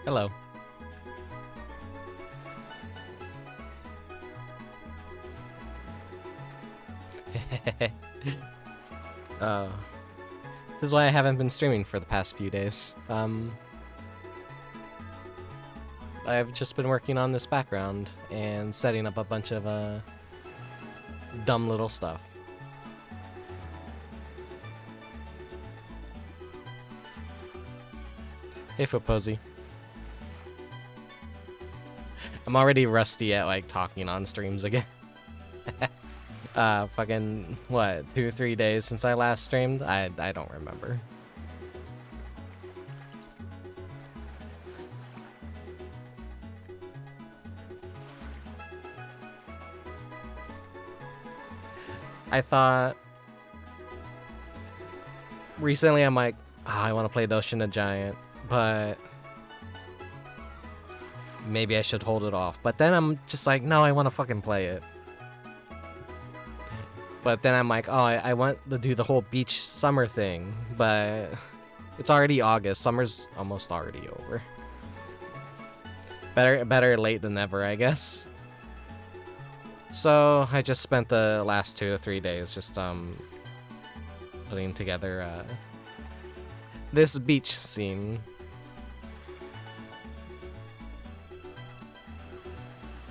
Hello. This is why I haven't been streaming for the past few days. I've just been working on this background and setting up a bunch of dumb little stuff. Hey, Footposy. I'm already rusty at like talking on streams again. Fucking what, 2 or 3 days since I last streamed? I don't remember. I thought recently I'm like, I want to play Doshin the Giant, but maybe I should hold it off. But then I'm just like, no, I want to fucking play it. But then I'm like, oh, I want to do the whole beach summer thing, but it's already August. Summer's almost already over. Better late than never, I guess. So I just spent the last 2 or 3 days just putting together this beach scene.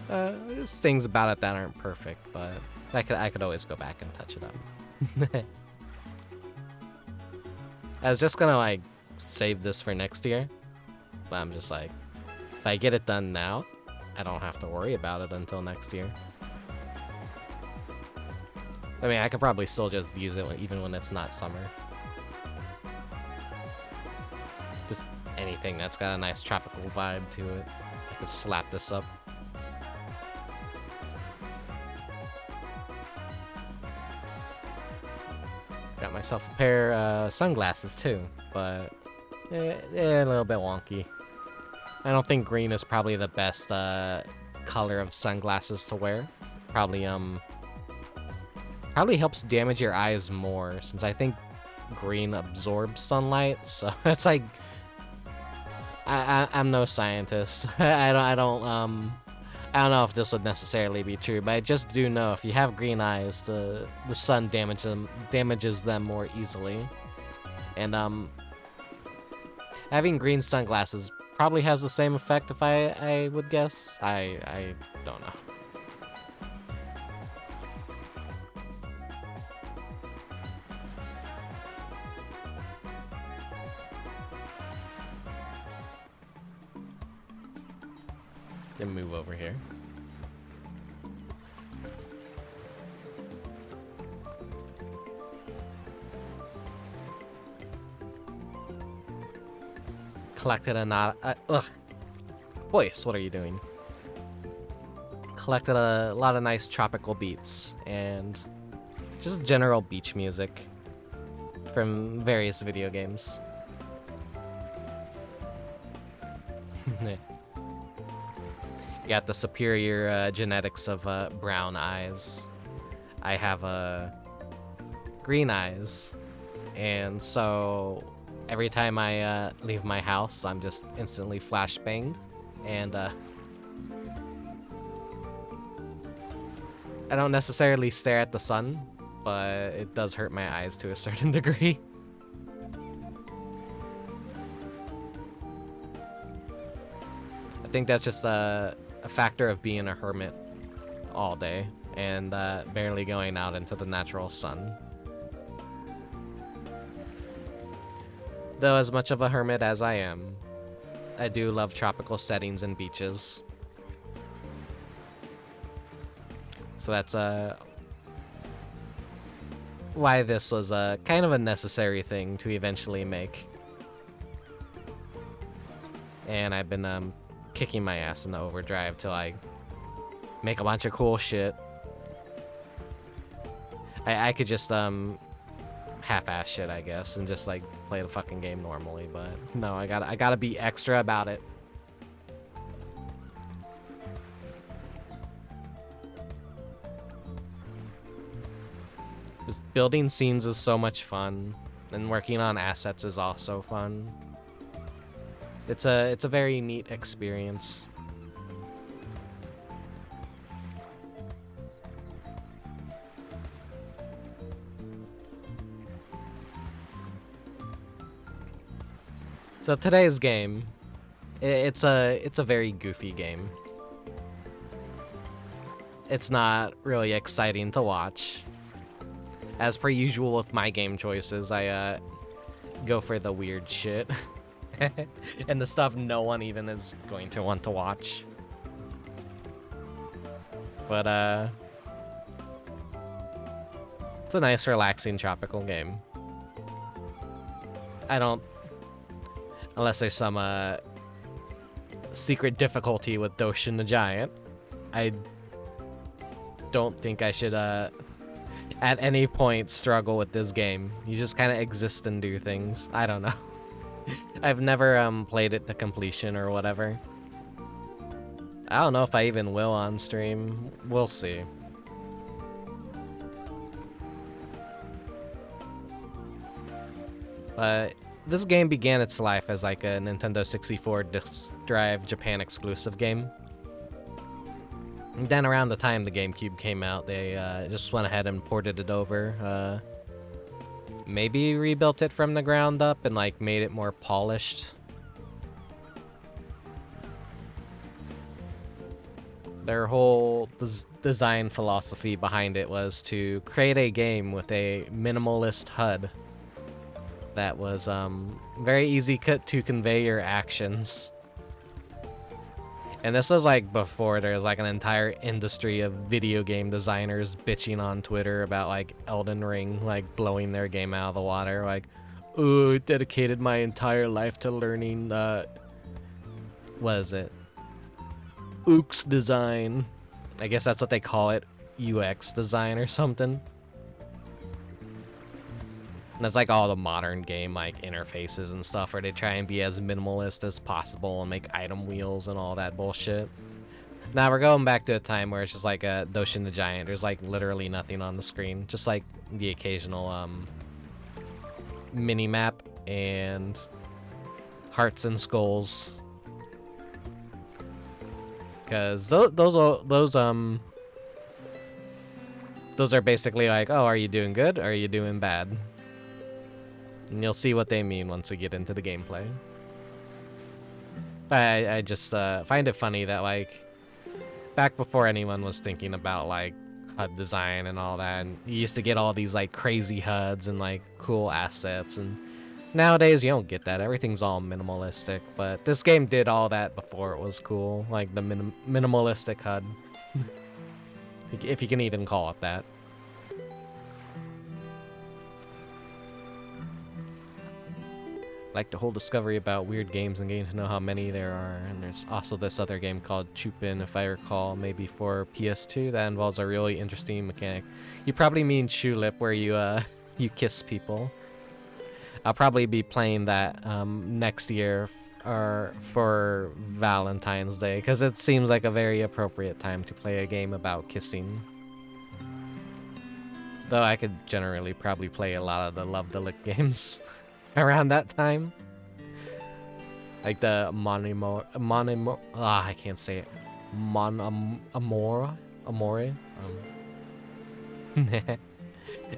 There's things about it that aren't perfect, but I could always go back and touch it up. I was just gonna like save this for next year, but I'm just like, if I get it done now, I don't have to worry about it until next year. I mean, I could probably still just use it even when it's not summer. Just anything that's got a nice tropical vibe to it. I could slap this up. Got myself a pair of sunglasses too, but a little bit wonky. I don't think green is probably the best color of sunglasses to wear. Probably helps damage your eyes more, since I think green absorbs sunlight. So it's like I'm no scientist. I don't know if this would necessarily be true, but I just do know if you have green eyes, the sun damages them more easily. And having green sunglasses probably has the same effect, if I would guess. I don't know. Then move over here. Collected a voice, what are you doing? Collected a lot of nice tropical beats and just general beach music from various video games. You got the superior genetics of brown eyes. I have green eyes, and so every time I leave my house, I'm just instantly flashbanged, and I don't necessarily stare at the sun, but it does hurt my eyes to a certain degree. I think that's just a factor of being a hermit all day and barely going out into the natural sun. Though as much of a hermit as I am, I do love tropical settings and beaches. So that's why this was kind of a necessary thing to eventually make. and I've been kicking my ass in the overdrive to like make a bunch of cool shit. I could just half-ass shit, I guess, and just like play the fucking game normally, but no, I gotta be extra about it. Just building scenes is so much fun, and working on assets is also fun. It's a very neat experience. So today's game, it's a very goofy game. It's not really exciting to watch. As per usual with my game choices, I go for the weird shit. And the stuff no one even is going to want to watch. But it's a nice relaxing tropical game. I don't, unless there's some secret difficulty with Doshin the Giant, I don't think I should at any point struggle with this game. You just kind of exist and do things. I don't know. I've never played it to completion or whatever. I don't know if I even will on stream. We'll see. But this game began its life as like a Nintendo 64 disc drive Japan exclusive game. And then around the time the GameCube came out, they just went ahead and ported it over. Maybe rebuilt it from the ground up and like made it more polished. Their whole design philosophy behind it was to create a game with a minimalist HUD that was very easy to convey your actions. And this was like before there was like an entire industry of video game designers bitching on Twitter about like Elden Ring like blowing their game out of the water. Like, oh, I dedicated my entire life to learning what is it? UX design. I guess that's what they call it. UX design or something. And that's like all the modern game like interfaces and stuff where they try and be as minimalist as possible and make item wheels and all that bullshit. Now we're going back to a time where it's just like a Doshin the Giant. There's like literally nothing on the screen. Just like the occasional mini map and hearts and skulls. Because those are basically like, oh, are you doing good? Or are you doing bad? And you'll see what they mean once we get into the gameplay. I just find it funny that, like, back before anyone was thinking about, like, HUD design and all that, and you used to get all these, like, crazy HUDs and, like, cool assets, and nowadays you don't get that. Everything's all minimalistic, but this game did all that before it was cool, like the minimalistic HUD. If you can even call it that. Like the whole discovery about weird games and getting to know how many there are. And there's also this other game called Chupin, if I recall, maybe for PS2, that involves a really interesting mechanic. You probably mean Chulip, where you you kiss people. I'll probably be playing that next year or for Valentine's Day, because it seems like a very appropriate time to play a game about kissing. Though I could generally probably play a lot of the Love Delict games around that time. Like the I can't say it. Amore.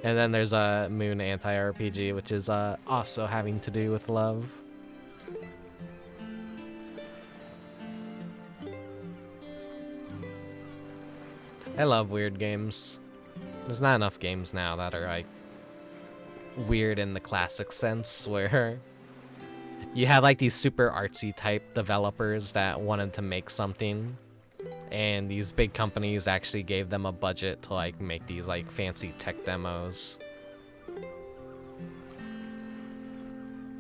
And then there's a Moon anti-RPG, which is also having to do with love. I love weird games. There's not enough games now that are like weird in the classic sense, where you have like these super artsy type developers that wanted to make something, and these big companies actually gave them a budget to like make these like fancy tech demos.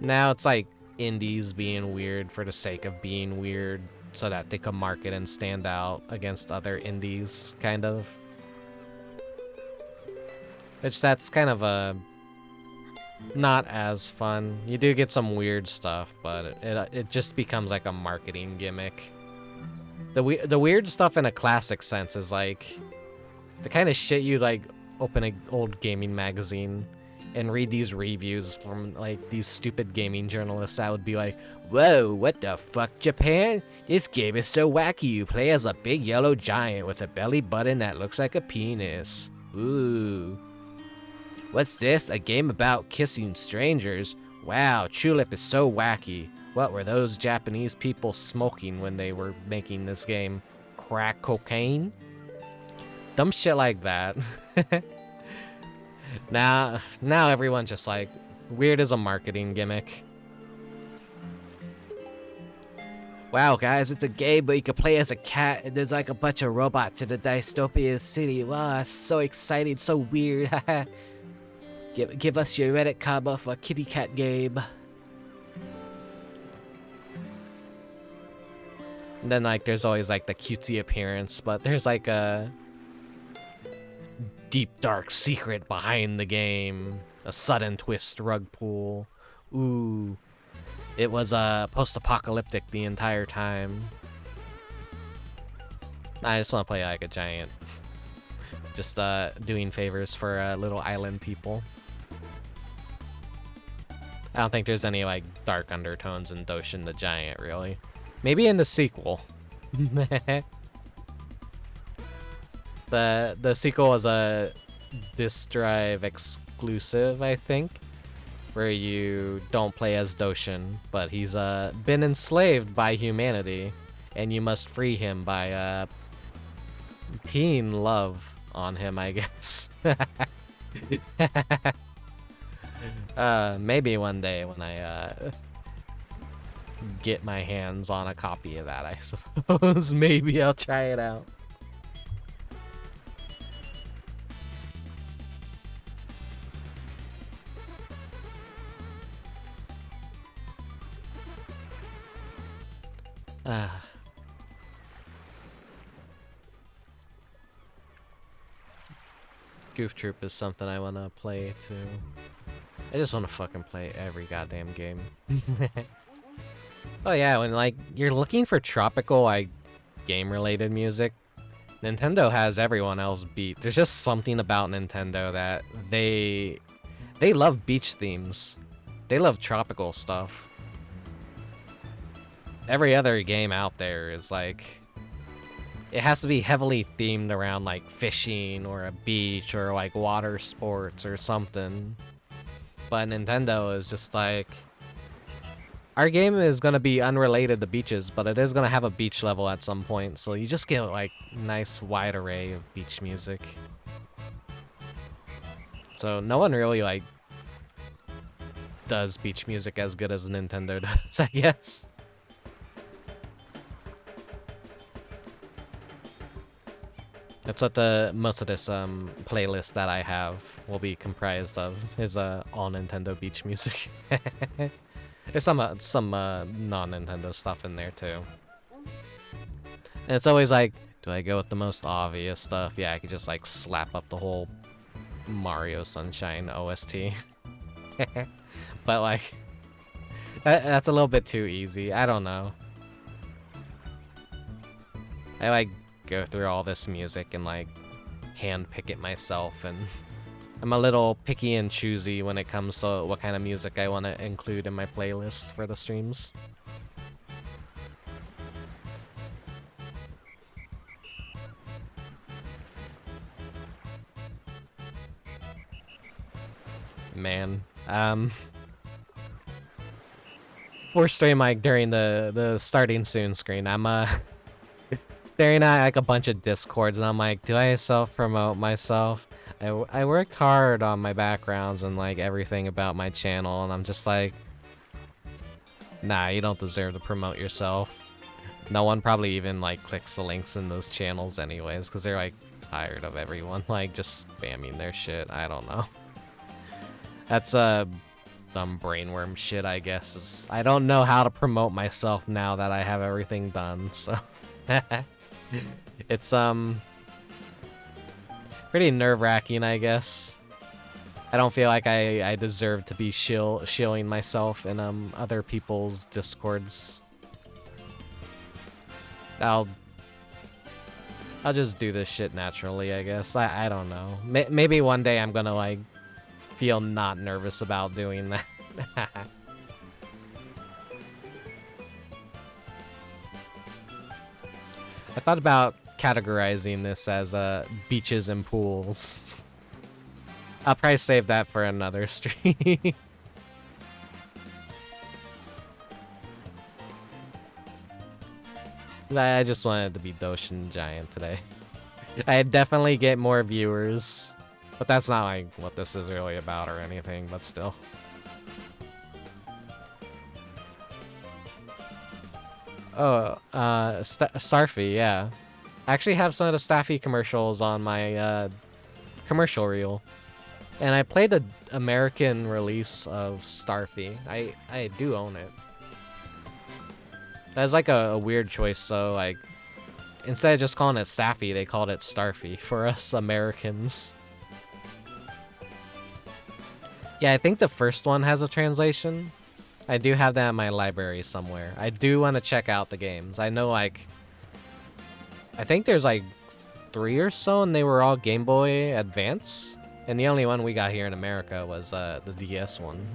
Now it's like indies being weird for the sake of being weird so that they can market and stand out against other indies, kind of. Which that's kind of a not as fun. You do get some weird stuff, but it just becomes like a marketing gimmick. The weird stuff in a classic sense is like the kind of shit you like open an old gaming magazine and read these reviews from like these stupid gaming journalists that would be like, "Whoa, what the fuck, Japan? This game is so wacky. You play as a big yellow giant with a belly button that looks like a penis. Ooh. What's this? A game about kissing strangers? Wow, Tulip is so wacky. What were those Japanese people smoking when they were making this game? Crack cocaine?" Dumb shit like that. Now everyone's just like, weird as a marketing gimmick. Wow, guys, it's a game, but you can play as a cat, and there's like a bunch of robots in a dystopian city. Wow, it's so exciting, so weird. Give us your Reddit combo for a kitty cat game. And then like there's always like the cutesy appearance, but there's like a deep dark secret behind the game. A sudden twist rug pull. Ooh. It was post-apocalyptic the entire time. I just want to play like a giant. Just doing favors for little island people. I don't think there's any like dark undertones in Doshin the Giant, really. Maybe in the sequel. The sequel was a disk drive exclusive, I think, where you don't play as Doshin, but he's been enslaved by humanity, and you must free him by peeing love on him, I guess. Maybe one day when I get my hands on a copy of that, I suppose. Maybe I'll try it out. Goof Troop is something I want to play too. I just want to fucking play every goddamn game. Oh yeah, when like you're looking for tropical like game-related music, Nintendo has everyone else beat. There's just something about Nintendo that they love beach themes. They love tropical stuff. Every other game out there is like, it has to be heavily themed around like fishing or a beach or like water sports or something. But Nintendo is just like, our game is gonna be unrelated to beaches, but it is gonna have a beach level at some point, so you just get like nice wide array of beach music. So no one really like does beach music as good as Nintendo does, I guess. That's what most of this playlist that I have will be comprised of, is all Nintendo beach music. There's some non-Nintendo stuff in there too. And it's always like, do I go with the most obvious stuff? Yeah, I could just like slap up the whole Mario Sunshine OST. But like, that's a little bit too easy. I don't know. I like go through all this music and like hand pick it myself, and I'm a little picky and choosy when it comes to what kind of music I want to include in my playlist for the streams. Man, for stream like during the starting soon screen, I'm staring at like a bunch of discords, and I'm like, do I self-promote myself? I worked hard on my backgrounds and like everything about my channel, and I'm just like, nah, you don't deserve to promote yourself. No one probably even like clicks the links in those channels anyways, because they're like tired of everyone like just spamming their shit. I don't know. That's dumb brainworm shit, I guess. I don't know how to promote myself now that I have everything done, so... It's, pretty nerve-wracking, I guess. I don't feel like I deserve to be shilling myself in, other people's Discords. I'll just do this shit naturally, I guess. I don't know. Maybe one day I'm gonna, like, feel not nervous about doing that. I thought about categorizing this as beaches and pools. I'll probably save that for another stream. I just wanted to be Doshin the Giant today. I'd definitely get more viewers, but that's not like what this is really about or anything, but still. Oh, Starfy, yeah. I actually have some of the Staffy commercials on my commercial reel. And I played the American release of Starfy. I do own it. That's like a weird choice, so like instead of just calling it Staffy, they called it Starfy for us Americans. Yeah, I think the first one has a translation. I do have that in my library somewhere. I do want to check out the games. I know, like, I think there's like 3 or so, and they were all Game Boy Advance. And the only one we got here in America was the DS one.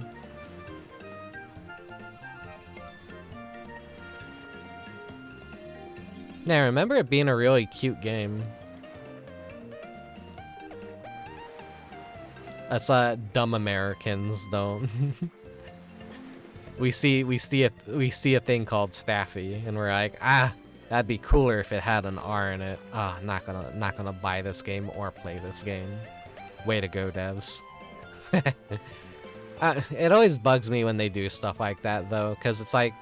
Yeah, I remember it being a really cute game. That's dumb Americans don't. we see a thing called Staffy, and we're like, that'd be cooler if it had an R in it. Not gonna buy this game or play this game. Way to go, devs. It always bugs me when they do stuff like that, though, because it's like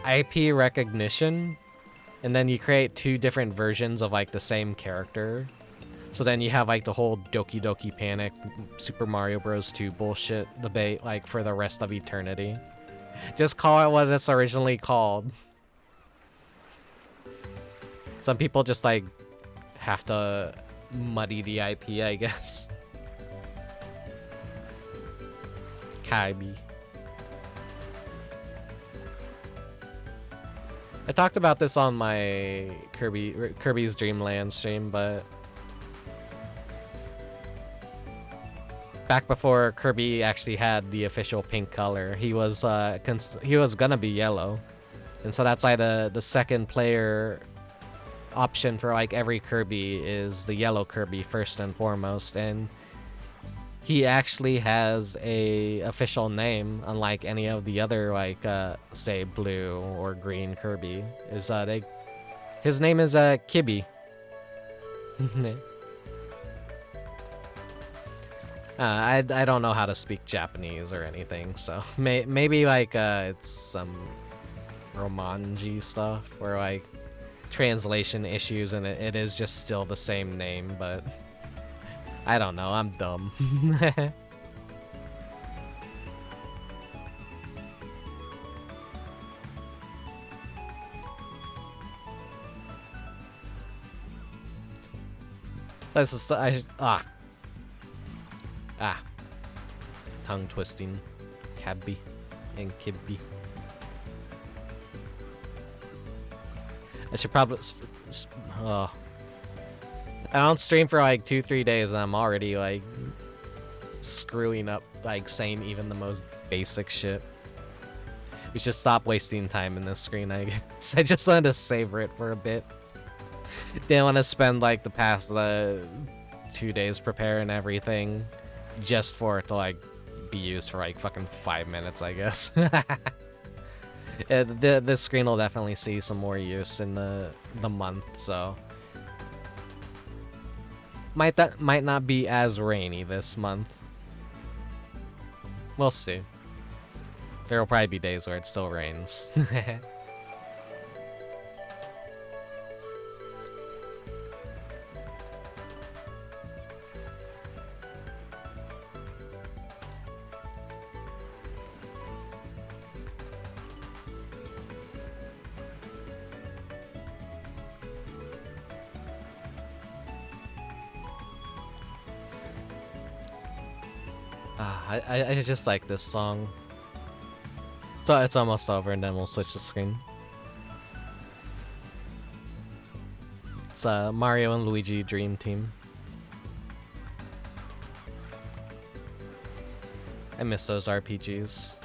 IP recognition, and then you create 2 different versions of like the same character. So then you have like the whole Doki Doki Panic, Super Mario Bros. 2 bullshit debate like for the rest of eternity. Just call it what it's originally called. Some people just like have to muddy the IP, I guess. Kaibi. I talked about this on my Kirby's Dream Land stream, but back before Kirby actually had the official pink color, he was gonna be yellow, and so that's why the second player option for like every Kirby is the yellow Kirby first and foremost, and he actually has a official name, unlike any of the other like say blue or green Kirby. His name is Kibby. I don't know how to speak Japanese or anything, so maybe like it's some Romanji stuff or like translation issues, and it is just still the same name, but I don't know, I'm dumb. This is tongue twisting. Cabby and Kibby. I should probably I don't stream for like 2-3 days and I'm already like screwing up like saying even the most basic shit. We should stop wasting time in this screen, I guess. I just wanted to savor it for a bit. Didn't want to spend like the past 2 days preparing everything just for it to like be used for like fucking 5 minutes, I guess. This screen will definitely see some more use in the month, so might not be as rainy this month. We'll see. There will probably be days where it still rains. I just like this song. So it's almost over, and then we'll switch the screen. It's Mario and Luigi Dream Team. I miss those RPGs.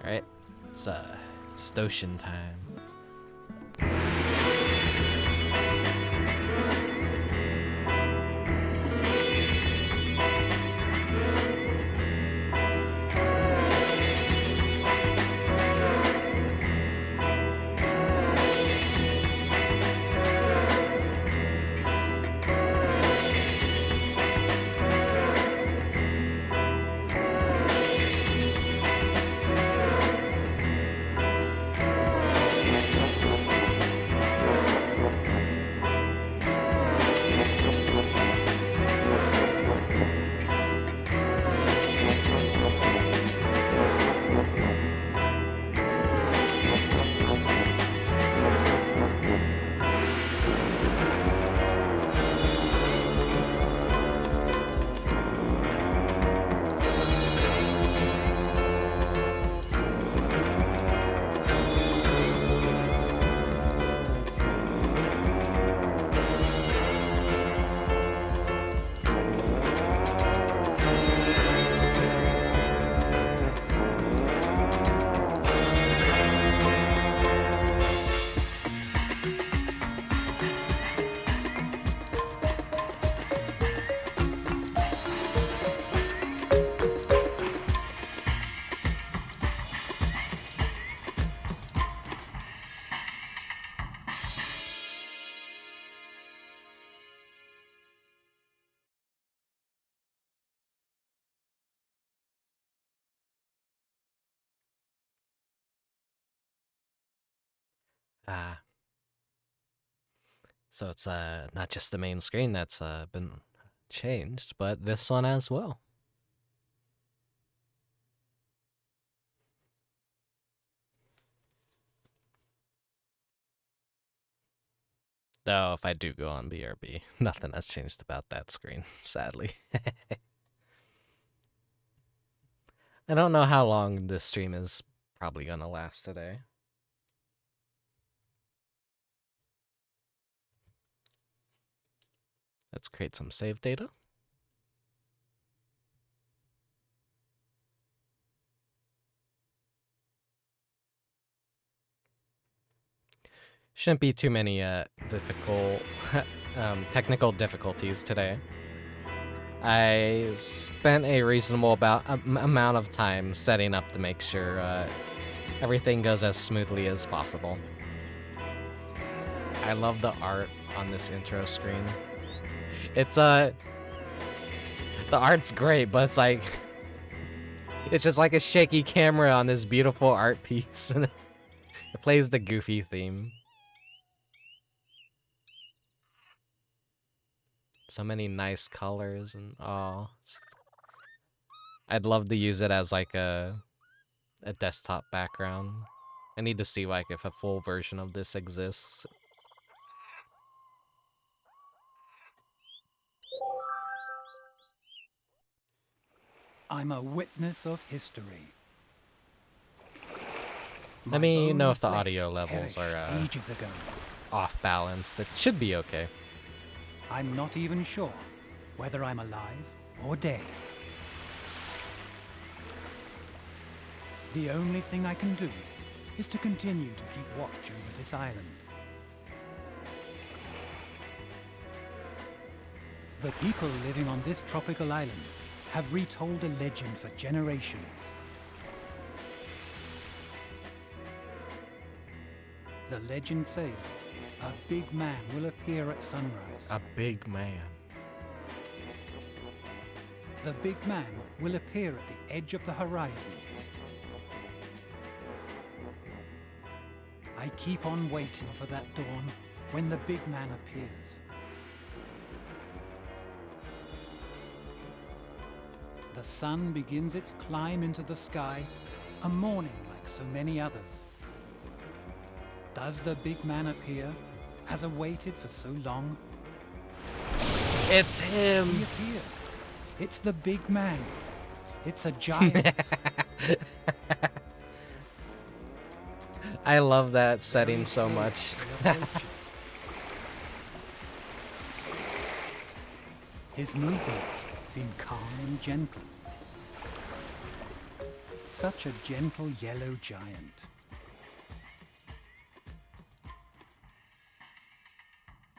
Alright, it's Doshin time. So it's not just the main screen that's been changed, but this one as well. Though if I do go on BRB, nothing has changed about that screen, sadly. I don't know how long this stream is probably gonna last today. Let's create some save data. Shouldn't be too many difficult technical difficulties today. I spent a reasonable amount of time setting up to make sure everything goes as smoothly as possible. I love the art on this intro screen. It's the art's great, but it's like it's just like a shaky camera on this beautiful art piece, and it plays the Goofy theme. So many nice colors, and I'd love to use it as like a desktop background. I need to see like if a full version of this exists. I'm a witness of history. Let me know if the audio levels are off balance. That should be okay. I'm not even sure whether I'm alive or dead. The only thing I can do is to continue to keep watch over this island. The people living on this tropical island have retold a legend for generations. The legend says a big man will appear at sunrise. A big man. The big man will appear at the edge of the horizon. I keep on waiting for that dawn when the big man appears. The sun begins its climb into the sky, a morning like so many others. Does the big man appear? Has awaited for so long? It's He him. appeared. It's the big man. It's a giant. I love that setting so much. His movements seem calm and gentle. Such a gentle yellow giant.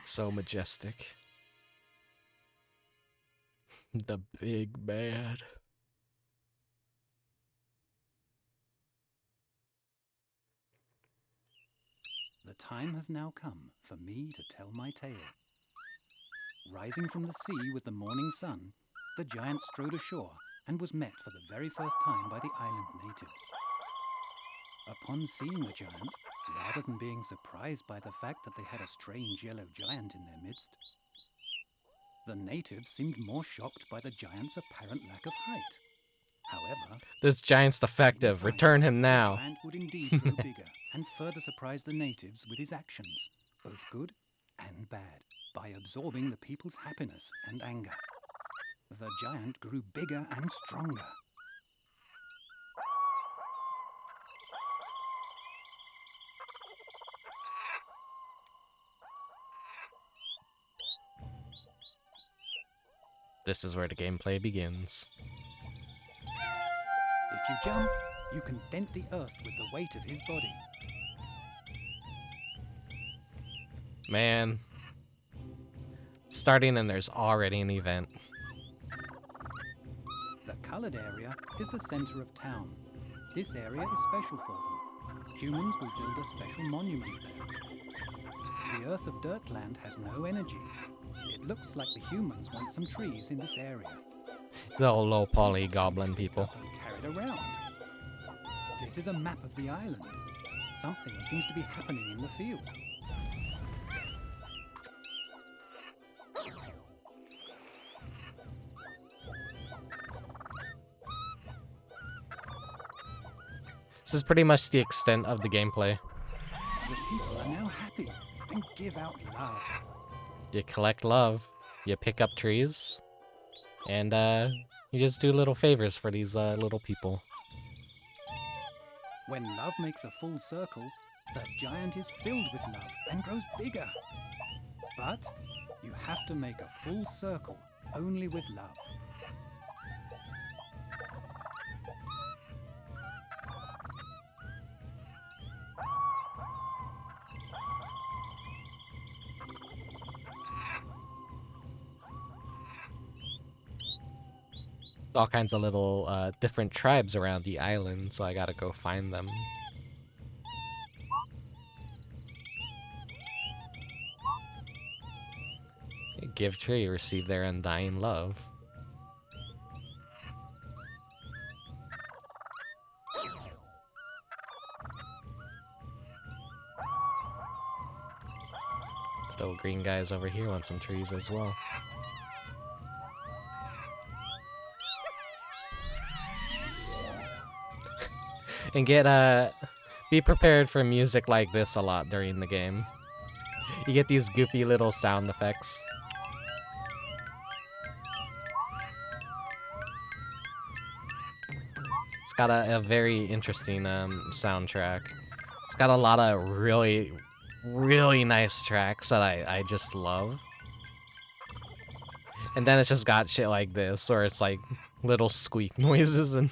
So majestic. The big man. The time has now come for me to tell my tale. Rising from the sea with the morning sun, the giant strode ashore and was met for the very first time by the island natives. Upon seeing the giant, rather than being surprised by the fact that they had a strange yellow giant in their midst, the natives seemed more shocked by the giant's apparent lack of height. However, This giant's defective. Return him the now. giant would indeed grow bigger and further surprise the natives with his actions, both good and bad, by absorbing the people's happiness and anger. The giant grew bigger and stronger. This is where the gameplay begins. If you jump, you can dent the earth with the weight of his body. Man. Starting and there's already an event. The colored area is the center of town. This area is special for them. Humans will build a special monument there. The Earth of Dirtland has no energy. It looks like the humans want some trees in this area. The old low poly goblin people. Carried around. This is a map of the island. Something seems to be happening in the field. This is pretty much the extent of the gameplay. The people are now happy and give out love. You collect love, you pick up trees, and you just do little favors for these little people. When love makes a full circle, the giant is filled with love and grows bigger. But you have to make a full circle only with love. All kinds of little different tribes around the island, so I gotta go find them. Give tree, receive their undying love. The little green guys over here want some trees as well. And be prepared for music like this a lot during the game. You get these goofy little sound effects. It's got a very interesting soundtrack. It's got a lot of really, really nice tracks that I just love. And then it's just got shit like this, or it's like little squeak noises and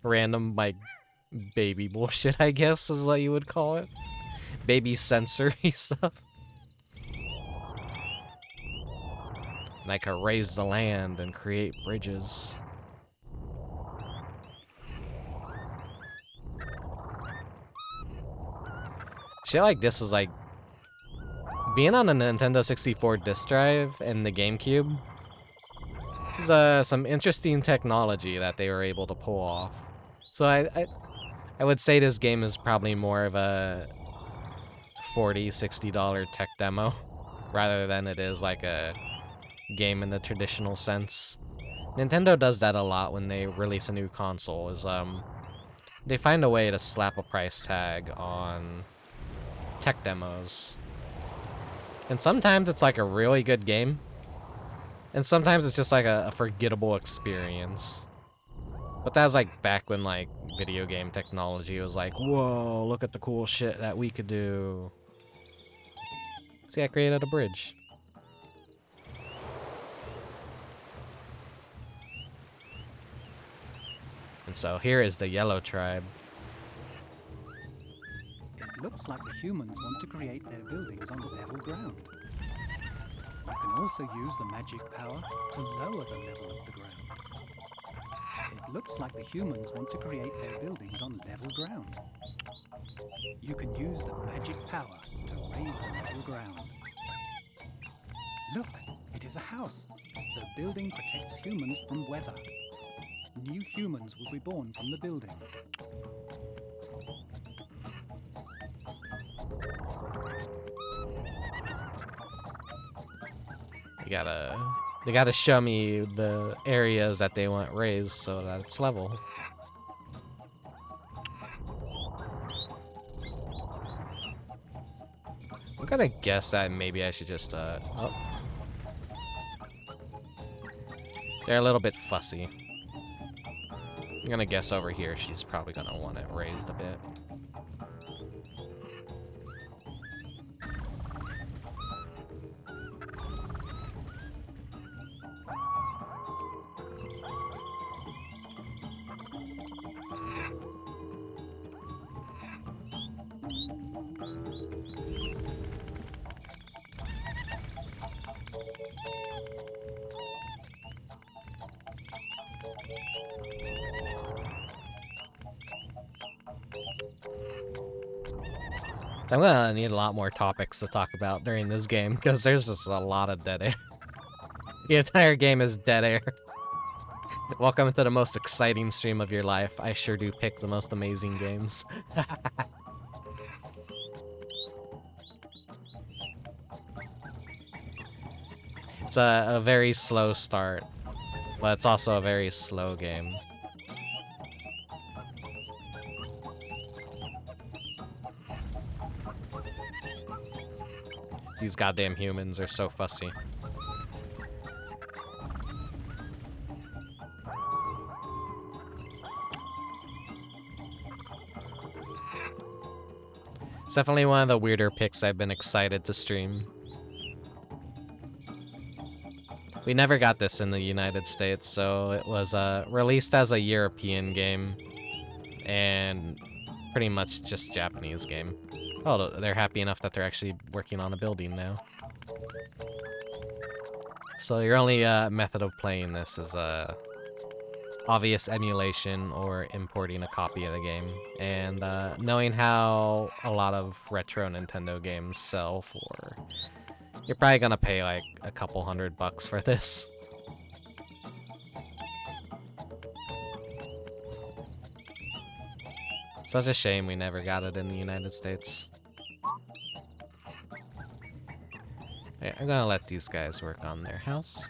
random like baby bullshit, I guess is what you would call it. Baby sensory stuff. And I can raise the land and create bridges. Shit like this is like being on a Nintendo 64 disc drive and the Gamecube. This is some interesting technology that they were able to pull off. So I would say this game is probably more of a $40–60 tech demo, rather than it is like a game in the traditional sense. Nintendo does that a lot when they release a new console, is they find a way to slap a price tag on tech demos. And sometimes it's like a really good game, and sometimes it's just like a forgettable experience. But that was like back when like video game technology was like, whoa, look at the cool shit that we could do. See, I created a bridge. And so here is the Yellow Tribe. It looks like the humans want to create their buildings on level ground. You can also use the magic power to lower the level of the ground. It looks like the humans want to create their buildings on level ground. You can use the magic power to raise the level ground. Look, it is a house. The building protects humans from weather. New humans will be born from the building. They gotta show me the areas that they want raised so that it's level. I'm gonna guess that maybe I should just, oh. They're a little bit fussy. I'm gonna guess over here she's probably gonna want it raised a bit. I'm gonna need a lot more topics to talk about during this game, because there's just a lot of dead air. The entire game is dead air. Welcome to the most exciting stream of your life. I sure do pick the most amazing games. It's a very slow start, but it's also a very slow game. These goddamn humans are so fussy. It's definitely one of the weirder picks I've been excited to stream. We never got this in the United States, so it was released as a European game and pretty much just Japanese game. Oh, they're happy enough that they're actually working on a building now. So your only method of playing this is obvious emulation or importing a copy of the game. And knowing how a lot of retro Nintendo games sell for, you're probably gonna pay like a couple $100 for this. Such a shame we never got it in the United States. Okay, I'm gonna let these guys work on their house.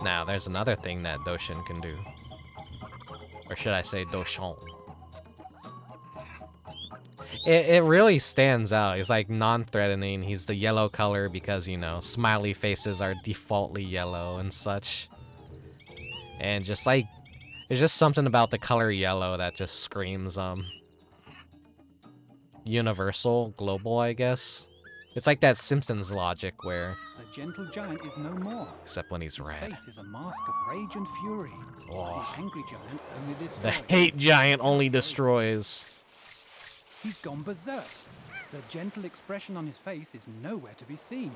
Now, there's another thing that Doshin can do. Or should I say Doshin? It really stands out. He's like non-threatening. He's the yellow color because, you know, smiley faces are defaultly yellow and such. And just like, there's just something about the color yellow that just screams, universal, global, I guess. It's like that Simpsons logic where... The gentle giant is no more. Except when he's red. His face is a mask of rage and fury. Oh. The angry giant only destroys. The hate giant only destroys. He's gone berserk. The gentle expression on his face is nowhere to be seen.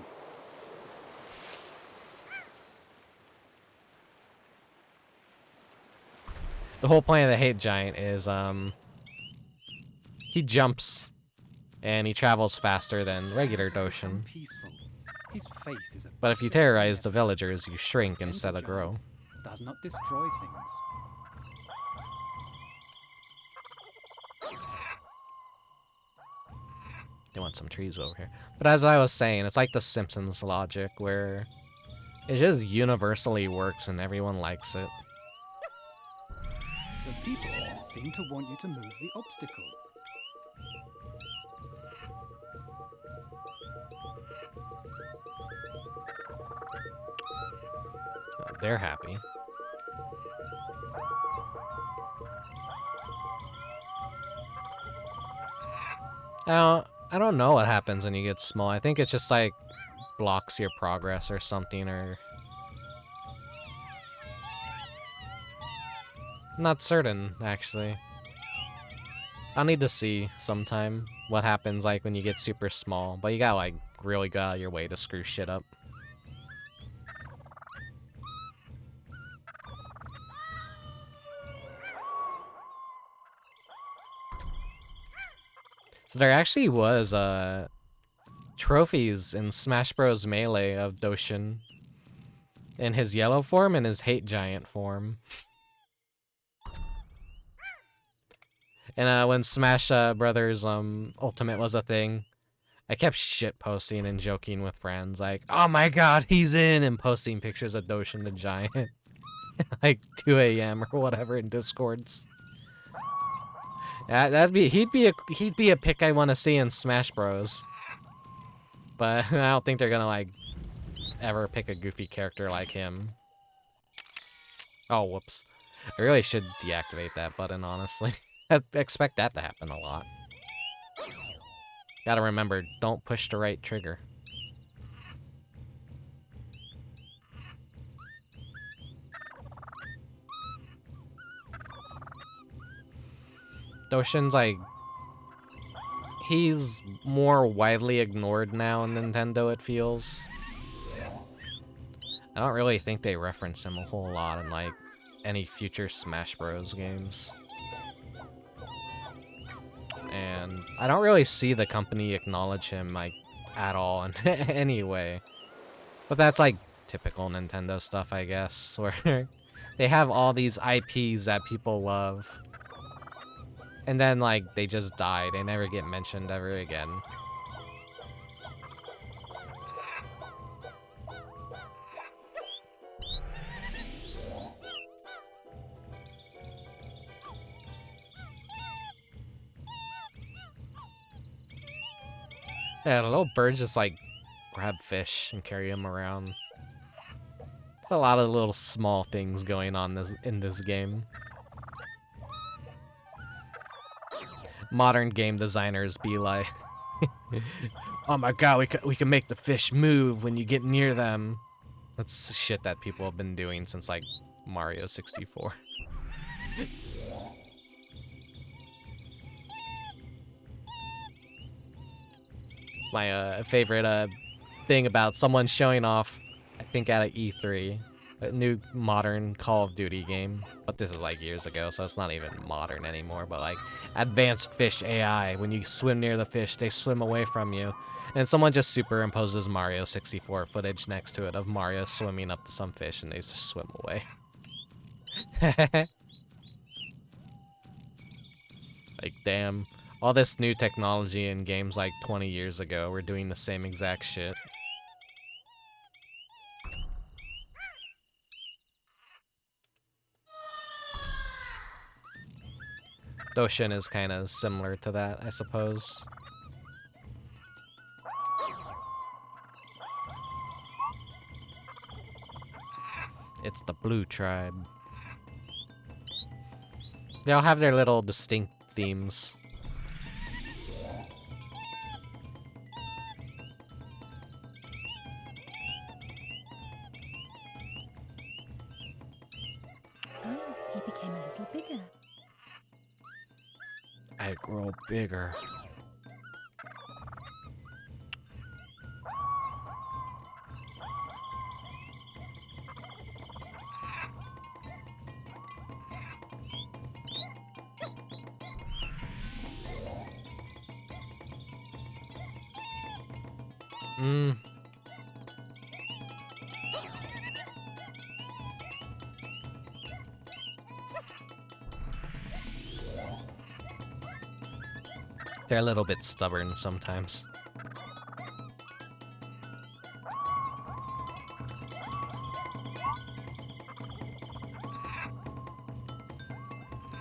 The whole point of the hate giant is, he jumps, and he travels faster than regular Doshin. His face is But if you terrorize the villagers, you shrink instead of grow. Does not destroy things. They want some trees over here. But as I was saying, it's like the Simpsons logic where it just universally works and everyone likes it. The people seem to want you to move the obstacle. Oh, they're happy. Now, I don't know what happens when you get small. I think it's just like blocks your progress or something, or not certain actually. I'll need to see sometime what happens like when you get super small, but you gotta like really go out of your way to screw shit up. So there actually was trophies in Smash Bros. Melee of Doshin in his yellow form and his hate giant form. And when Smash Brothers Ultimate was a thing, I kept shit posting and joking with friends like, "Oh my god, he's in!" and posting pictures of Doshin the Giant, like 2 a.m. or whatever in Discords. Yeah, he'd be a pick I want to see in Smash Bros. But I don't think they're gonna like ever pick a goofy character like him. Oh, whoops! I really should deactivate that button, honestly. I expect that to happen a lot. Gotta remember, don't push the right trigger. Doshin's like, he's more widely ignored now in Nintendo, it feels. I don't really think they reference him a whole lot in like any future Smash Bros. Games. And I don't really see the company acknowledge him like at all in any way. But that's like typical Nintendo stuff, I guess, where they have all these IPs that people love. And then, like, they just die. They never get mentioned ever again. Yeah, the little birds just, like, grab fish and carry them around. There's a lot of little small things going on in this game. Modern game designers be like, "Oh my god, we can make the fish move when you get near them." That's shit that people have been doing since like Mario 64. My favorite thing about someone showing off, I think at an E3, a new modern Call of Duty game, but this is like years ago, so it's not even modern anymore, but like advanced fish AI. When you swim near the fish, they swim away from you. And someone just superimposes Mario 64 footage next to it of Mario swimming up to some fish and they just swim away. Like, damn. All this new technology in games like 20 years ago, we're doing the same exact shit. Doshin is kind of similar to that, I suppose. It's the Blue Tribe. They all have their little distinct themes. Oh, he became a little bigger. I grow bigger. They're a little bit stubborn sometimes.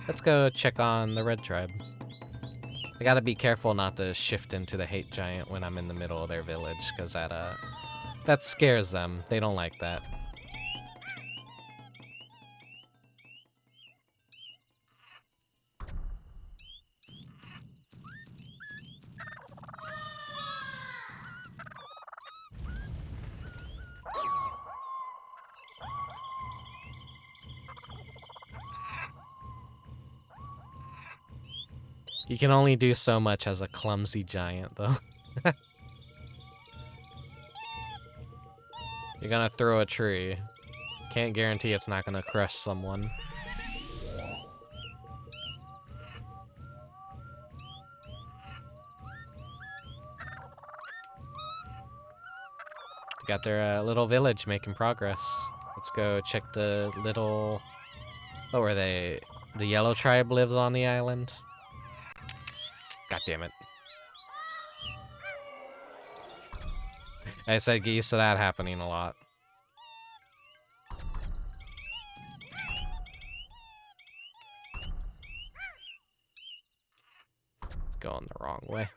Let's go check on the red tribe. I gotta be careful not to shift into the hate giant when I'm in the middle of their village, because that scares them. They don't like that. You can only do so much as a clumsy giant, though. You're gonna throw a tree. Can't guarantee it's not gonna crush someone. Got their little village making progress. Let's go check the little... What were they? The yellow tribe lives on the island? God damn it. I said get used to that happening a lot. Going the wrong way.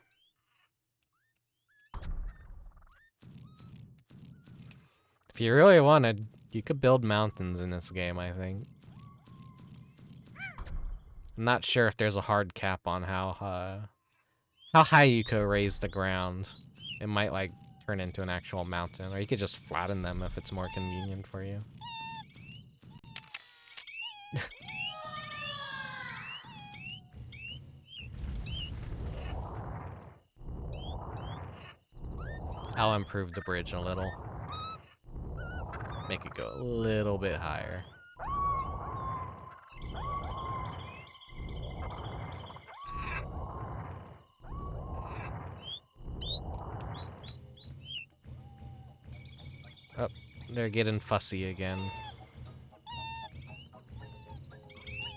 If you really wanted, you could build mountains in this game, I think. I'm not sure if there's a hard cap on how high you could raise the ground. It might, like, turn into an actual mountain, or you could just flatten them if it's more convenient for you. I'll improve the bridge a little. Make it go a little bit higher. Oh, they're getting fussy again.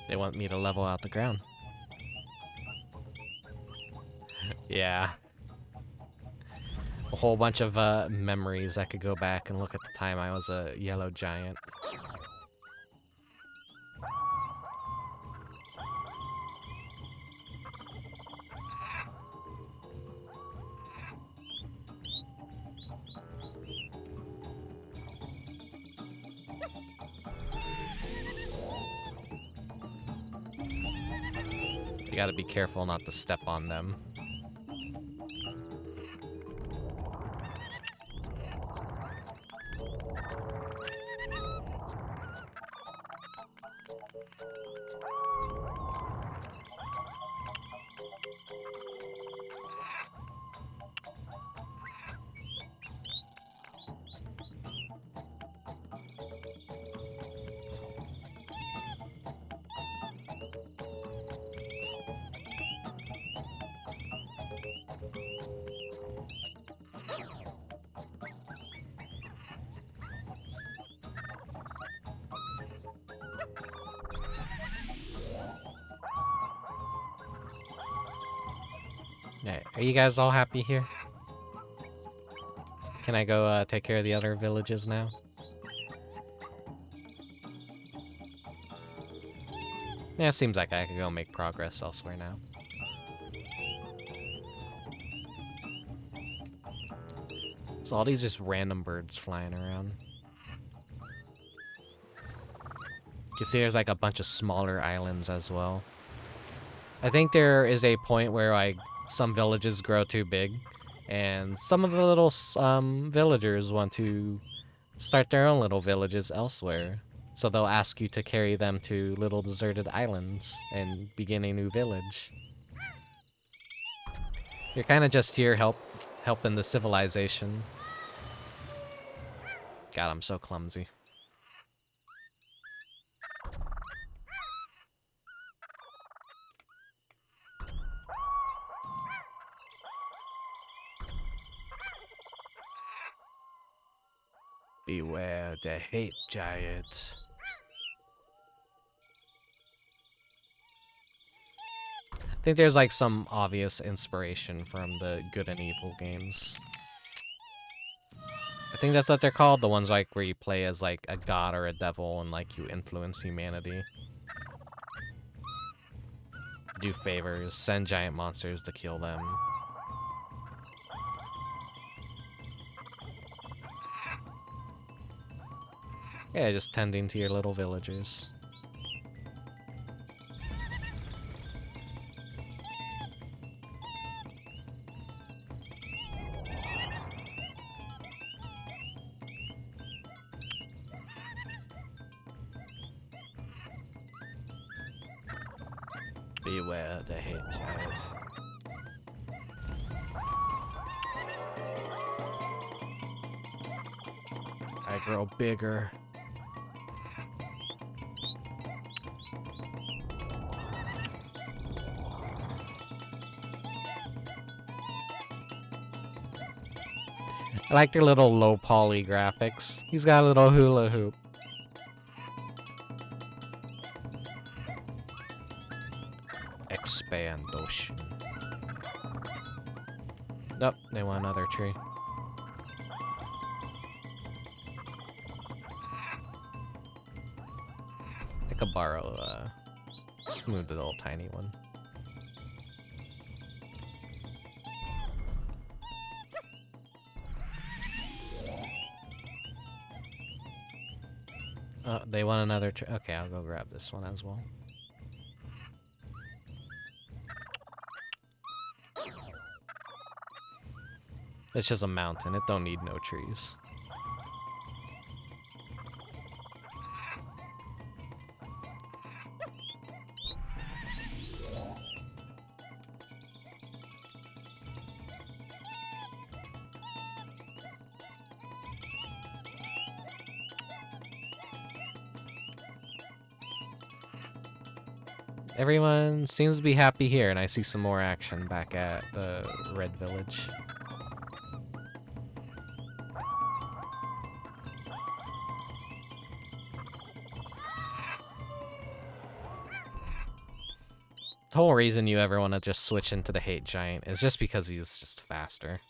They want me to level out the ground. Yeah. A whole bunch of memories. I could go back and look at the time I was a yellow giant. You gotta be careful not to step on them. Alright, are you guys all happy here? Can I go take care of the other villages now? Yeah, it seems like I could go make progress elsewhere now. So all these just random birds flying around. You can see there's like a bunch of smaller islands as well. I think there is a point where like some villages grow too big, and some of the little villagers want to start their own little villages elsewhere. So they'll ask you to carry them to little deserted islands and begin a new village. You're kind of just here helping the civilization. God, I'm so clumsy. Beware the hate giant. think there's like some obvious inspiration from the Good and Evil games. I think that's what they're called, the ones like where you play as like a god or a devil and like you influence humanity. Do favors, send giant monsters to kill them. Yeah, just tending to your little villagers. Beware the hate giant. I grow bigger. I like their little low poly graphics. He's got a little hula hoop. Expand Doshin. Nope, they want another tree. I could borrow smooth the little tiny one. They want another tree. Okay, I'll go grab this one as well. It's just a mountain. It don't need no trees. Everyone seems to be happy here, and I see some more action back at the Red Village. The whole reason you ever want to just switch into the Hate Giant is just because he's just faster.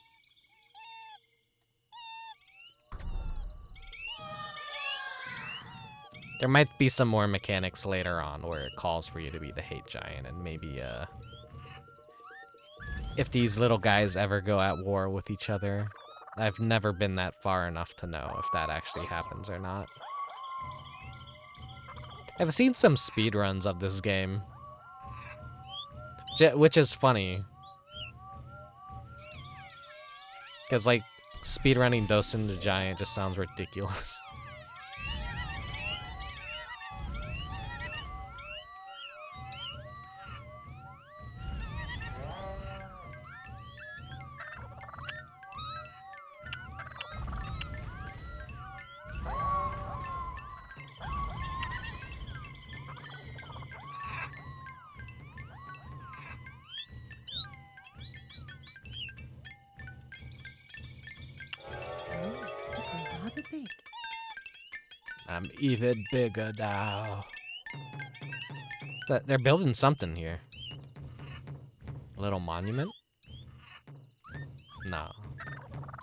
There might be some more mechanics later on where it calls for you to be the Hate Giant, and maybe, if these little guys ever go at war with each other. I've never been that far enough to know if that actually happens or not. I've seen some speedruns of this game, which is funny. Because, like, speedrunning Doshin the Giant just sounds ridiculous. Rather big. I'm even bigger now. They're building something here. A little monument? No.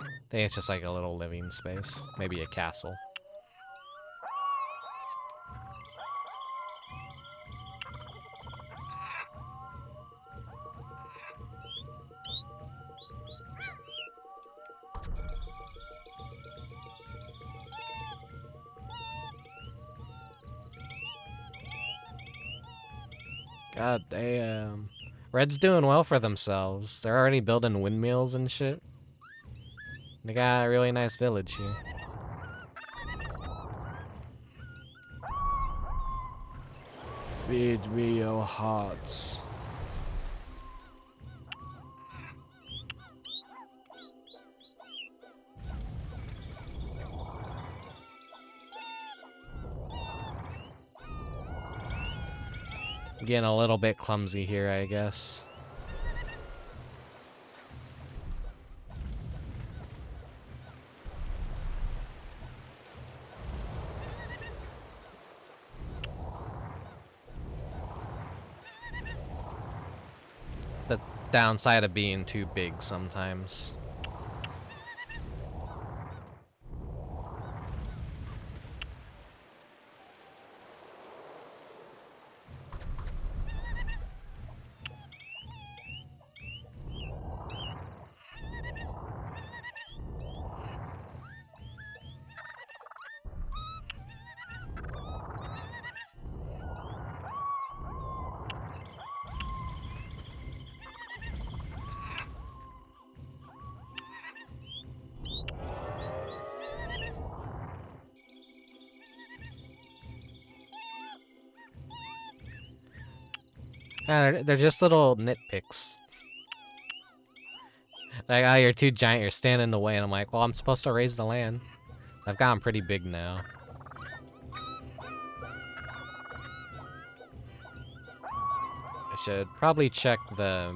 I think it's just like a little living space. Maybe a castle. God damn. Red's doing well for themselves. They're already building windmills and shit. They got a really nice village here. Feed me your hearts. Getting a little bit clumsy here, I guess. the downside of being too big sometimes. Yeah, they're just little nitpicks. Like, oh, you're too giant, you're standing in the way, and I'm like, well, I'm supposed to raise the land. I've gotten pretty big now. I should probably check the...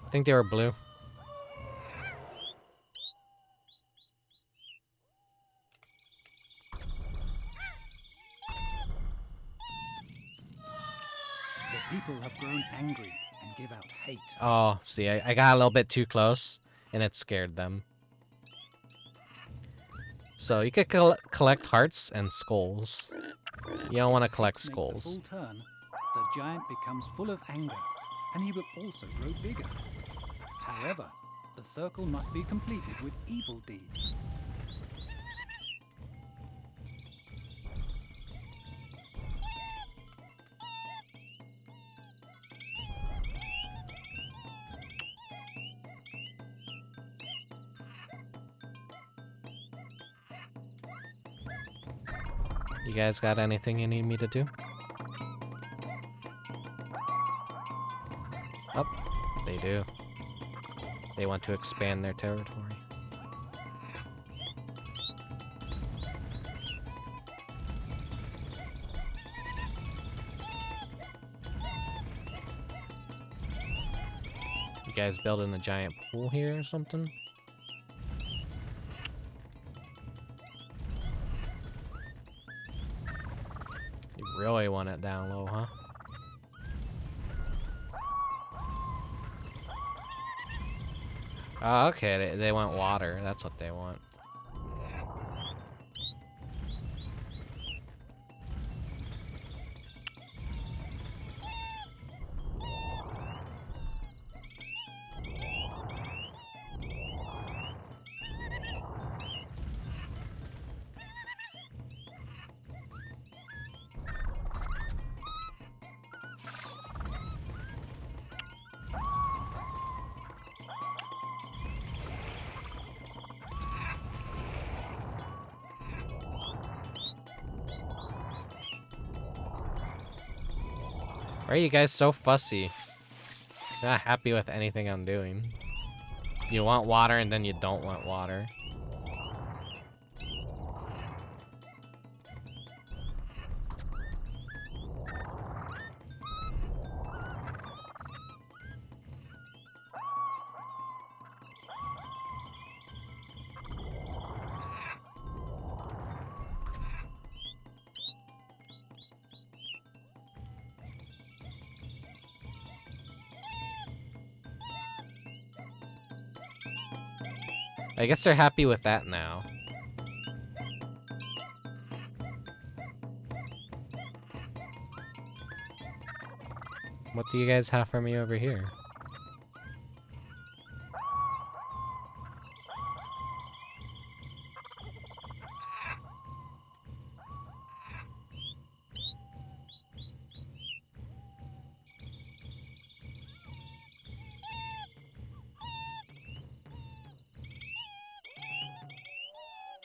I think they were blue. The people have grown angry and give out hate. Oh, see, I got a little bit too close, and it scared them. So you could collect hearts and skulls. You don't want to collect Makes a skulls. full turn, the giant becomes full of anger, and he will also grow bigger. However, the circle must be completed with evil deeds. You guys got anything you need me to do? Oh, they do. They want to expand their territory. You guys building a giant pool here or something? You really want it down low, huh? Oh, okay, they want water. That's what they want. Why are you guys so fussy? You're not happy with anything I'm doing. You want water and then you don't want water. I guess they're happy with that now. What do you guys have for me over here?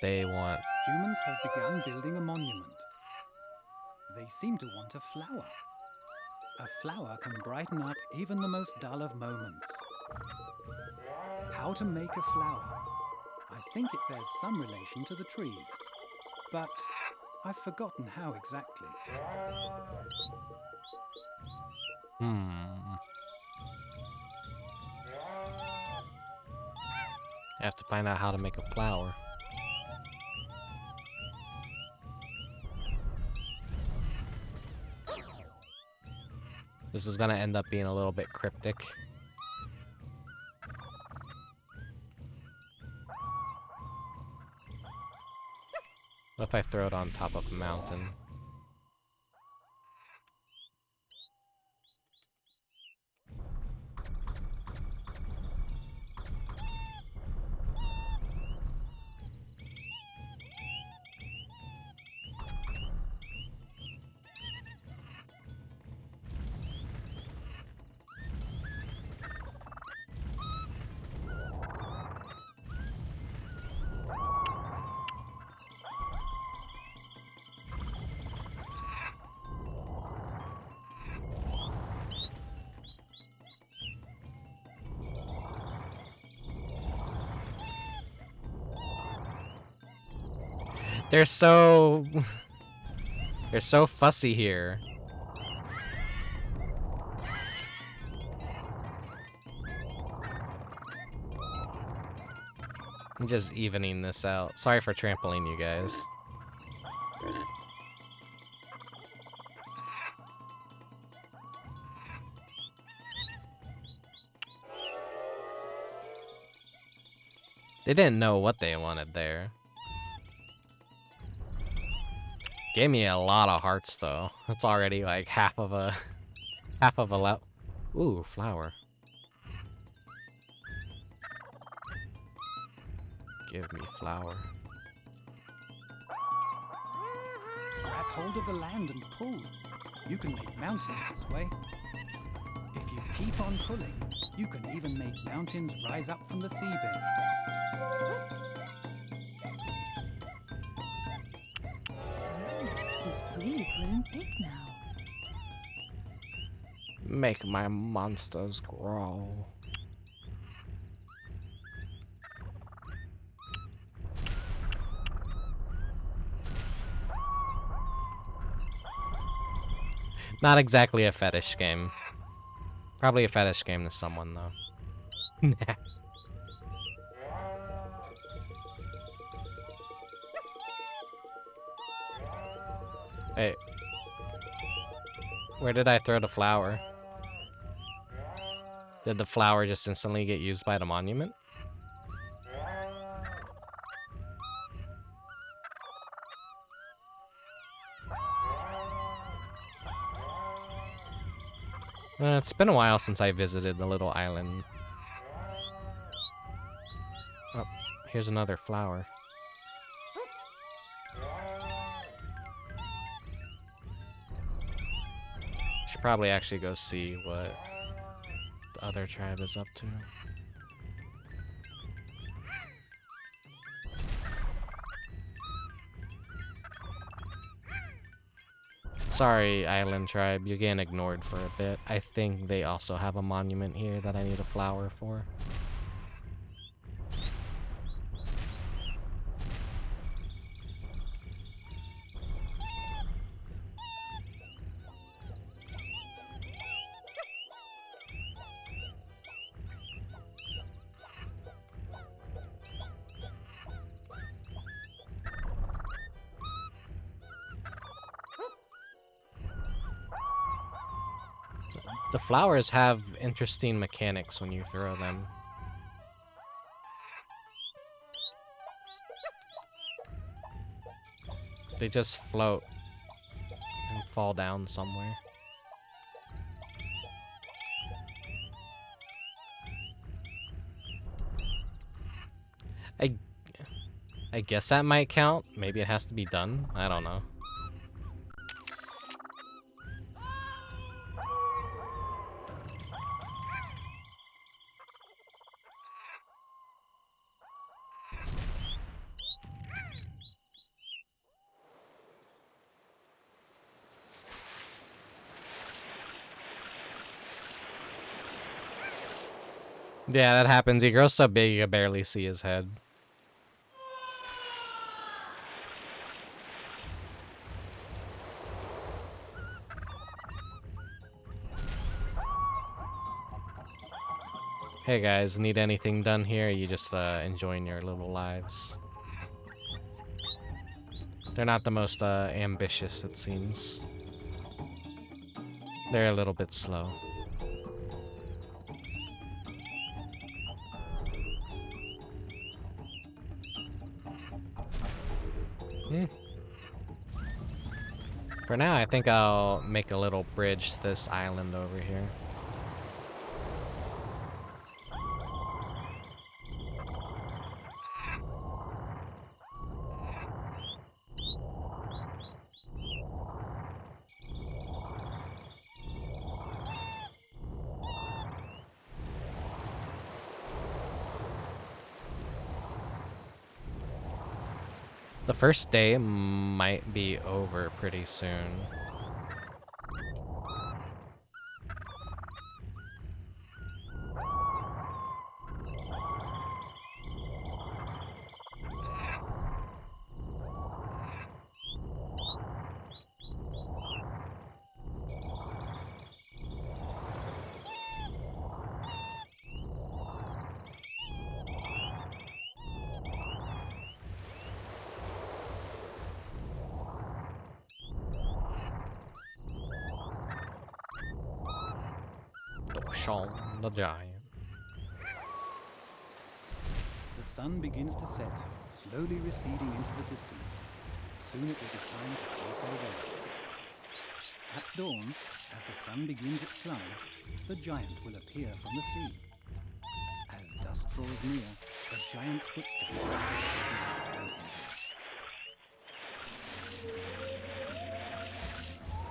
They want... Humans have begun building a monument. They seem to want a flower. A flower can brighten up even the most dull of moments. How to make a flower? I think it bears some relation to the trees, but I've forgotten how exactly. I have to find out how to make a flower. This is gonna end up being a little bit cryptic. What if I throw it on top of a mountain? They're so fussy here. I'm just evening this out. Sorry for trampling you guys. They didn't know what they wanted there. Gave me a lot of hearts though. That's already like half of a level. Ooh, flower. Give me flower. Grab hold of the land and pull. You can make mountains this way. If you keep on pulling, you can even make mountains rise up from the seabed. He's really grown big now. Make my monsters grow. Not exactly a fetish game. Probably a fetish game to someone, though. Hey. Where did I throw the flower? Did the flower just instantly get used by the monument? It's been a while since I visited the little island. Oh, here's another flower. Should probably actually go see what the other tribe is up to. Sorry, Island Tribe, you're getting ignored for a bit. I think they also have a monument here that I need a flower for. The flowers have interesting mechanics when you throw them. They just float and fall down somewhere. I guess that might count. Maybe it has to be done. I don't know. Yeah, that happens. He grows so big you can barely see his head. Hey guys, need anything done here? Or you just enjoying your little lives? They're not the most ambitious, it seems. They're a little bit slow. Hmm. For now, I think I'll make a little bridge to this island over here. The first day might be over pretty soon. Doshin the Giant. The sun begins to set, slowly receding into the distance. Soon it will be time to sail for the way. At dawn, as the sun begins its climb, the giant will appear from the sea. As dusk draws near, the giant's footsteps will heavy and heavy.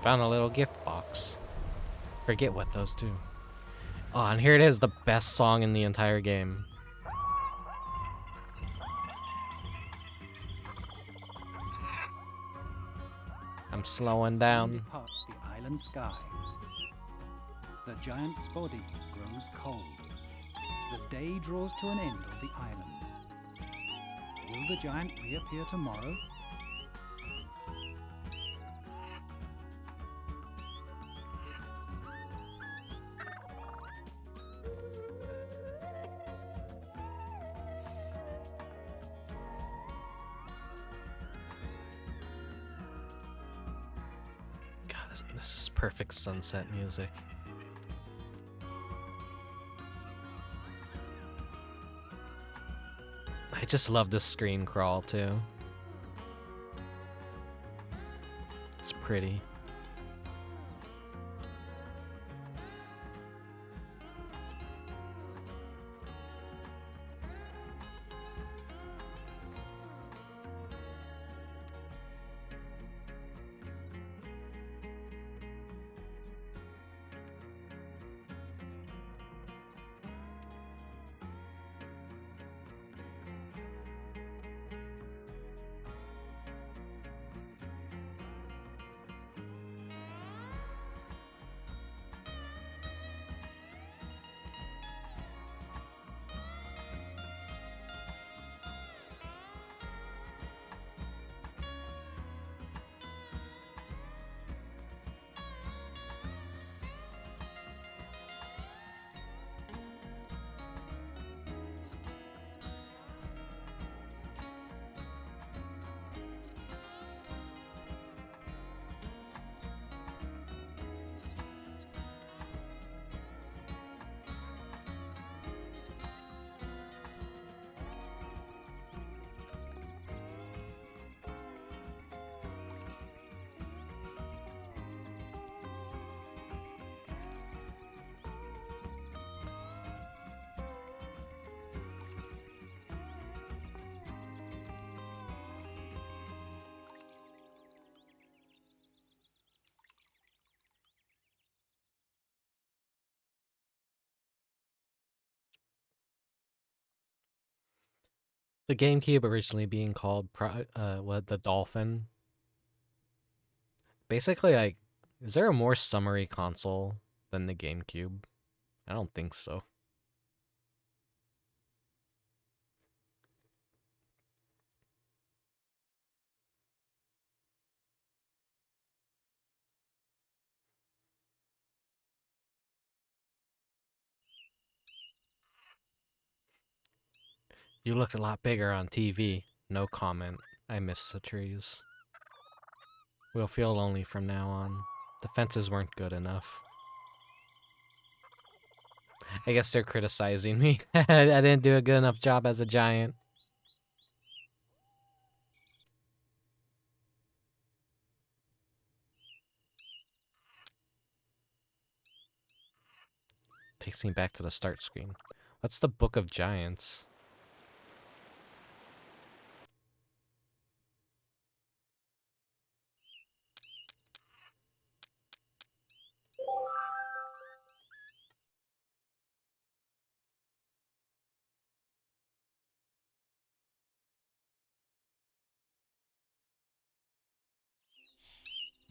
Found a little gift box. Forget what those do. Oh, and here it is, the best song in the entire game. I'm slowing The sun down. departs the island sky. The giant's body grows cold. The day draws to an end on the islands. Will the giant reappear tomorrow? God, this is perfect sunset music. I just love this screen crawl too. It's pretty. The GameCube originally being called the Dolphin. Basically, like, is there a more summery console than the GameCube? I don't think so. You looked a lot bigger on TV. No comment. I miss the trees. We'll feel lonely from now on. The fences weren't good enough. I guess they're criticizing me. I didn't do a good enough job as a giant. Takes me back to the start screen. What's the Book of Giants?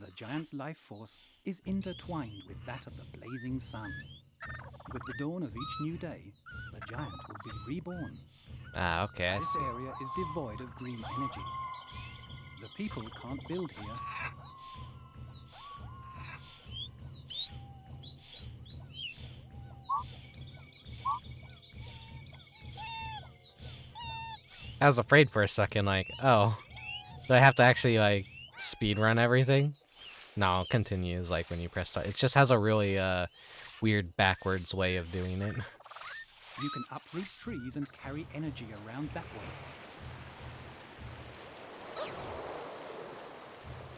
The giant's life force is intertwined with that of the blazing sun. With the dawn of each new day, the giant will be reborn. Ah, okay, I This see. area is devoid of green energy. The people can't build here. I was afraid for a second, like, oh, do I have to actually, like, speed run everything? No, continues, like, when you press start. It just has a really, weird backwards way of doing it. You can uproot trees and carry energy around that way.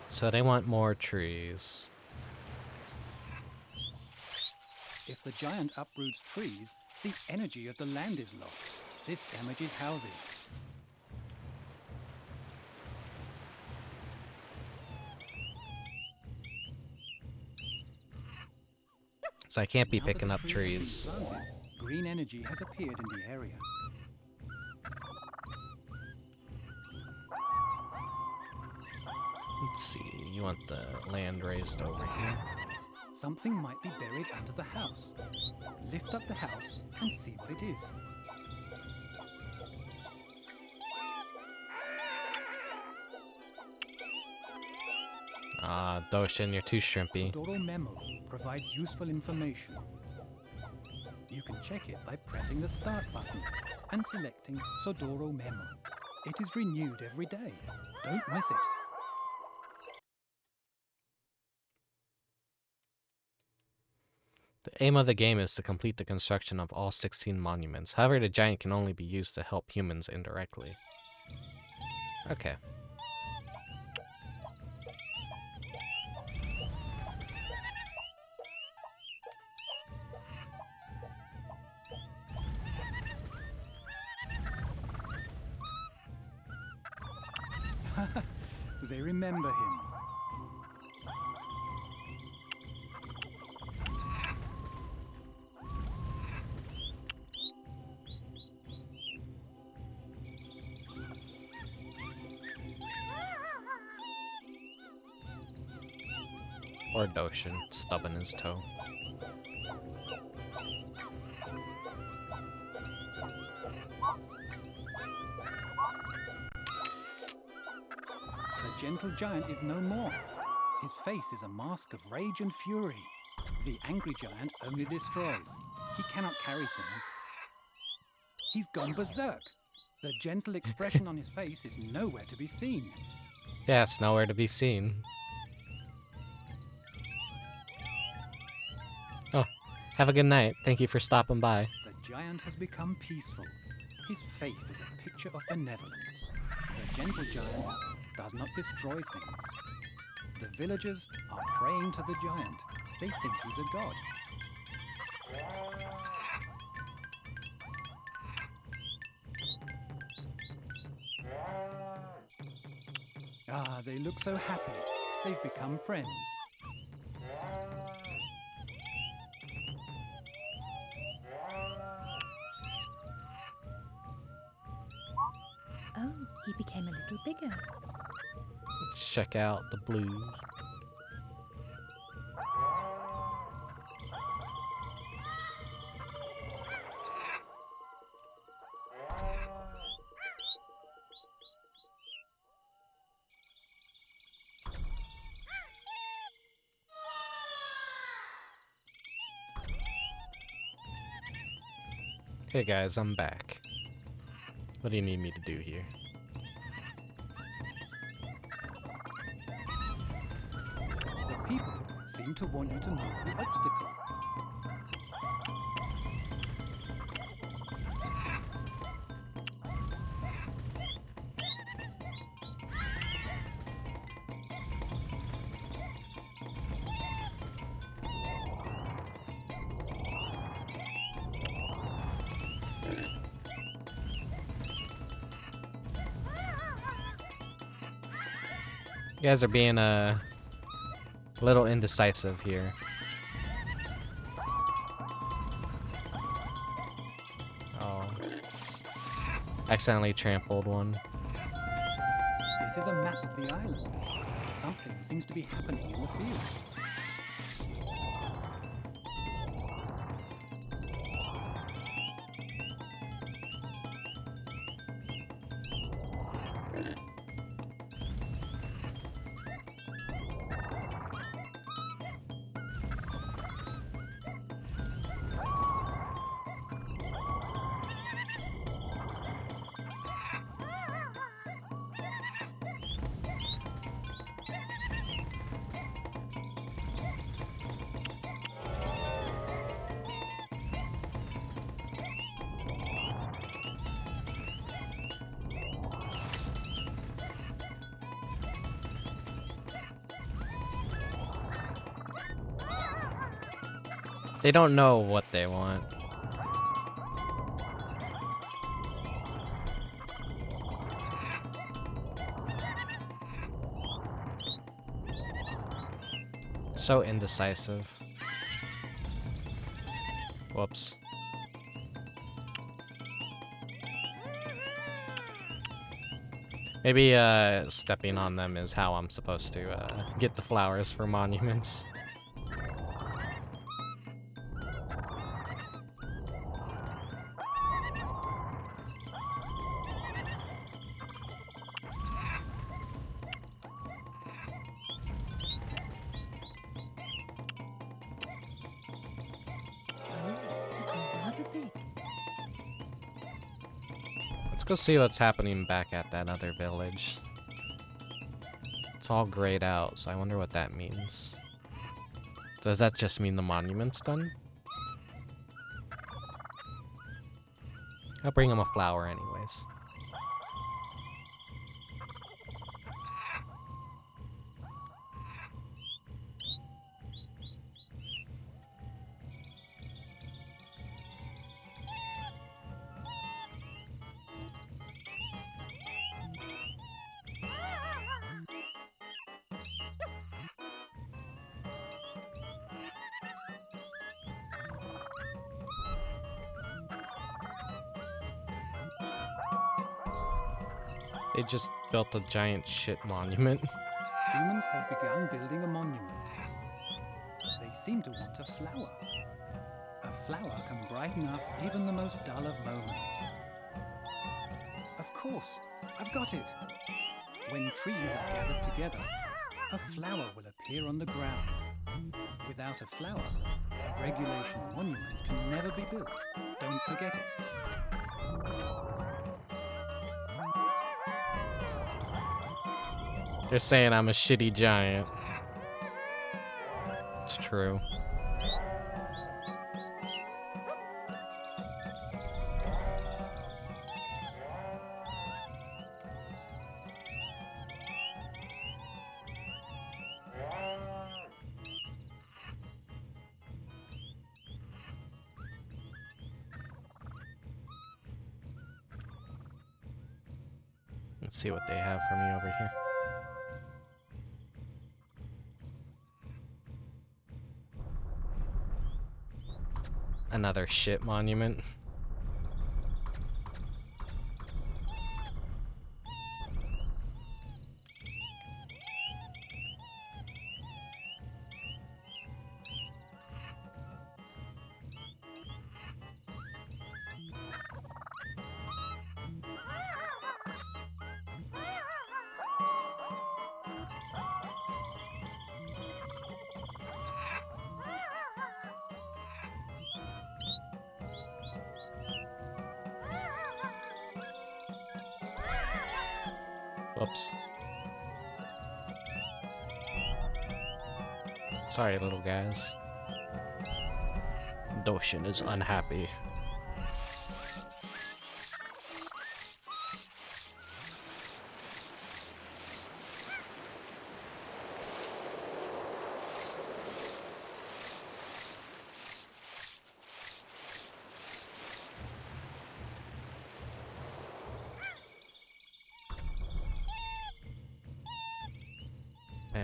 So they want more trees. If the giant uproots trees, the energy of the land is lost. This damages houses. So I can't be Now that picking the up tree has trees. been planted, green energy has appeared in the area. Let's see, you want the land raised over here. Something might be buried under the house. Lift up the house and see what it is. Ah, Doshin, you're too shrimpy. Sodoro Memo provides useful information. You can check it by pressing the Start button and selecting Sodoro Memo. It is renewed every day. Don't miss it. The aim of the game is to complete the construction of all 16 monuments. However, the giant can only be used to help humans indirectly. Okay. They remember him. Or Doshin, stubbing his toe. The gentle giant is no more. His face is a mask of rage and fury. The angry giant only destroys. He cannot carry things. He's gone berserk. The gentle expression on his face is nowhere to be seen. Yeah, it's nowhere to be seen. Oh, have a good night. Thank you for stopping by. The giant has become peaceful. His face is a picture of benevolence. The gentle giant does not destroy things. The villagers are praying to the giant. They think he's a god. Ah, they look so happy. They've become friends. Oh, he became a little bigger. Let's check out the blues. Hey guys, I'm back. What do you need me to do here? The people seem to want you to move the obstacle. You guys are being a little indecisive here. Oh. Accidentally trampled one. This is a map of the island. Something seems to be happening in the field. They don't know what they want. So indecisive. Whoops. Maybe stepping on them is how I'm supposed to get the flowers for monuments. Rather big. Let's go see what's happening back at that other village. It's all grayed out, so I wonder what that means. Does that just mean the monument's done? I'll bring him a flower anyways. They just built a giant shit monument. Humans have begun building a monument. They seem to want a flower. A flower can brighten up even the most dull of moments. Of course, I've got it. When trees are gathered together, a flower will appear on the ground. Without a flower, a regulation monument can never be built. Don't forget it. They're saying I'm a shitty giant. It's true. Let's see what they have for me over here. Another shit monument. Whoops. Sorry, little guys. Doshin is unhappy.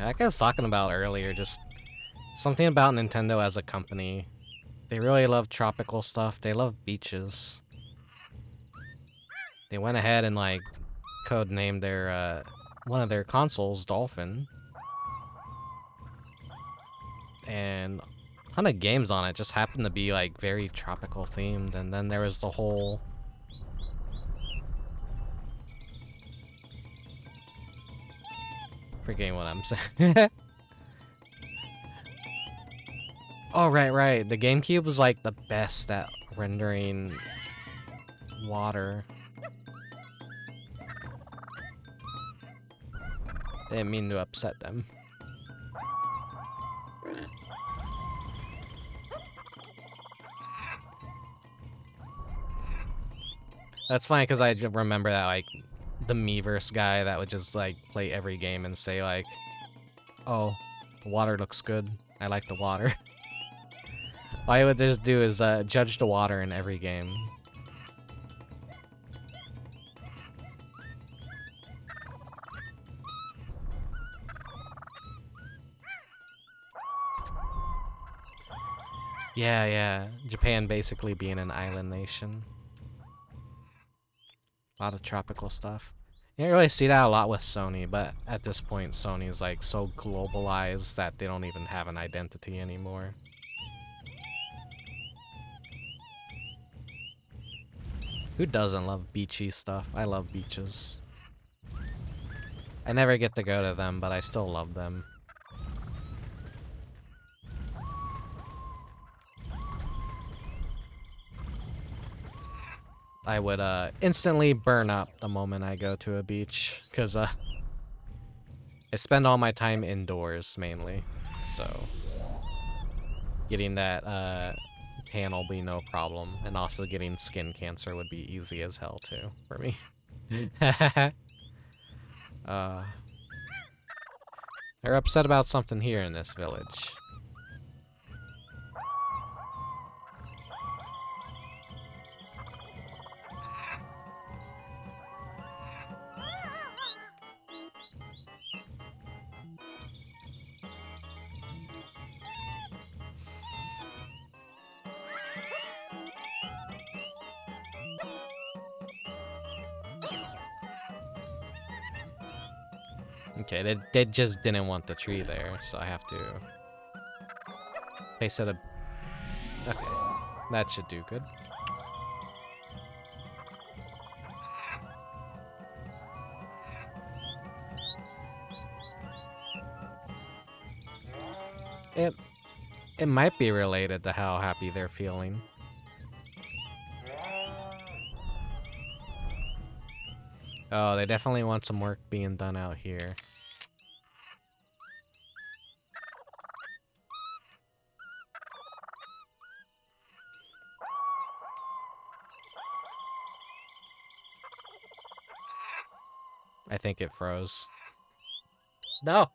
Like I was talking about earlier, just something about Nintendo as a company. They really love tropical stuff. They love beaches. They went ahead and like codenamed their one of their consoles Dolphin. And a ton of games on it just happened to be like very tropical themed. And then there was the whole forgetting what I'm saying. Oh, right. The GameCube was like the best at rendering water. Didn't mean to upset them. That's fine because I remember that like the Miiverse guy that would just like play every game and say like, "Oh, the water looks good. I like the water." All I would just do is judge the water in every game. Yeah. Japan basically being an island nation. A lot of tropical stuff. You don't really see that a lot with Sony, but at this point, Sony is like so globalized that they don't even have an identity anymore. Who doesn't love beachy stuff? I love beaches. I never get to go to them, but I still love them. I would instantly burn up the moment I go to a beach, because I spend all my time indoors mainly, so getting that tan will be no problem, and also getting skin cancer would be easy as hell too for me. They're upset about something here in this village. Okay, they just didn't want the tree there, so I have to place it a... Okay, that should do good. It might be related to how happy they're feeling. Oh, they definitely want some work being done out here. I think it froze. No!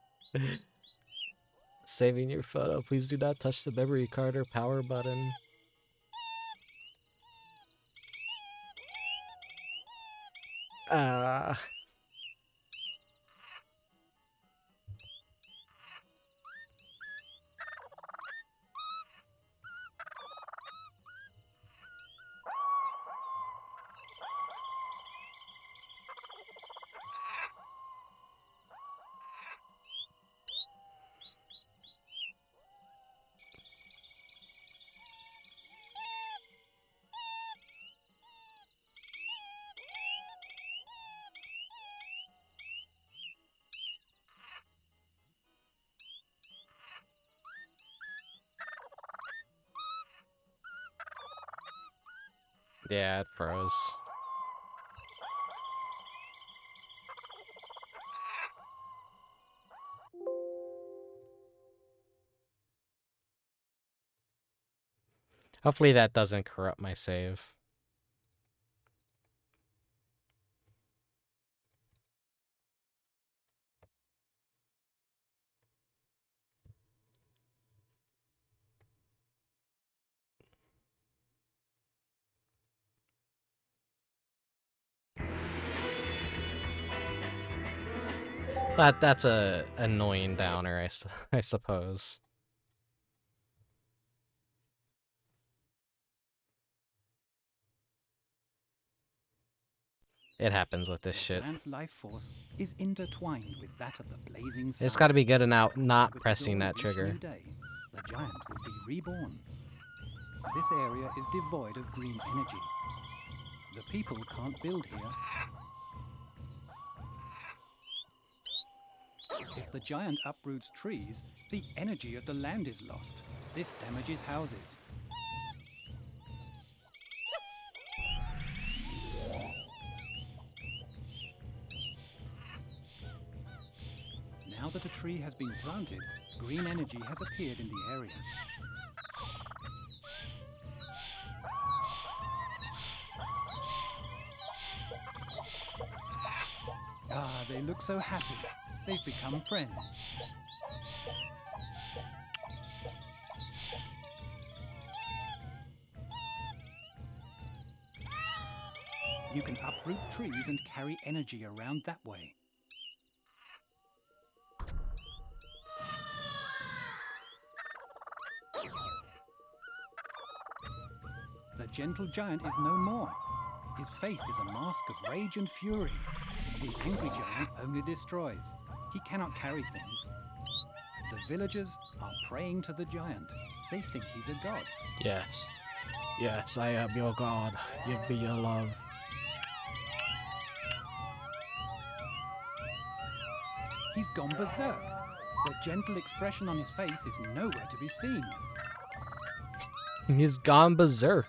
Saving your photo. Please do not touch the memory card or power button. Yeah, it froze. Hopefully that doesn't corrupt my save. That's a annoying downer, I suppose. It happens with this The shit. giant's life force is intertwined with that of the blazing sun. It's got to be good and out not With the pressing dawn that of each trigger. new day, the giant will be reborn. This area is devoid of green energy. The people can't build here. If the giant uproots trees, the energy of the land is lost. This damages houses. Now that a tree has been planted, green energy has appeared in the area. Ah, they look so happy. They've become friends. You can uproot trees and carry energy around that way. The gentle giant is no more. His face is a mask of rage and fury. The angry giant only destroys. He cannot carry things. The villagers are praying to the giant. They think he's a god. Yes. Yes, I am your god. Give me your love. He's gone berserk. The gentle expression on his face is nowhere to be seen. He's gone berserk.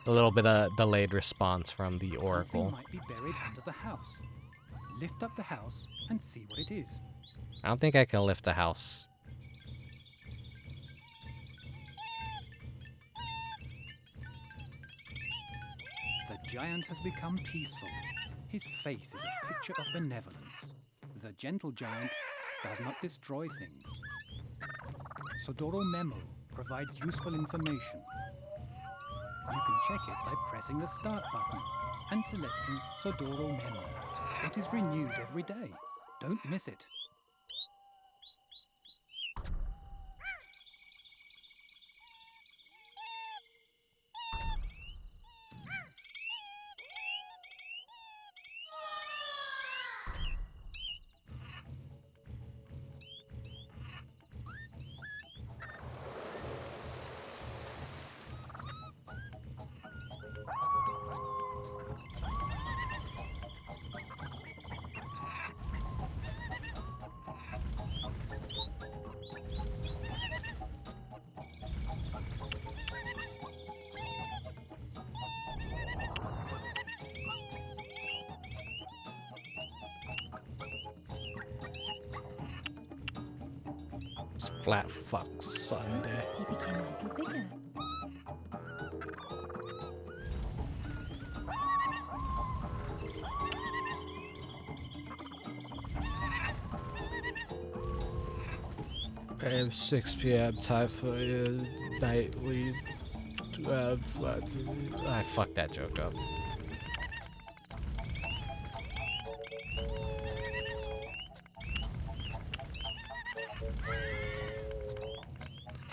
A little bit of delayed response from the oracle. Something might be buried under the house. Lift up the house and see what it is. I don't think I can lift a house. The giant has become peaceful. His face is a picture of benevolence. The gentle giant does not destroy things. Sodoro Memo provides useful information. You can check it by pressing the Start button and selecting Sodoro Memo. It is renewed every day. Don't miss it. It's flat fuck Sunday. He became a little bigger. I have 6 p.m. time for nightly. I fucked that joke up.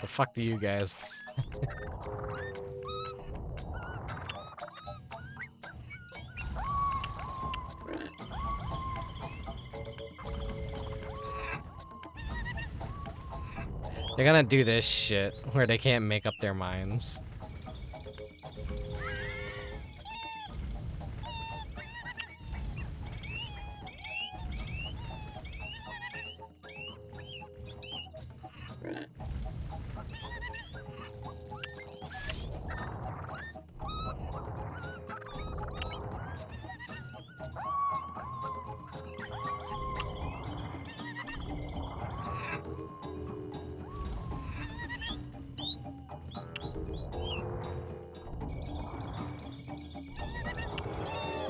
The fuck do you guys? They're gonna do this shit where they can't make up their minds.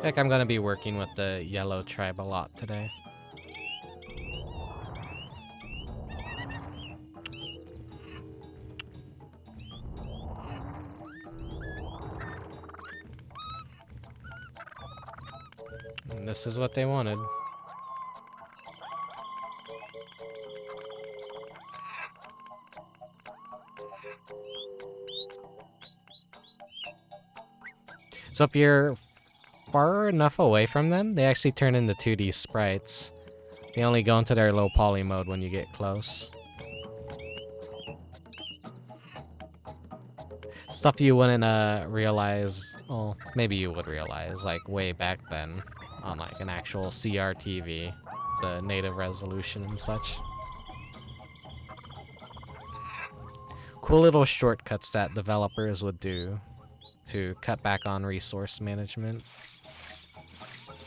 Like I'm gonna be working with the yellow tribe a lot today. And This is what they wanted. So if you're far enough away from them, they actually turn into 2D sprites. They only go into their low poly mode when you get close. Stuff you wouldn't realize, well, maybe you would realize, like way back then on like an actual CRTV, the native resolution and such. Cool little shortcuts that developers would do to cut back on resource management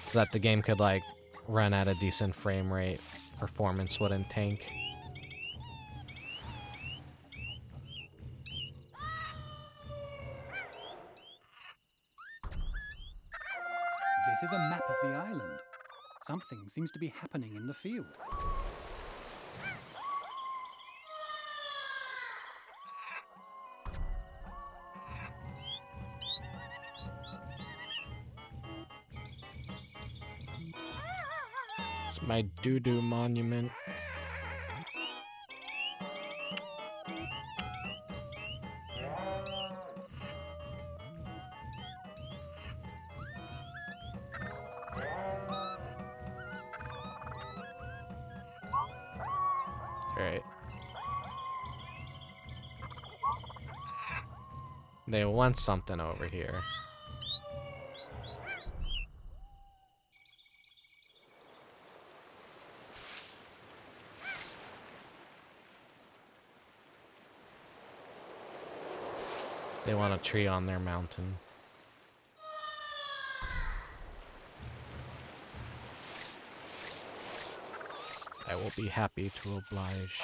so that the game could like run at a decent frame rate, performance wouldn't tank. This is a map of the island. Something seems to be happening in the field. It's my doo-doo monument. Alright. They want something over here. They want a tree on their mountain. I will be happy to oblige.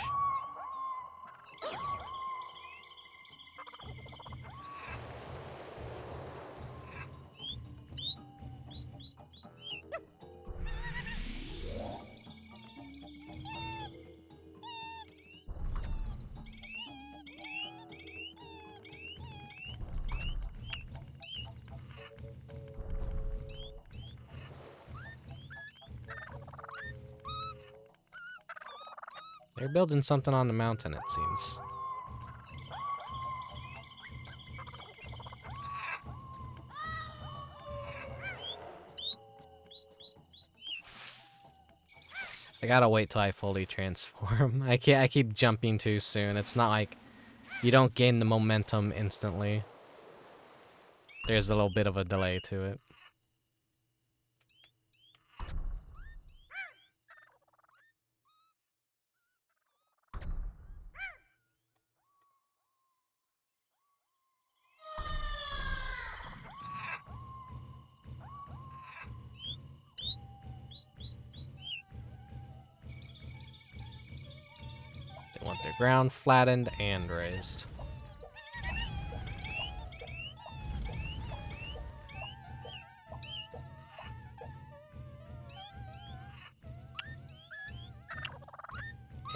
They're building something on the mountain, it seems. I gotta wait till I fully transform. I keep jumping too soon. It's not like you don't gain the momentum instantly. There's a little bit of a delay to it. They want their ground flattened and raised.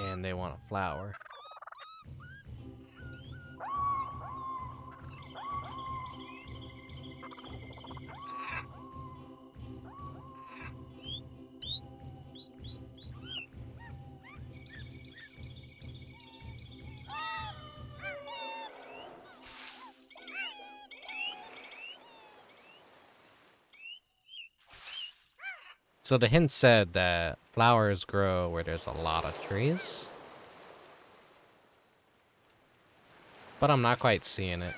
And they want a flower. So the hint said that flowers grow where there's a lot of trees. But I'm not quite seeing it.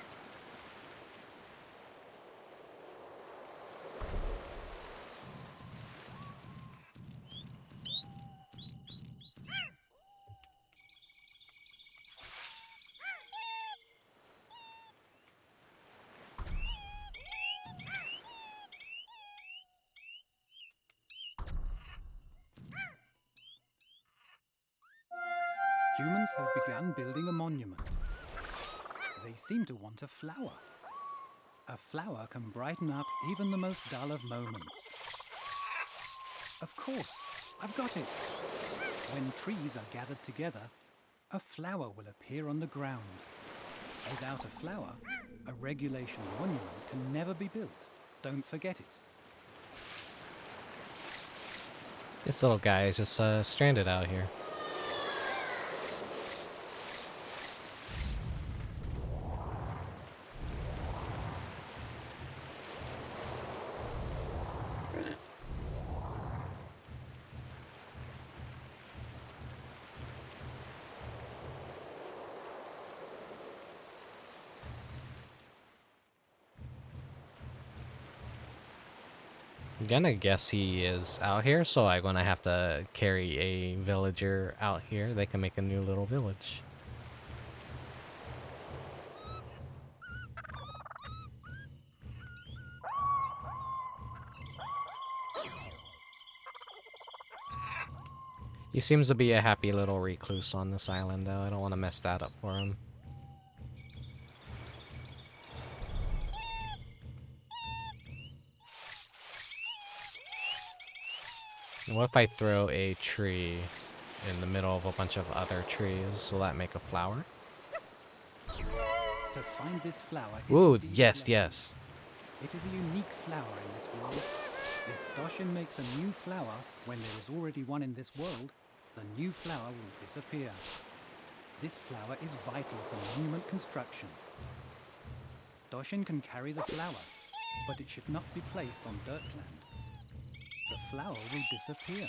Humans have begun building a monument. They seem to want a flower. A flower can brighten up even the most dull of moments. Of course, I've got it. When trees are gathered together, a flower will appear on the ground. Without a flower, a regulation monument can never be built. Don't forget it. This little guy is just stranded out here. I'm gonna guess he is out here, so I'm gonna have to carry a villager out here. They can make a new little village. He seems to be a happy little recluse on this island, though. I don't want to mess that up for him. What if I throw a tree in the middle of a bunch of other trees? Will that make a flower? To find this flower is Ooh, indeed a yes, blessing. yes. It is a unique flower in this world. If Doshin makes a new flower when there is already one in this world, the new flower will disappear. This flower is vital for monument construction. Doshin can carry the flower, but it should not be placed on dirt land. The flower will disappear.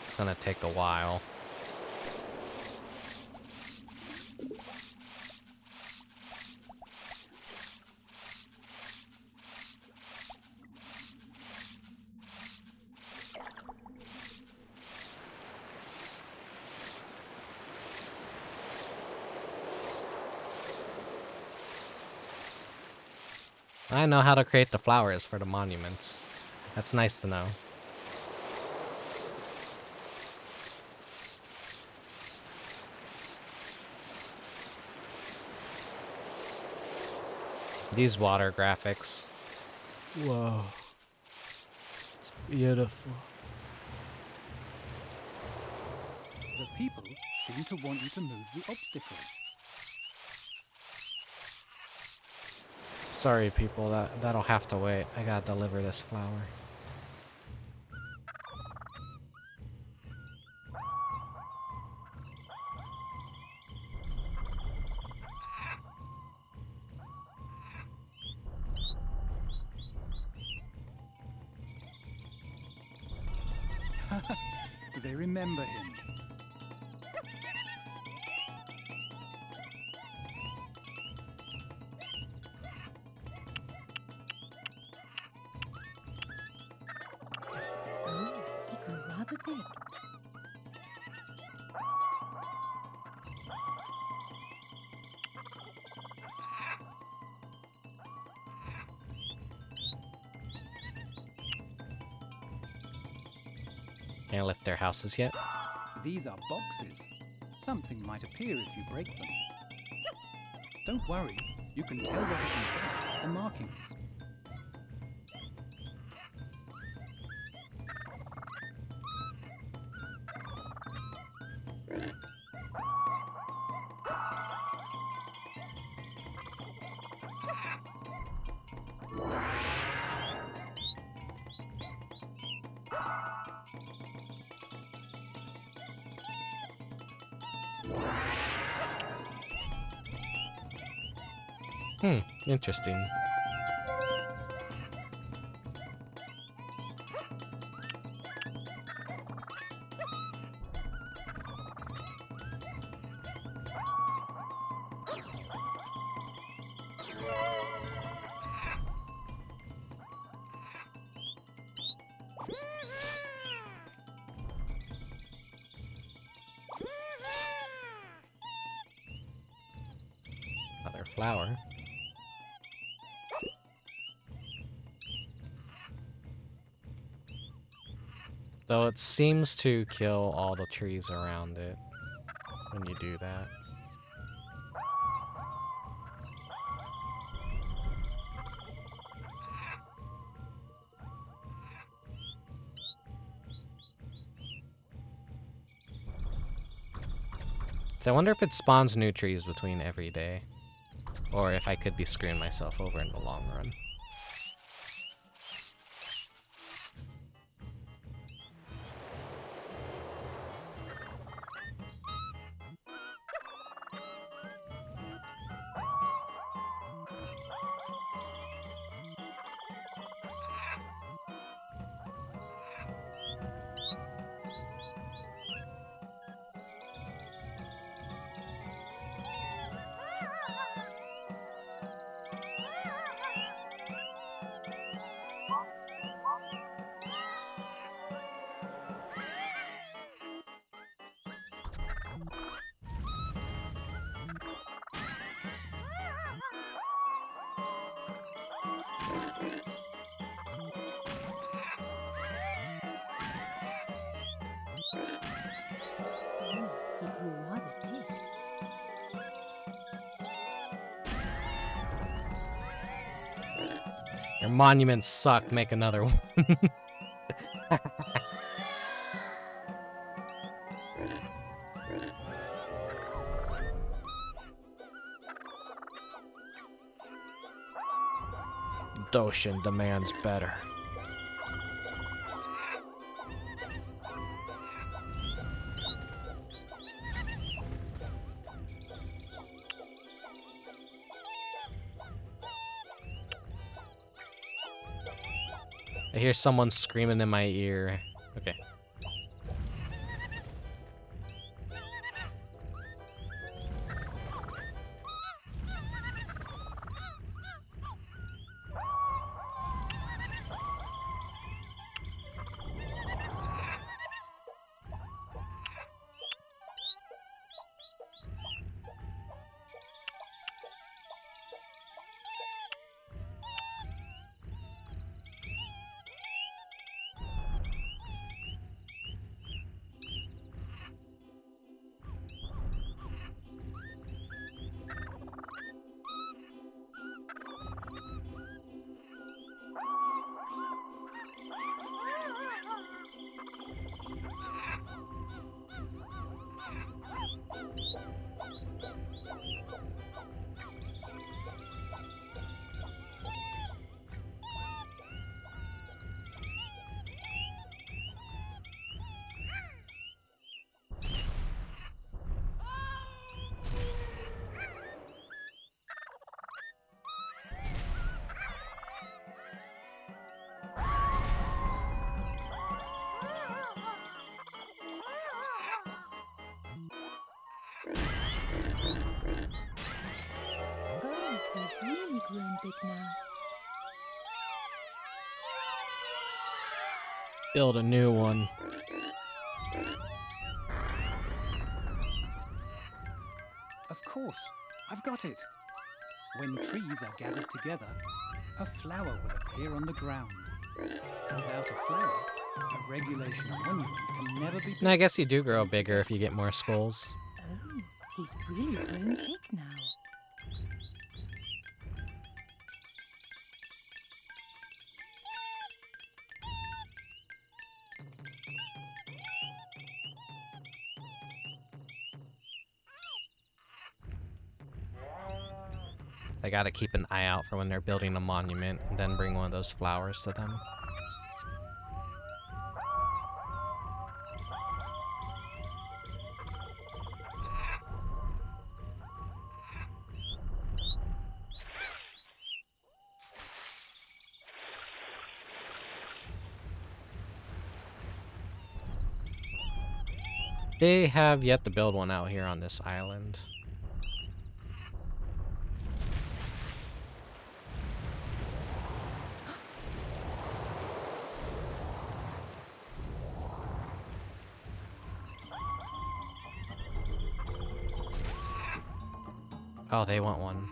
It's gonna take a while. I know how to create the flowers for the monuments. That's nice to know. These water graphics. Whoa. It's beautiful. The people seem to want you to move the obstacle. Sorry, people, that'll have to wait. I gotta deliver this flower. They remember him. Oh, he grew rather big. Can't lift their houses yet. These are boxes. Something might appear if you break them. Don't worry, you can tell what is inside the markings. Interesting. Another flower. Though it seems to kill all the trees around it when you do that. So I wonder if it spawns new trees between every day. Or if I could be screwing myself over in the long run. Oh, he grew rather big. Your monuments suck, make another one. Doshin demands better. I hear someone screaming in my ear. Okay. Oh, he's really grown big now. Build a new one. Of course, I've got it. When trees are gathered together, a flower will appear on the ground. Without a flower, a regulation monument can never be built. No, I guess you do grow bigger if you get more skulls. Oh, he's really grown big now. I gotta keep an eye out for when they're building a monument and then bring one of those flowers to them. They have yet to build one out here on this island. Oh, they want one.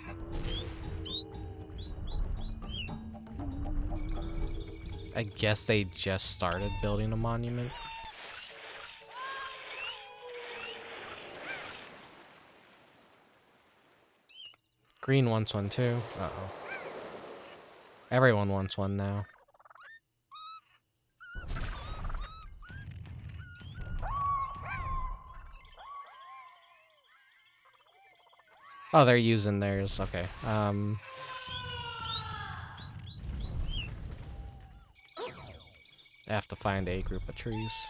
I guess they just started building a monument. Green wants one too. Uh-oh. Everyone wants one now. Oh, they're using theirs. Okay. I have to find a group of trees.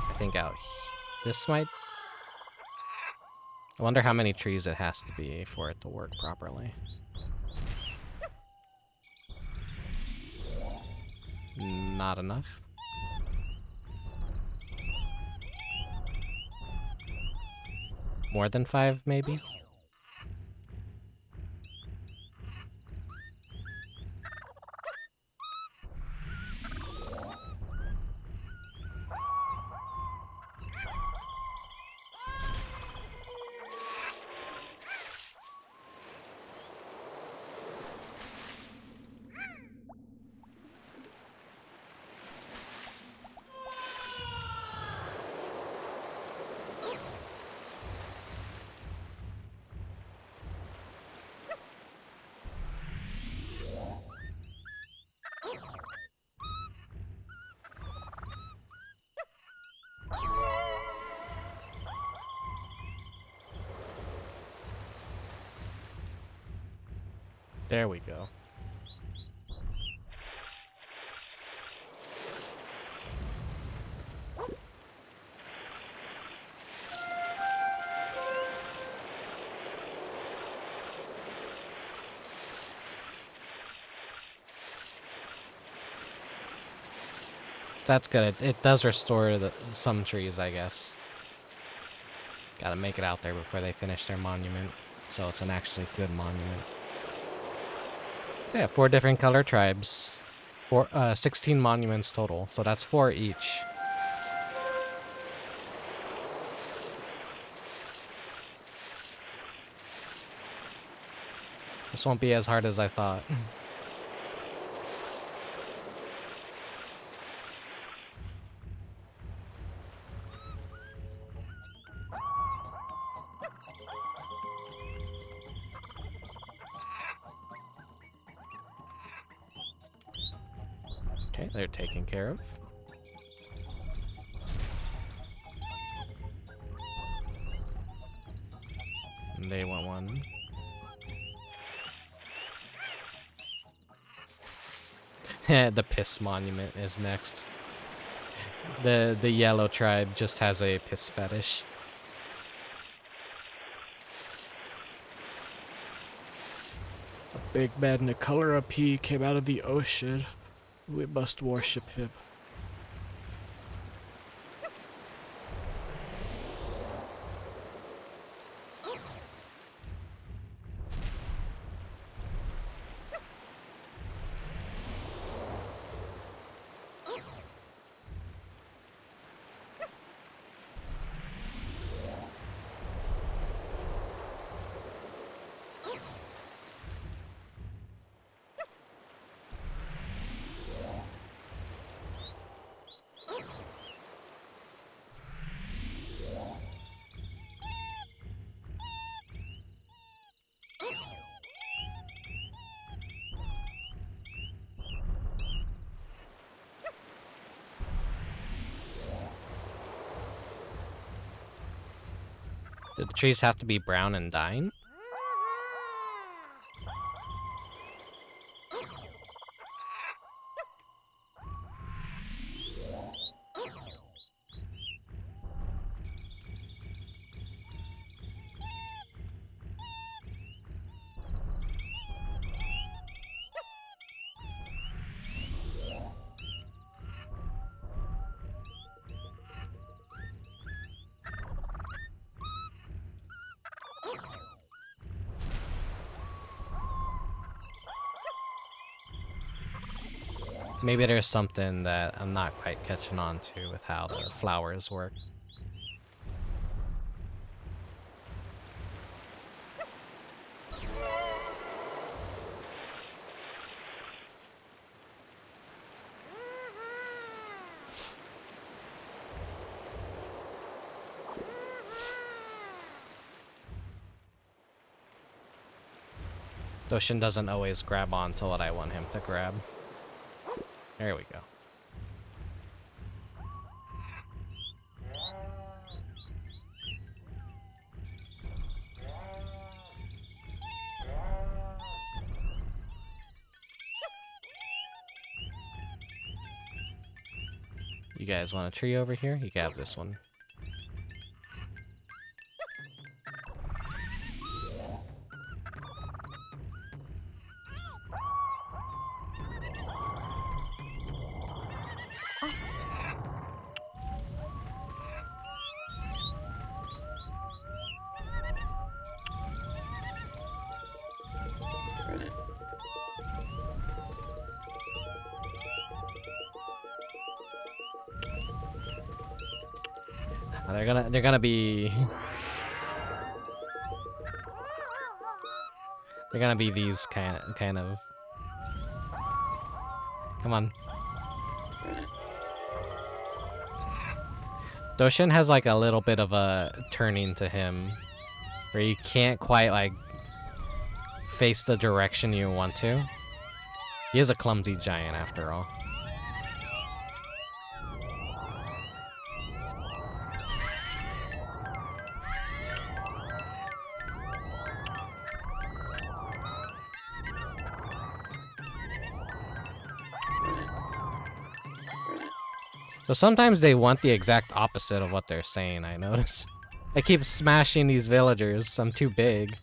I think this might. I wonder how many trees it has to be for it to work properly. Not enough. More than 5, maybe? There we go. That's good. It does restore some trees, I guess. Gotta make it out there before they finish their monument, so it's an actually good monument. Yeah, 4 different color tribes. 16 monuments total, so that's 4 each. This won't be as hard as I thought. Okay, they're taken care of. And they want one. The piss monument is next. The yellow tribe just has a piss fetish. A big man in the color of pea came out of the ocean. We must worship him. Do the trees have to be brown and dying? Maybe there's something that I'm not quite catching on to with how the flowers work. Doshin doesn't always grab onto what I want him to grab. There we go. You guys want a tree over here? You can have this one. They're gonna be they're gonna be these kind of. Come on. Doshin has like a little bit of a turning to him where you can't quite like face the direction you want to. He is a clumsy giant after all. So sometimes they want the exact opposite of what they're saying, I notice. I keep smashing these villagers. I'm too big.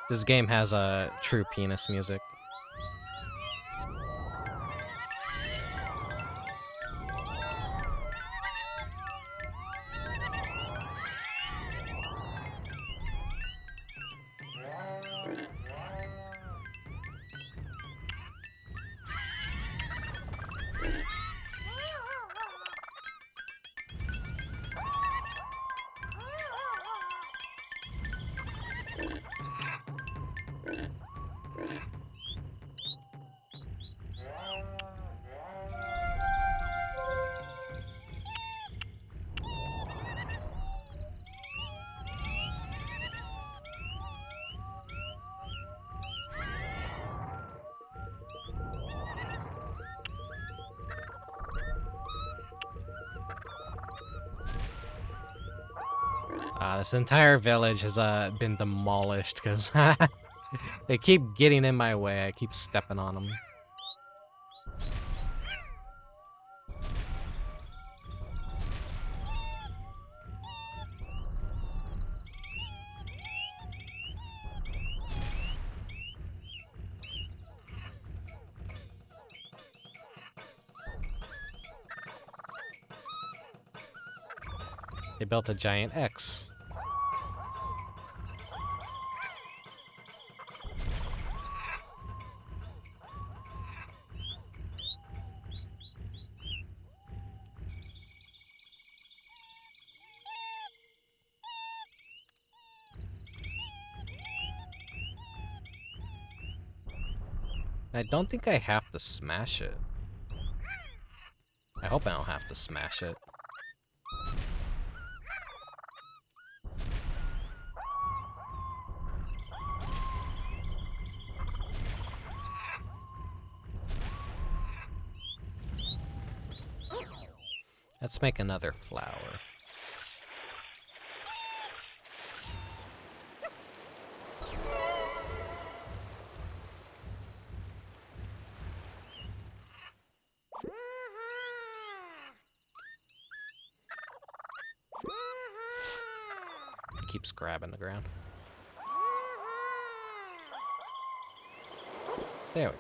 This game has a true penis music. This entire village has been demolished because they keep getting in my way. I keep stepping on them. They built a giant X. I don't think I have to smash it. I hope I don't have to smash it. Let's make another flower. keeps grabbing the ground. There we go.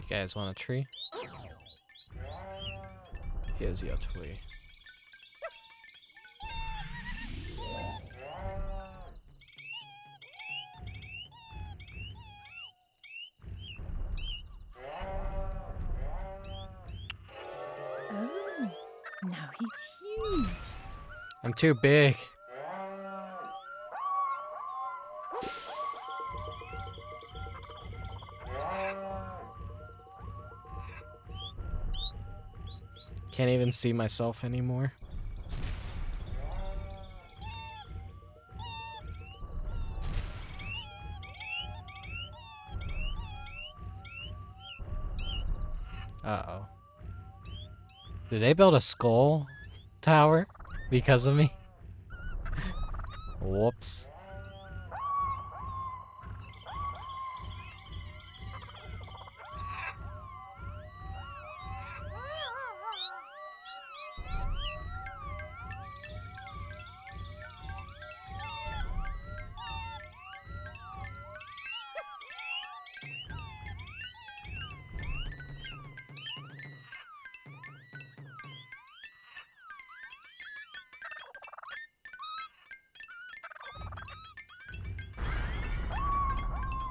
You guys want a tree? Here's your tree. Oh, now he's huge. I'm too big. Can't even see myself anymore. Uh-oh. Did they build a skull tower because of me? Whoops.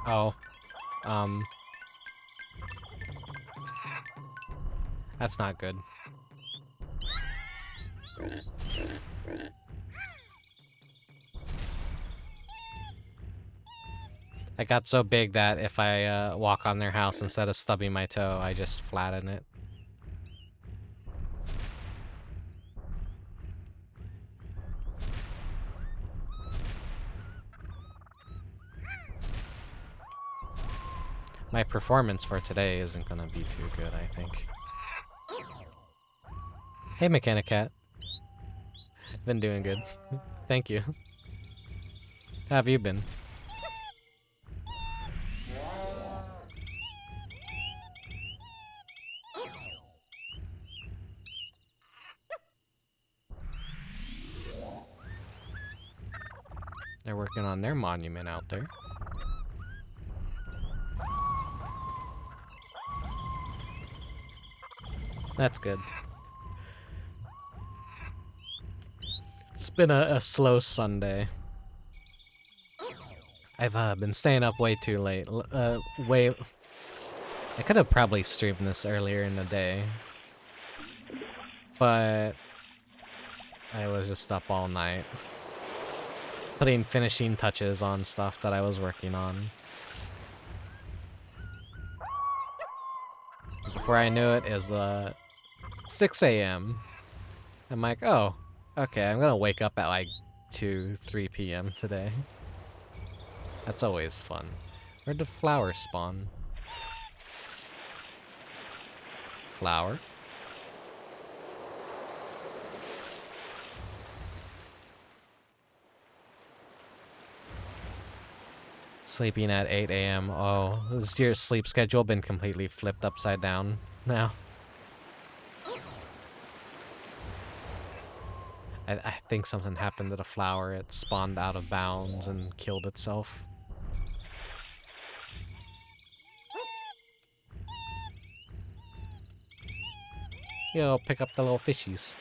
Oh. That's not good. I got so big that if I walk on their house, instead of stubbing my toe, I just flatten it. My performance for today isn't gonna be too good, I think. Hey, Mechanic Cat. Been doing good. Thank you. How have you been? They're working on their monument out there. That's good. It's been a slow Sunday. I've been staying up way too late. I could have probably streamed this earlier in the day, but I was just up all night, putting finishing touches on stuff that I was working on. Before I knew it, it was 6 a.m. I'm like, oh, okay, I'm gonna wake up at like 2, 3 p.m. today. That's always fun. Where'd the flower spawn? Flower? Sleeping at 8 a.m. Oh, has your sleep schedule been completely flipped upside down now? I think something happened to the flower. It spawned out of bounds and killed itself. Yo, pick up the little fishies.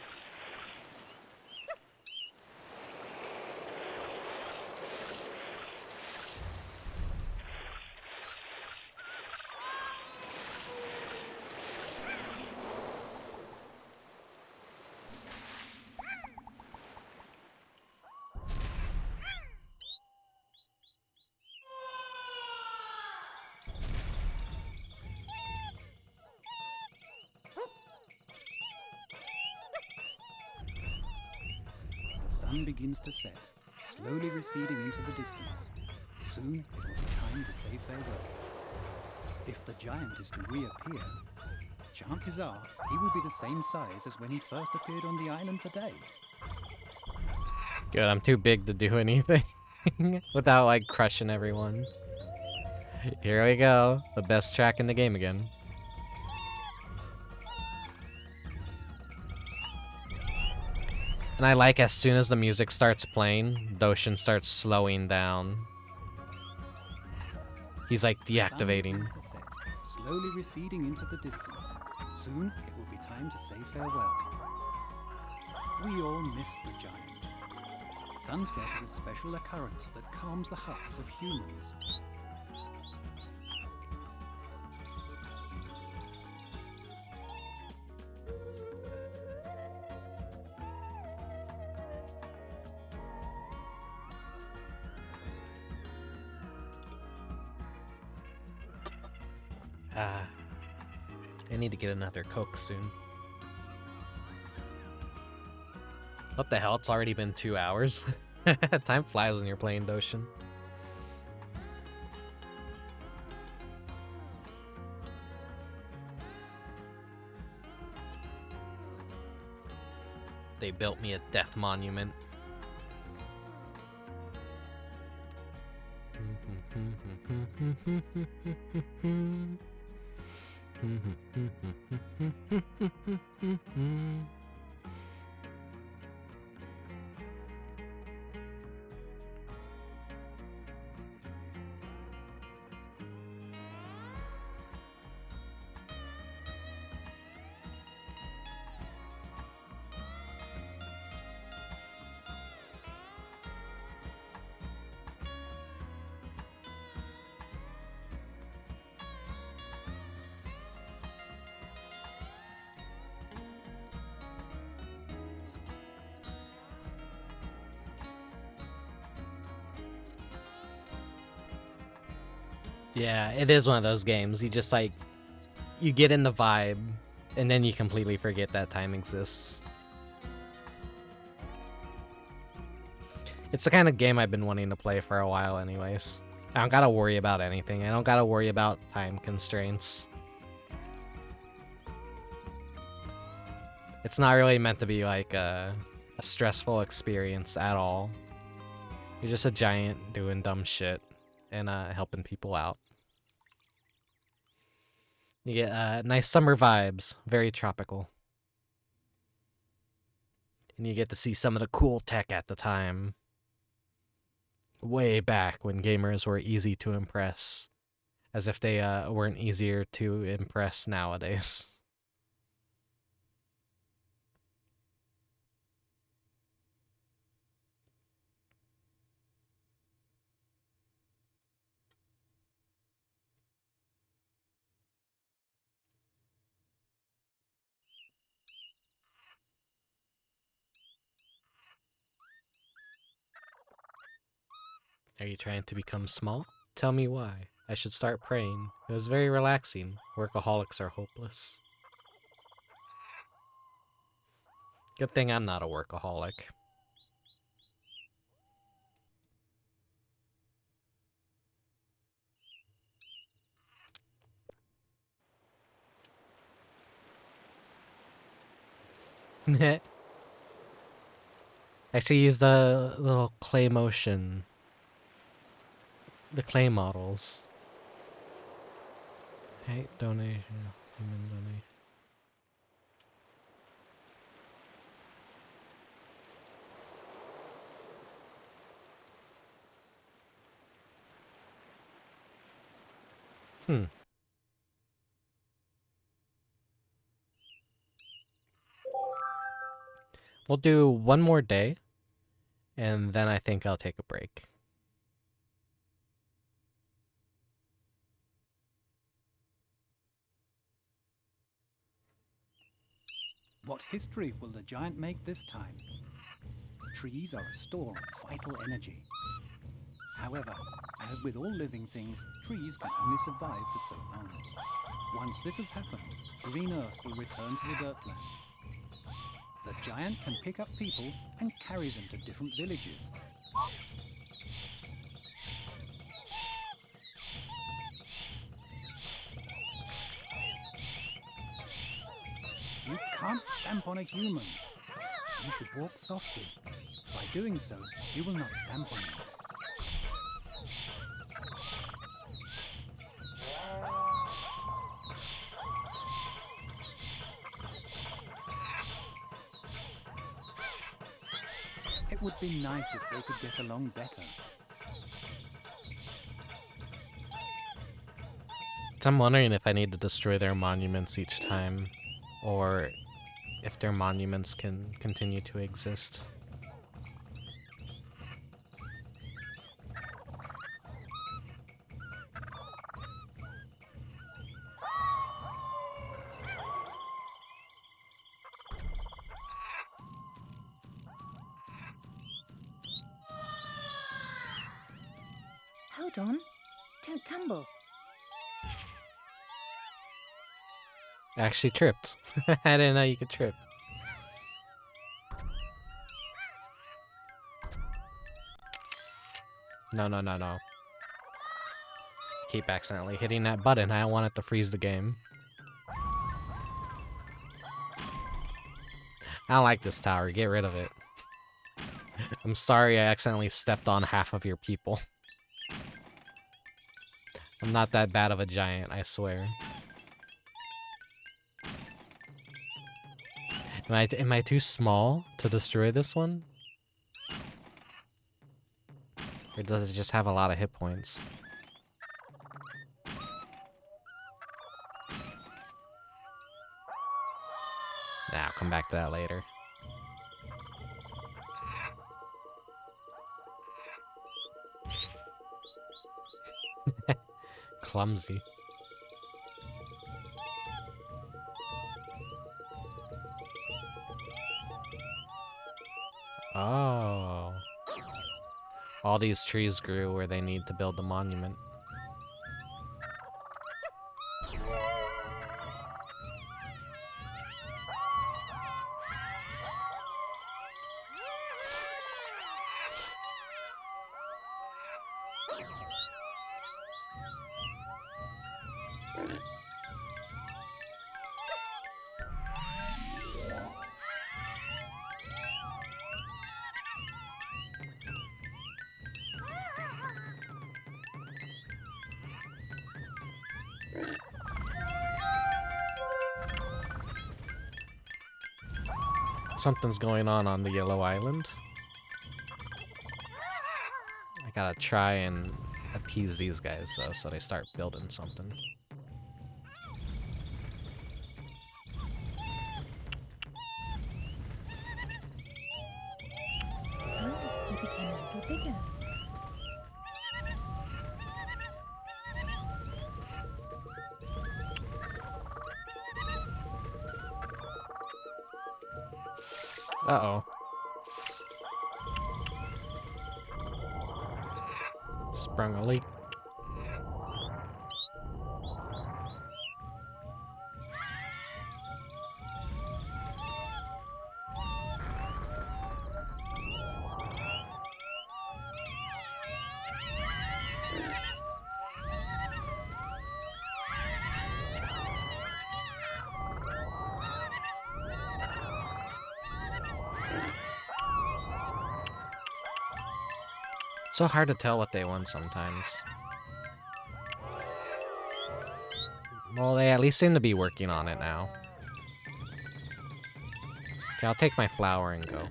sun begins to set, slowly receding into the distance. Soon it will be time to say farewell. If the giant is to reappear, chances are he will be the same size as when he first appeared on the island today. Good, I'm too big to do anything without like crushing everyone. Here we go, the best track in the game again. And I like as soon as the music starts playing, Doshin starts slowing down. He's like deactivating. The sun begins to set, slowly receding into the distance. Soon it will be time to say farewell. We all miss the giant. Sunset is a special occurrence that calms the hearts of humans. I need to get another Coke soon. What the hell? It's already been 2 hours. Time flies when you're playing Doshin. They built me a death monument. Yeah, it is one of those games. You just like, you get in the vibe, and then you completely forget that time exists. It's the kind of game I've been wanting to play for a while anyways. I don't gotta worry about anything. I don't gotta worry about time constraints. It's not really meant to be like a stressful experience at all. You're just a giant doing dumb shit and helping people out. You get nice summer vibes, very tropical. And you get to see some of the cool tech at the time. Way back when gamers were easy to impress. As if they weren't easier to impress nowadays. Are you trying to become small? Tell me why. I should start praying. It was very relaxing. Workaholics are hopeless. Good thing I'm not a workaholic. Actually use the little clay motion. The clay models. Hey, donation. Human donation. We'll do one more day, and then I think I'll take a break. What history will the giant make this time? Trees are a store of vital energy. However, as with all living things, trees can only survive for so long. Once this has happened, green earth will return to the Dirtland. The giant can pick up people and carry them to different villages. You can't stamp on a human. You should walk softly. By doing so, you will not stamp on them. It would be nice if they could get along better. So I'm wondering if I need to destroy their monuments each time, or if their monuments can continue to exist. Hold on. Don't tumble. I actually tripped. I didn't know you could trip. No, no, no, no. Keep accidentally hitting that button. I don't want it to freeze the game. I don't like this tower. Get rid of it. I'm sorry I accidentally stepped on half of your people. I'm not that bad of a giant, I swear. Am I too small to destroy this one? Or does it just have a lot of hit points? Nah, I'll come back to that later. Clumsy. Oh. All these trees grew where they need to build the monument. Something's going on the Yellow Island. I gotta try and appease these guys, though, so they start building something. Oh, he became a little bigger. Uh-oh. Sprung a leak. So hard to tell what they want sometimes. Well, they at least seem to be working on it now. Okay, I'll take my flower and go.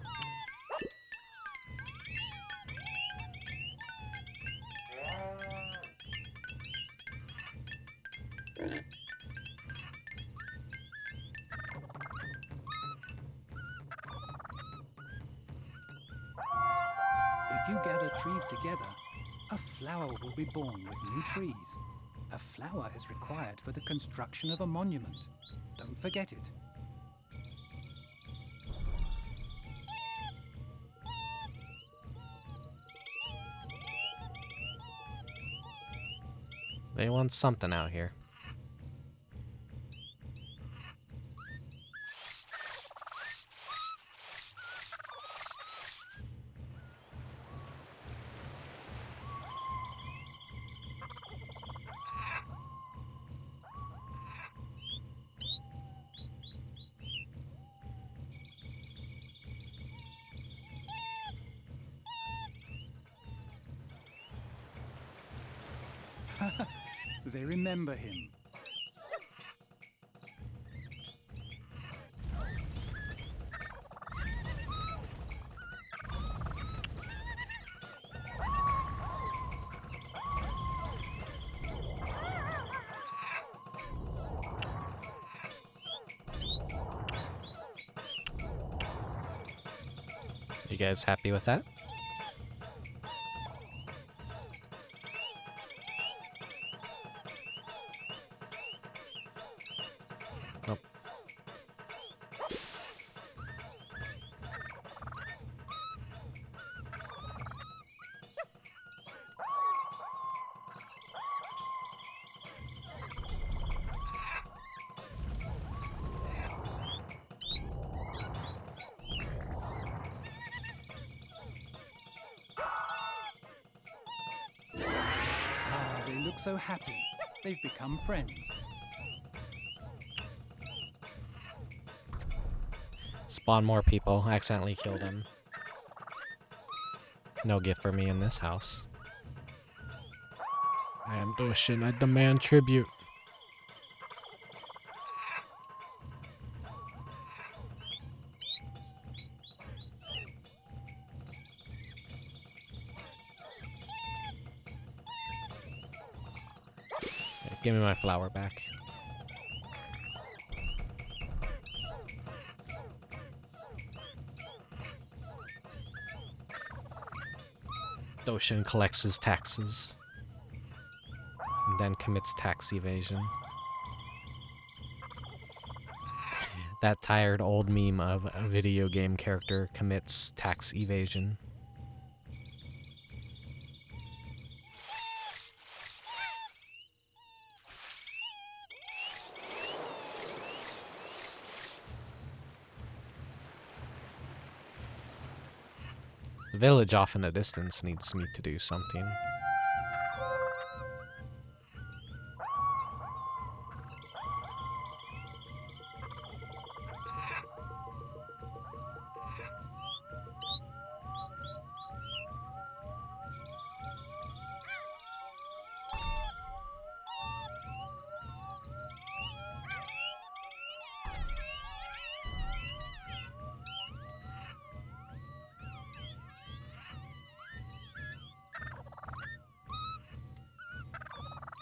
If you gather trees together, a flower will be born with new trees. A flower is required for the construction of a monument. Don't forget it. They want something out here. They remember him. You guys happy with that? Nope. Ah, they look so happy. They've become friends. Spawn more people. Accidentally killed him. No gift for me in this house. I am Doshin. I demand tribute. Okay, give me my flower back. Doshin collects his taxes and then commits tax evasion. That tired old meme of a video game character commits tax evasion. The village off in the distance needs me to do something.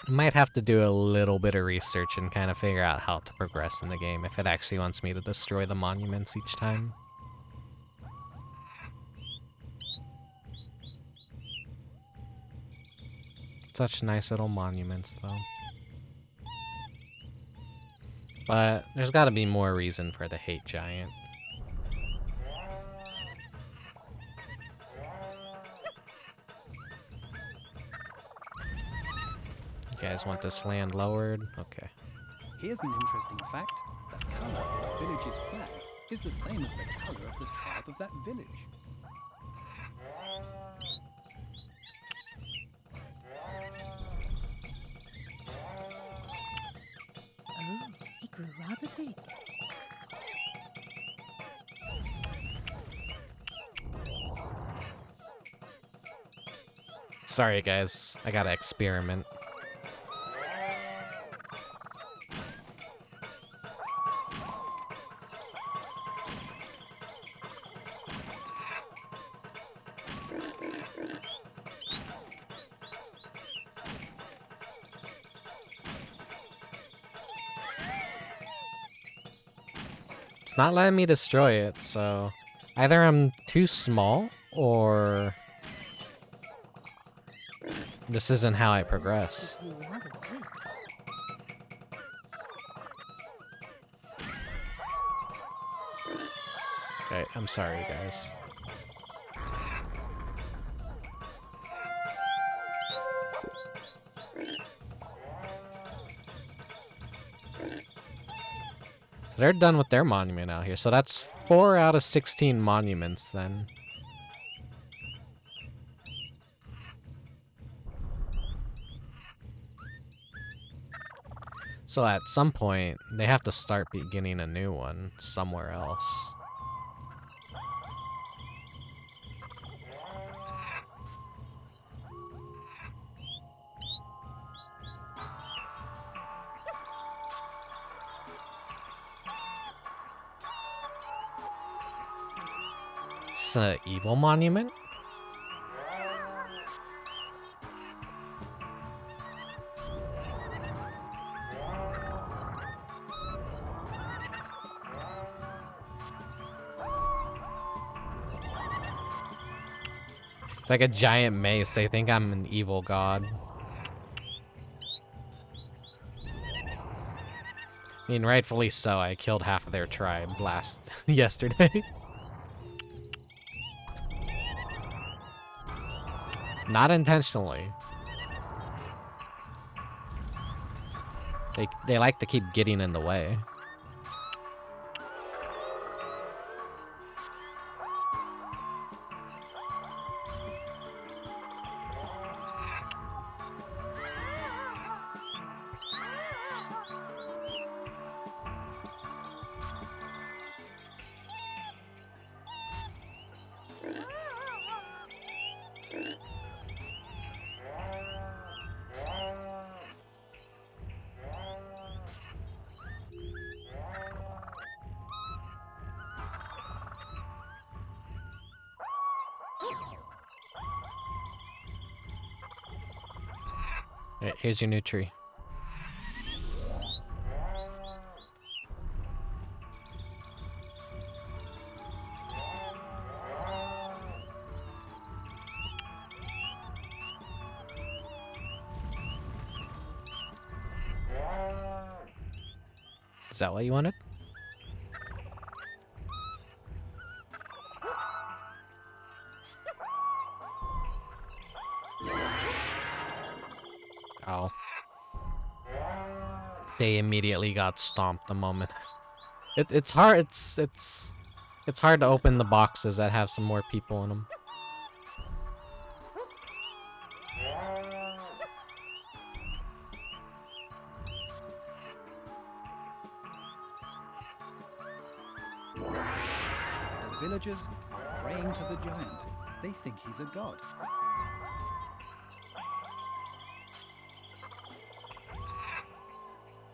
I might have to do a little bit of research and kind of figure out how to progress in the game if it actually wants me to destroy the monuments each time. Such nice little monuments, though. But there's got to be more reason for the hate giant. You guys want this land lowered? Okay. Here's an interesting fact. The colour of the village's flag is the same as the colour of the tribe of that village. Oh, he grew rather big. Sorry, guys. I gotta experiment. It's not letting me destroy it, so either I'm too small or this isn't how I progress. He grew rather big. Okay, I'm sorry, guys. So they're done with their monument out here. So that's 4 out of 16 monuments then. So at some point, they have to start beginning a new one somewhere else. It's an evil monument? It's like a giant mace. They think I'm an evil god. I mean, rightfully so. I killed half of their tribe yesterday. Not intentionally. They like to keep getting in the way. Alright, here's your new tree. Is that what you wanted? Oh. They immediately got stomped the moment. It's hard. It's hard to open the boxes that have some more people in them. The villagers are praying to the giant. They think he's a god.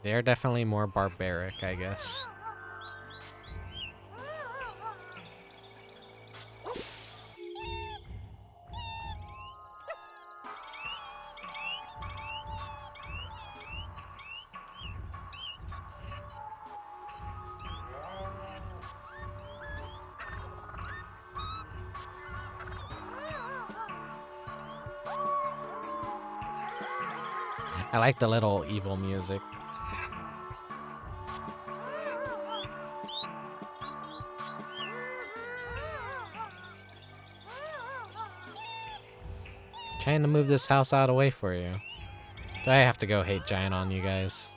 They're definitely more barbaric, I guess. I like the little evil music. Trying to move this house out of the way for you. Do I have to go hate giant on you guys?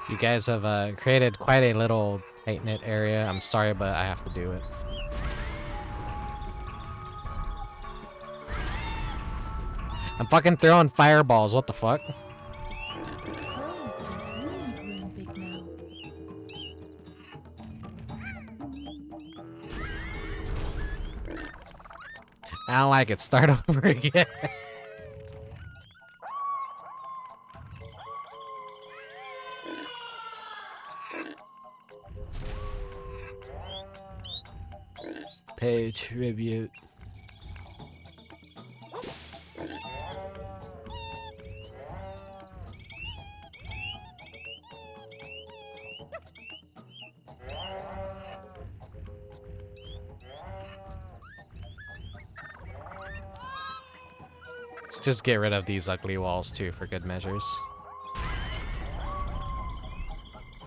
You guys have created quite a little tight-knit area. I'm sorry, but I have to do it. I'm fucking throwing fireballs. What the fuck? Oh, but it's really grown big now. I don't like it. Start over again. Pay tribute. Let's just get rid of these ugly walls too for good measures.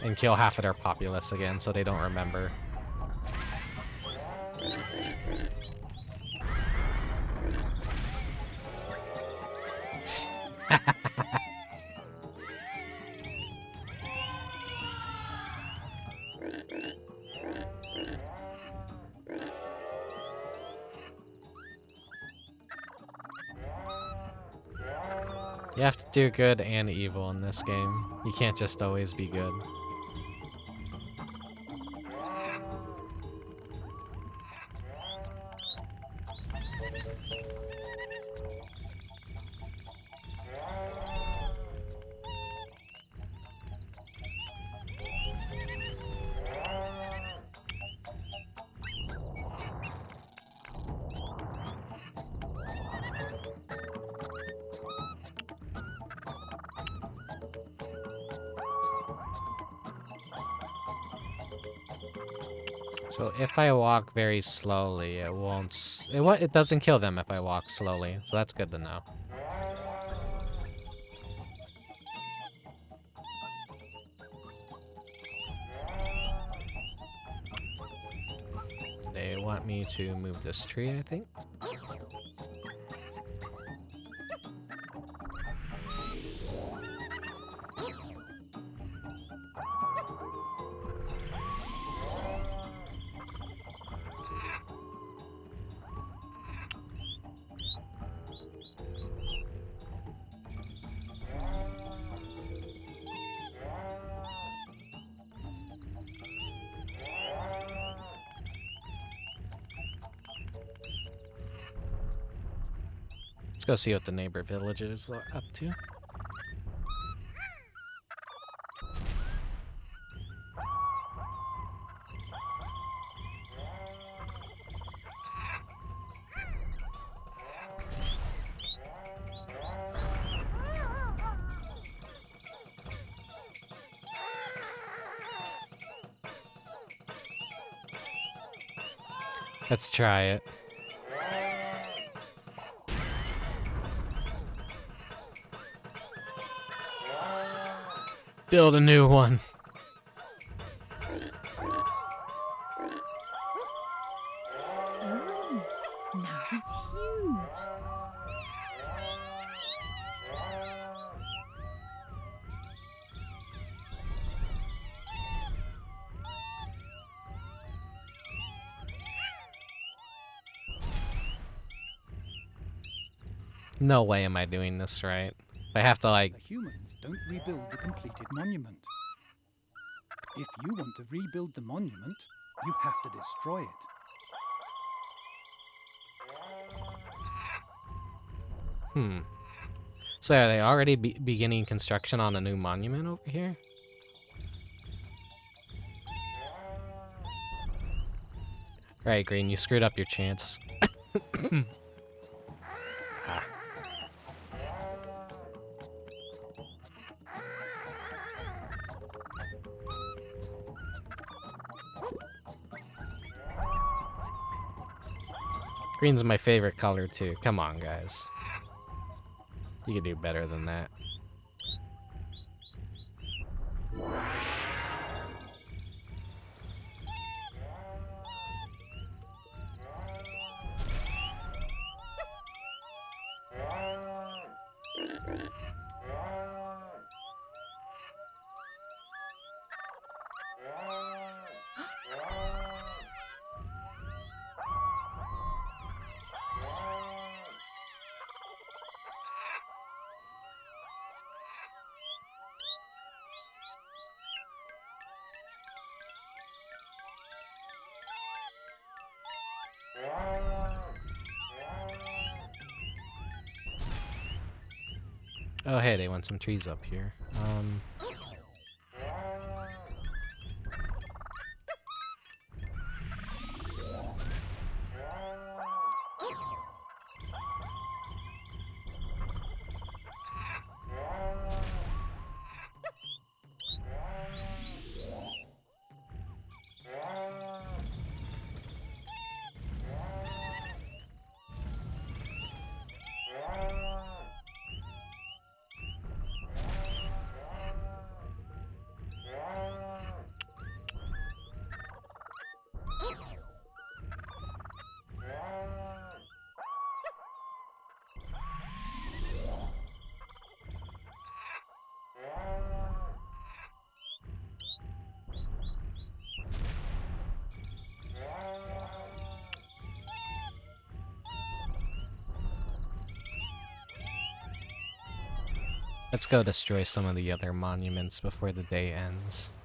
And kill half of their populace again so they don't remember. You have to do good and evil in this game. You can't just always be good. So if I walk very slowly, it won't. It doesn't kill them if I walk slowly. So that's good to know. They want me to move this tree, I think. Let's go see what the neighbor villagers are up to. Let's try it. Build a new one. Oh, now it's huge. No way am I doing this right. I have to, like... The humans don't rebuild the completed monument. If you want to rebuild the monument, you have to destroy it. So are they already beginning construction on a new monument over here? Right, Green, you screwed up your chance. Ah. Green's my favorite color too. Come on, guys. You can do better than that. Oh, hey, they want some trees up here. Let's go destroy some of the other monuments before the day ends.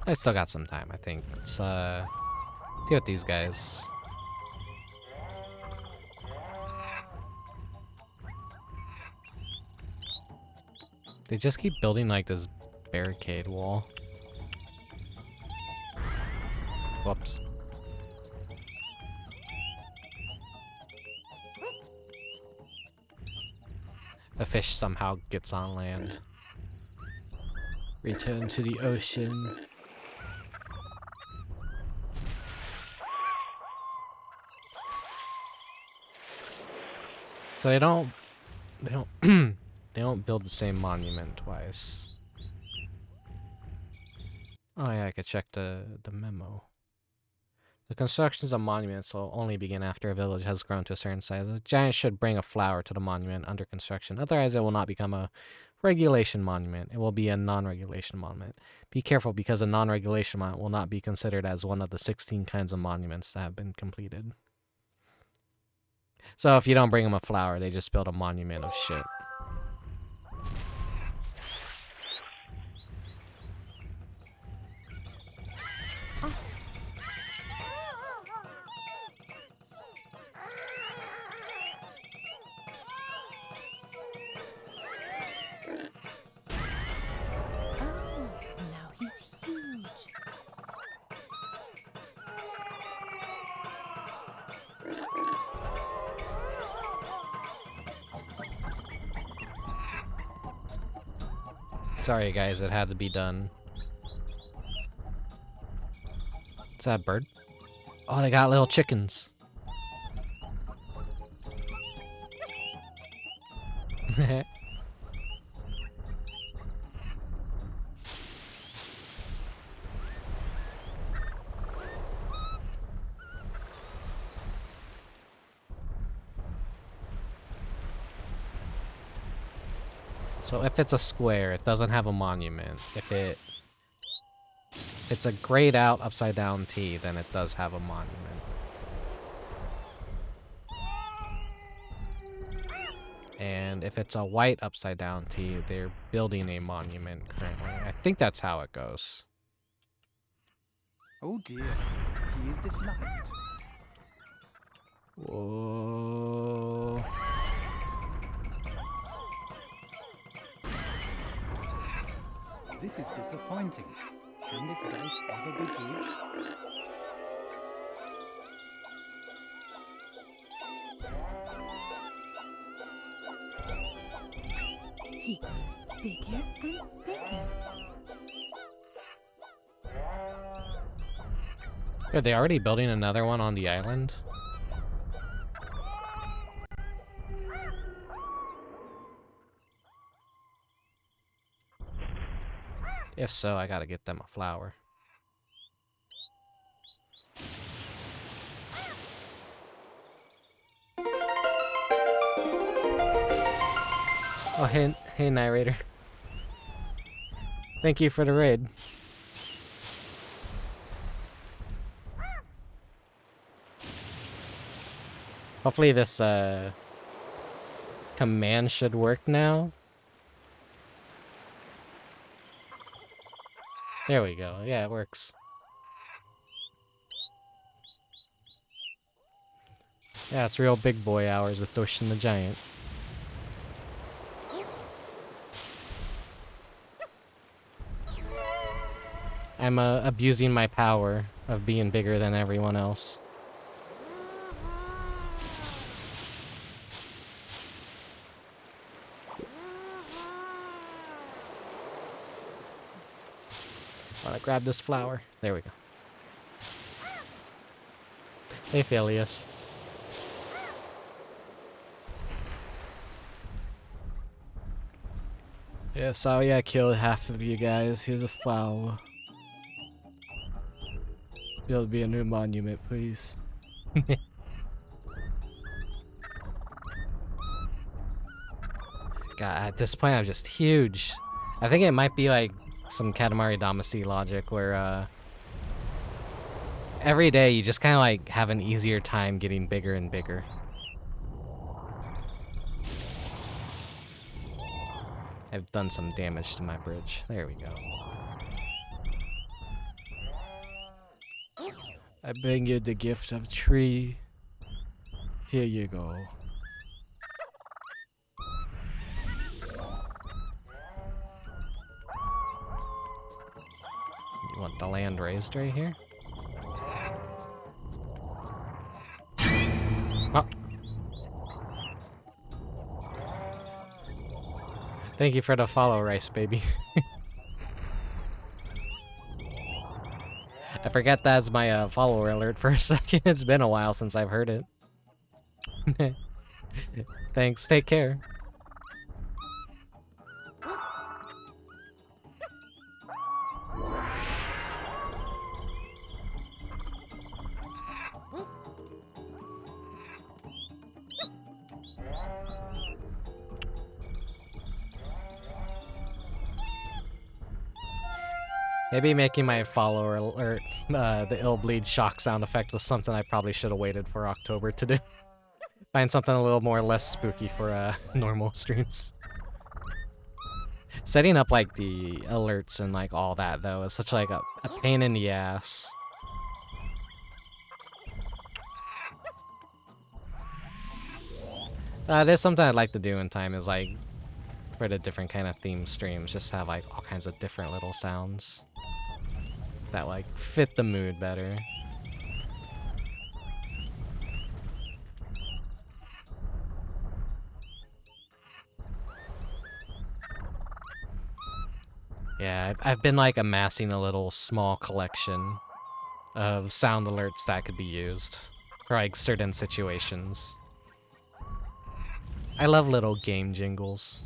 I still got some time, I think. Let's see what these guys... They just keep building like this barricade wall. Whoops. A fish somehow gets on land. Return to the ocean. So they don't they don't build the same monument twice. Oh yeah, I could check the memo. The constructions of monuments will only begin after a village has grown to a certain size. A giant should bring a flower to the monument under construction. Otherwise, it will not become a regulation monument. It will be a non-regulation monument. Be careful, because a non-regulation monument will not be considered as one of the 16 kinds of monuments that have been completed. So if you don't bring them a flower, they just build a monument of shit. Oh, now he's huge. Sorry guys, it had to be done. Is that a bird? Oh, they got little chickens. So if it's a square, it doesn't have a monument. If it's a grayed out upside down T, then it does have a monument. And if it's a white upside down T, they're building a monument currently. I think that's how it goes. Oh dear, he is disliked. Whoa. This is disappointing. Can this ghost ever be good? He grows bigger and bigger. Are they already building another one on the island? If so, I gotta get them a flower. Oh, hey, narrator. Thank you for the raid. Hopefully this, command should work now. There we go. Yeah, it works. Yeah, it's real big boy hours with Doshin the Giant. I'm abusing my power of being bigger than everyone else. Wanna grab this flower? There we go. Hey, Phileas. Yeah, sorry I killed half of you guys. Here's a flower. Build me a new monument, please. God, at this point I'm just huge. I think it might be like some Katamari Damacy logic where every day you just kind of like have an easier time getting bigger and bigger. I've done some damage to my bridge. There we go. I bring you the gift of tree. Here you go. You want the land raised right here? Oh. Thank you for the follow, Rice Baby. forget that's my follower alert for a second. It's been a while since I've heard it. Thanks, take care. Maybe making my follower alert, the ill bleed shock sound effect was something I probably should have waited for October to do. Find something a little more less spooky for normal streams. Setting up like the alerts and like all that though is such like a pain in the ass. There's something I'd like to do in time is like for the different kind of theme streams, just have like all kinds of different little sounds that like fit the mood better. Yeah, I've been like amassing a little small collection of sound alerts that could be used for like certain situations. I love little game jingles.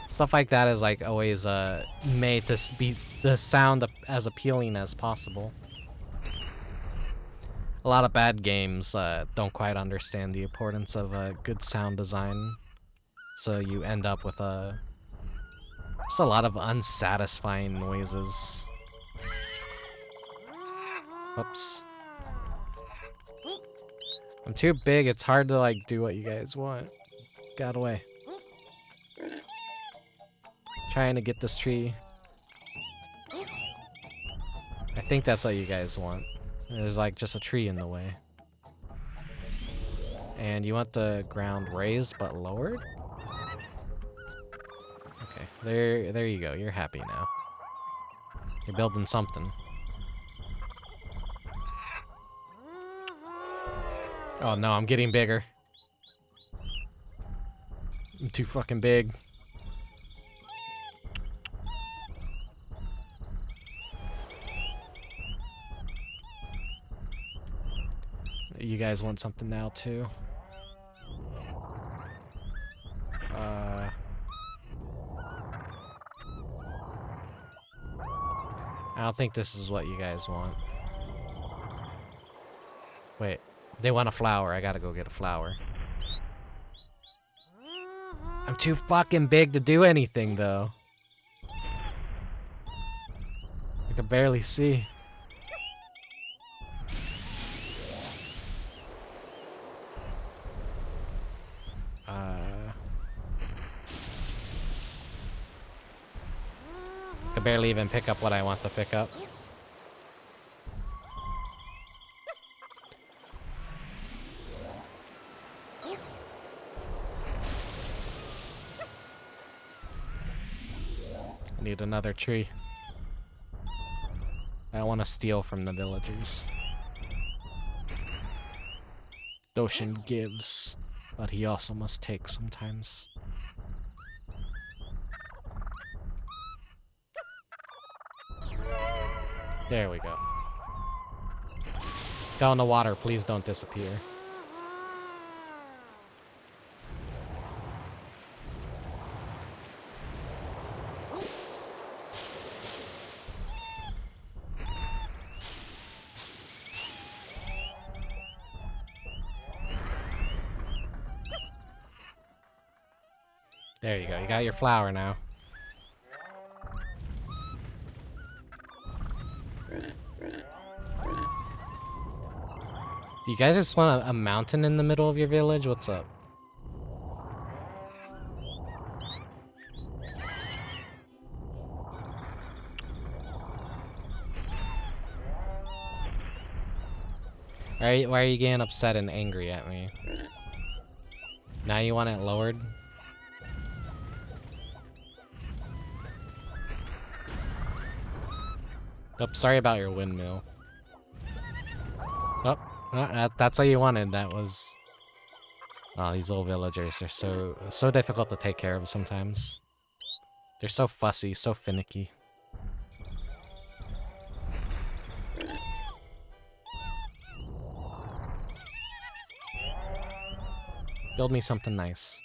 Stuff like that is like always made to be the sound as appealing as possible. A lot of bad games don't quite understand the importance of good sound design, so you end up with just a lot of unsatisfying noises. Oops. I'm too big, it's hard to like do what you guys want. Get out of the way. Trying to get this tree. I think that's what you guys want. There's like just a tree in the way. And you want the ground raised but lowered? Okay, there you go. You're happy now. You're building something. Oh no, I'm getting bigger. I'm too fucking big. You guys want something now too? I don't think this is what you guys want. Wait, they want a flower. I gotta go get a flower. I'm too fucking big to do anything though. I can barely see. I barely even pick up what I want to pick up. I need another tree. I want to steal from the villagers. Doshin gives, but he also must take sometimes. There we go. Fell in the water, please don't disappear. There you go, you got your flower now. Do you guys just want a mountain in the middle of your village? What's up? Why are you getting upset and angry at me? Now you want it lowered? Oh, sorry about your windmill. Oh. That's what you wanted. That was. Oh, these little villagers are so difficult to take care of sometimes. They're so fussy, so finicky. Build me something nice.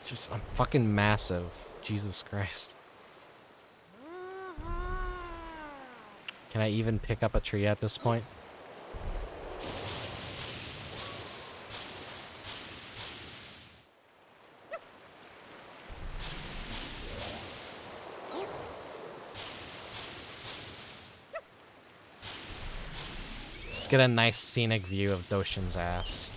Just, I'm fucking massive. Jesus Christ. Can I even pick up a tree at this point? Let's get a nice scenic view of Doshin's ass.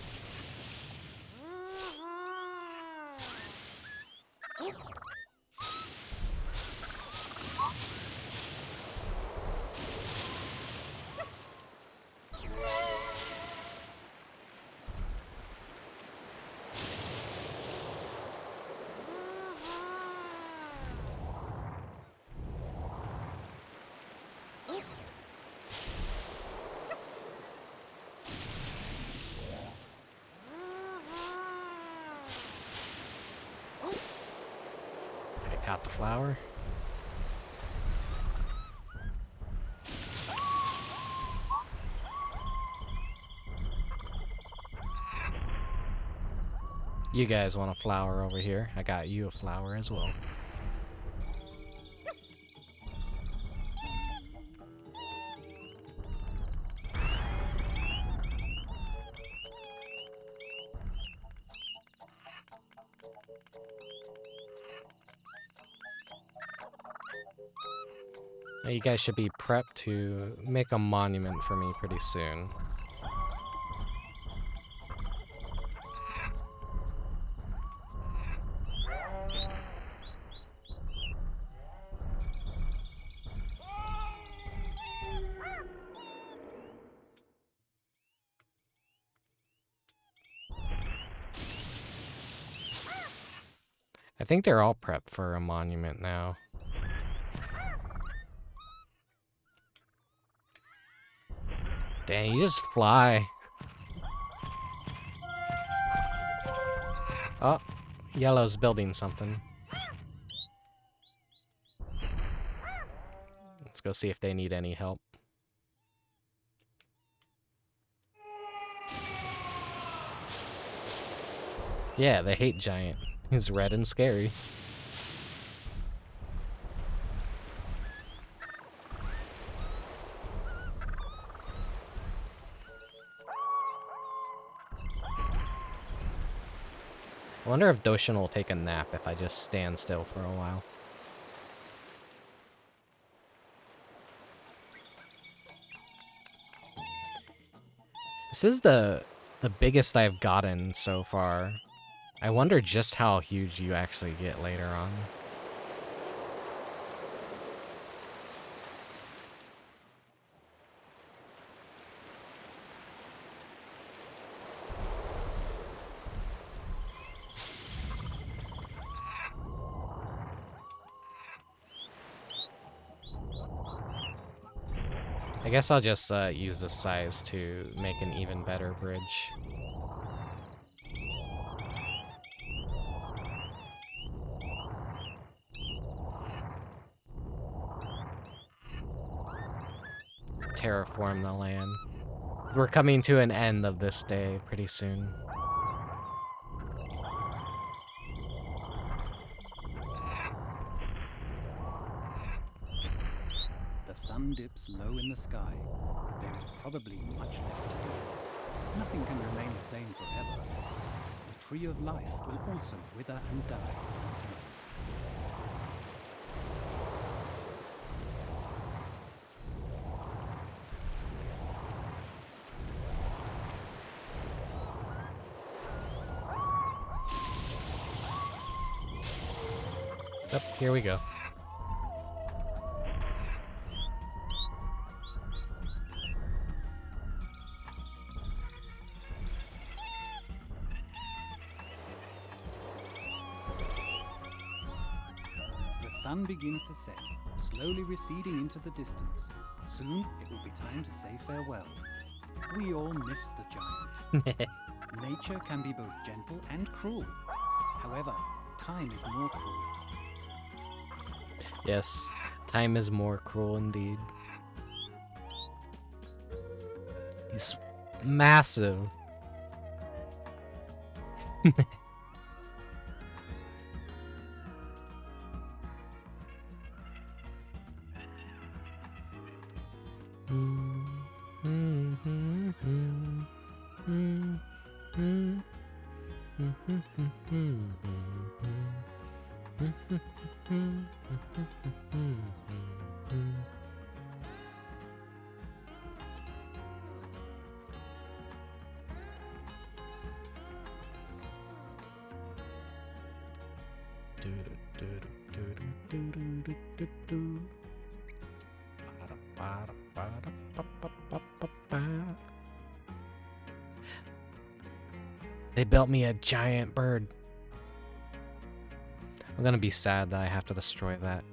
I got the flower. You guys want a flower over here? I got you a flower as well. Now you guys should be prepped to make a monument for me pretty soon. I think they're all prepped for a monument now. Dang, you just fly. Oh, yellow's building something. Let's go see if they need any help. Yeah, they hate Giant. He's red and scary. I wonder if Doshin will take a nap if I just stand still for a while. This is the biggest I've gotten so far. I wonder just how huge you actually get later on. I guess I'll just use this size to make an even better bridge. Terraform the land. We're coming to an end of this day pretty soon. The sun dips low in the sky. There is probably much left to do. Nothing can remain the same forever. The tree of life will also wither and die. Yep, here we go. The sun begins to set, slowly receding into the distance. Soon it will be time to say farewell. We all miss the giant. Nature can be both gentle and cruel. However, time is more cruel. Yes, time is more cruel indeed. He's massive. They built me a giant bird. I'm gonna be sad that I have to destroy that.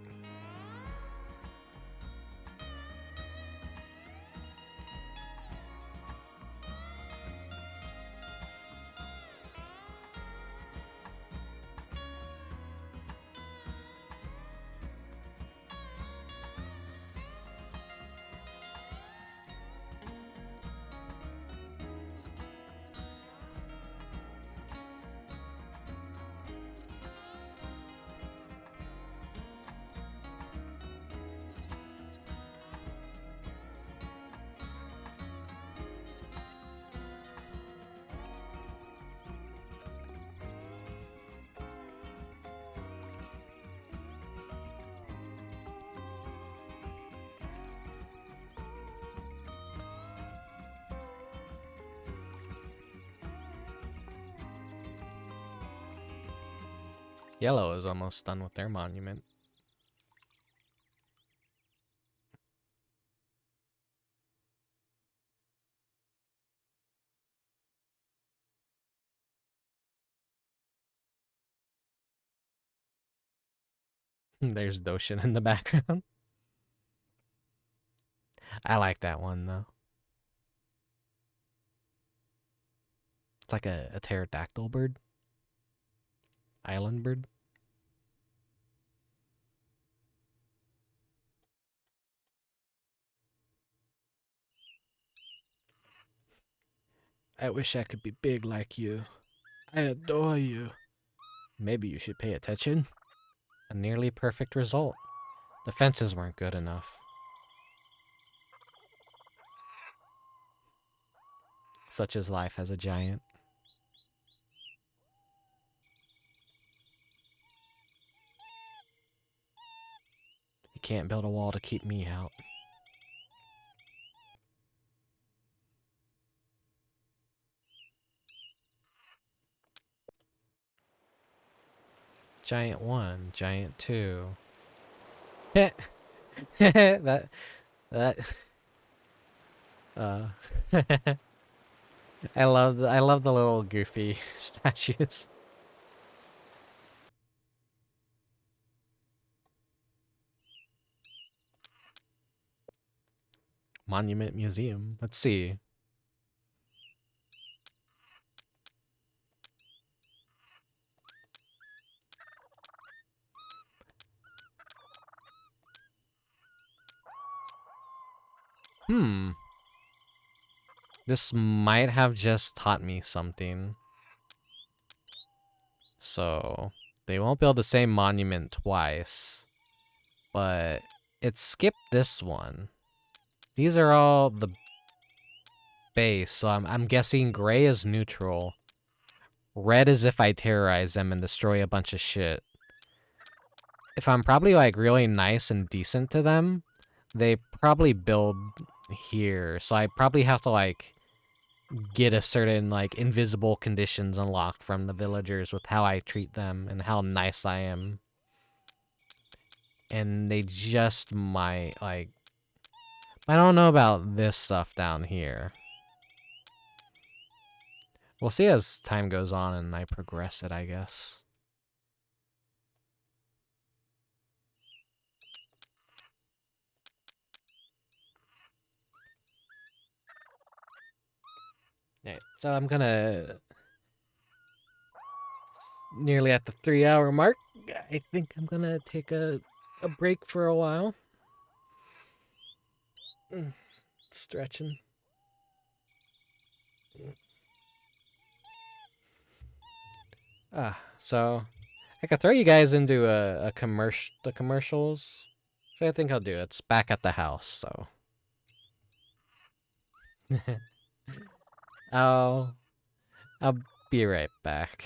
Yellow is almost done with their monument. There's Doshin in the background. I like that one though. It's like a pterodactyl bird. Island bird. I wish I could be big like you. I adore you. Maybe you should pay attention. A nearly perfect result. The fences weren't good enough. Such is life as a giant. You can't build a wall to keep me out. Giant 1, Giant 2. that uh I love the little goofy statues. Monument Museum. Let's see. This might have just taught me something. So, they won't build the same monument twice. But it skipped this one. These are all the base, so I'm guessing gray is neutral. Red is if I terrorize them and destroy a bunch of shit. If I'm probably like really nice and decent to them, they probably build here. So I probably have to like get a certain like invisible conditions unlocked from the villagers with how I treat them and how nice I am. And they just might like, I don't know about this stuff down here. We'll see as time goes on and I progress it, I guess. Alright, so I'm gonna nearly at the 3-hour mark. I think I'm gonna take a break for a while. Stretching. So I could throw you guys into the commercials. So I think I'll do. It's back at the house, so I'll be right back.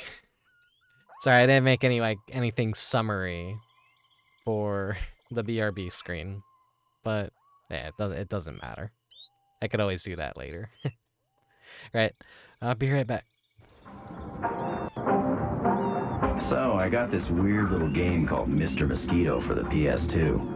Sorry, I didn't make anything summary for the BRB screen, but yeah, it doesn't matter. I could always do that later. Right, I'll be right back. So, I got this weird little game called Mr. Mosquito for the PS2.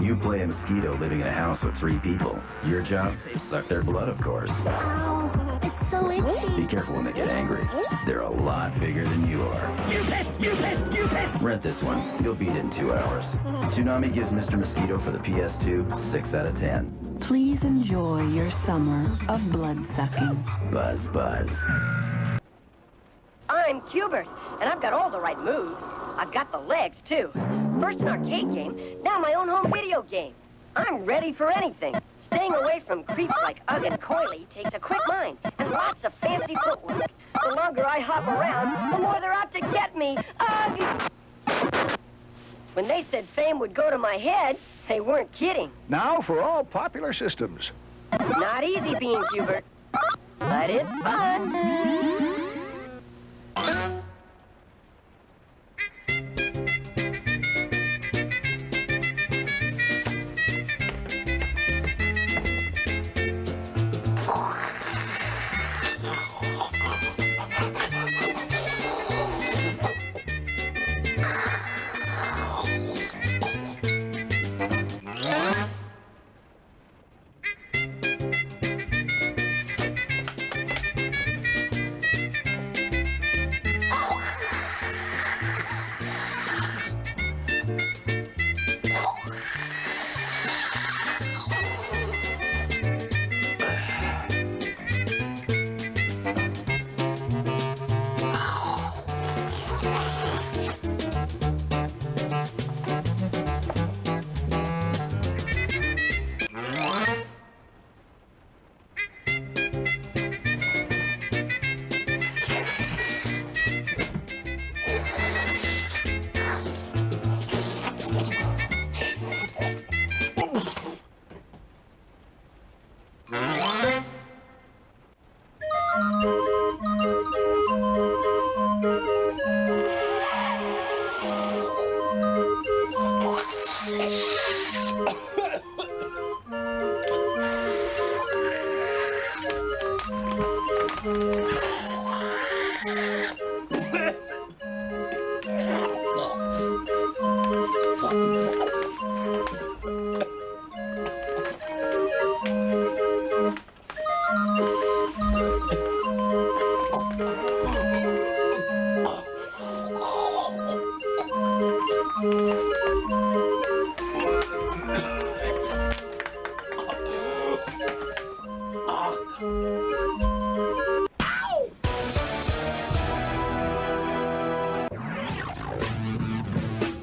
You play a mosquito living in a house with 3 people. Your job? Suck their blood, of course. Oh, it's so itchy. Be careful when they get angry. They're a lot bigger than you are. Use it! Rent this one. You'll beat it in 2 hours. Toonami gives Mr. Mosquito for the PS2 6 out of 10. Please enjoy your summer of blood-sucking. Buzz, buzz. I'm Cubert, and I've got all the right moves. I've got the legs, too. First an arcade game, now my own home video game. I'm ready for anything. Staying away from creeps like Ugg and Coily takes a quick mind and lots of fancy footwork. The longer I hop around, the more they're out to get me. Ugh! When they said fame would go to my head, they weren't kidding. Now for all popular systems. Not easy being Cubert, but it's fun.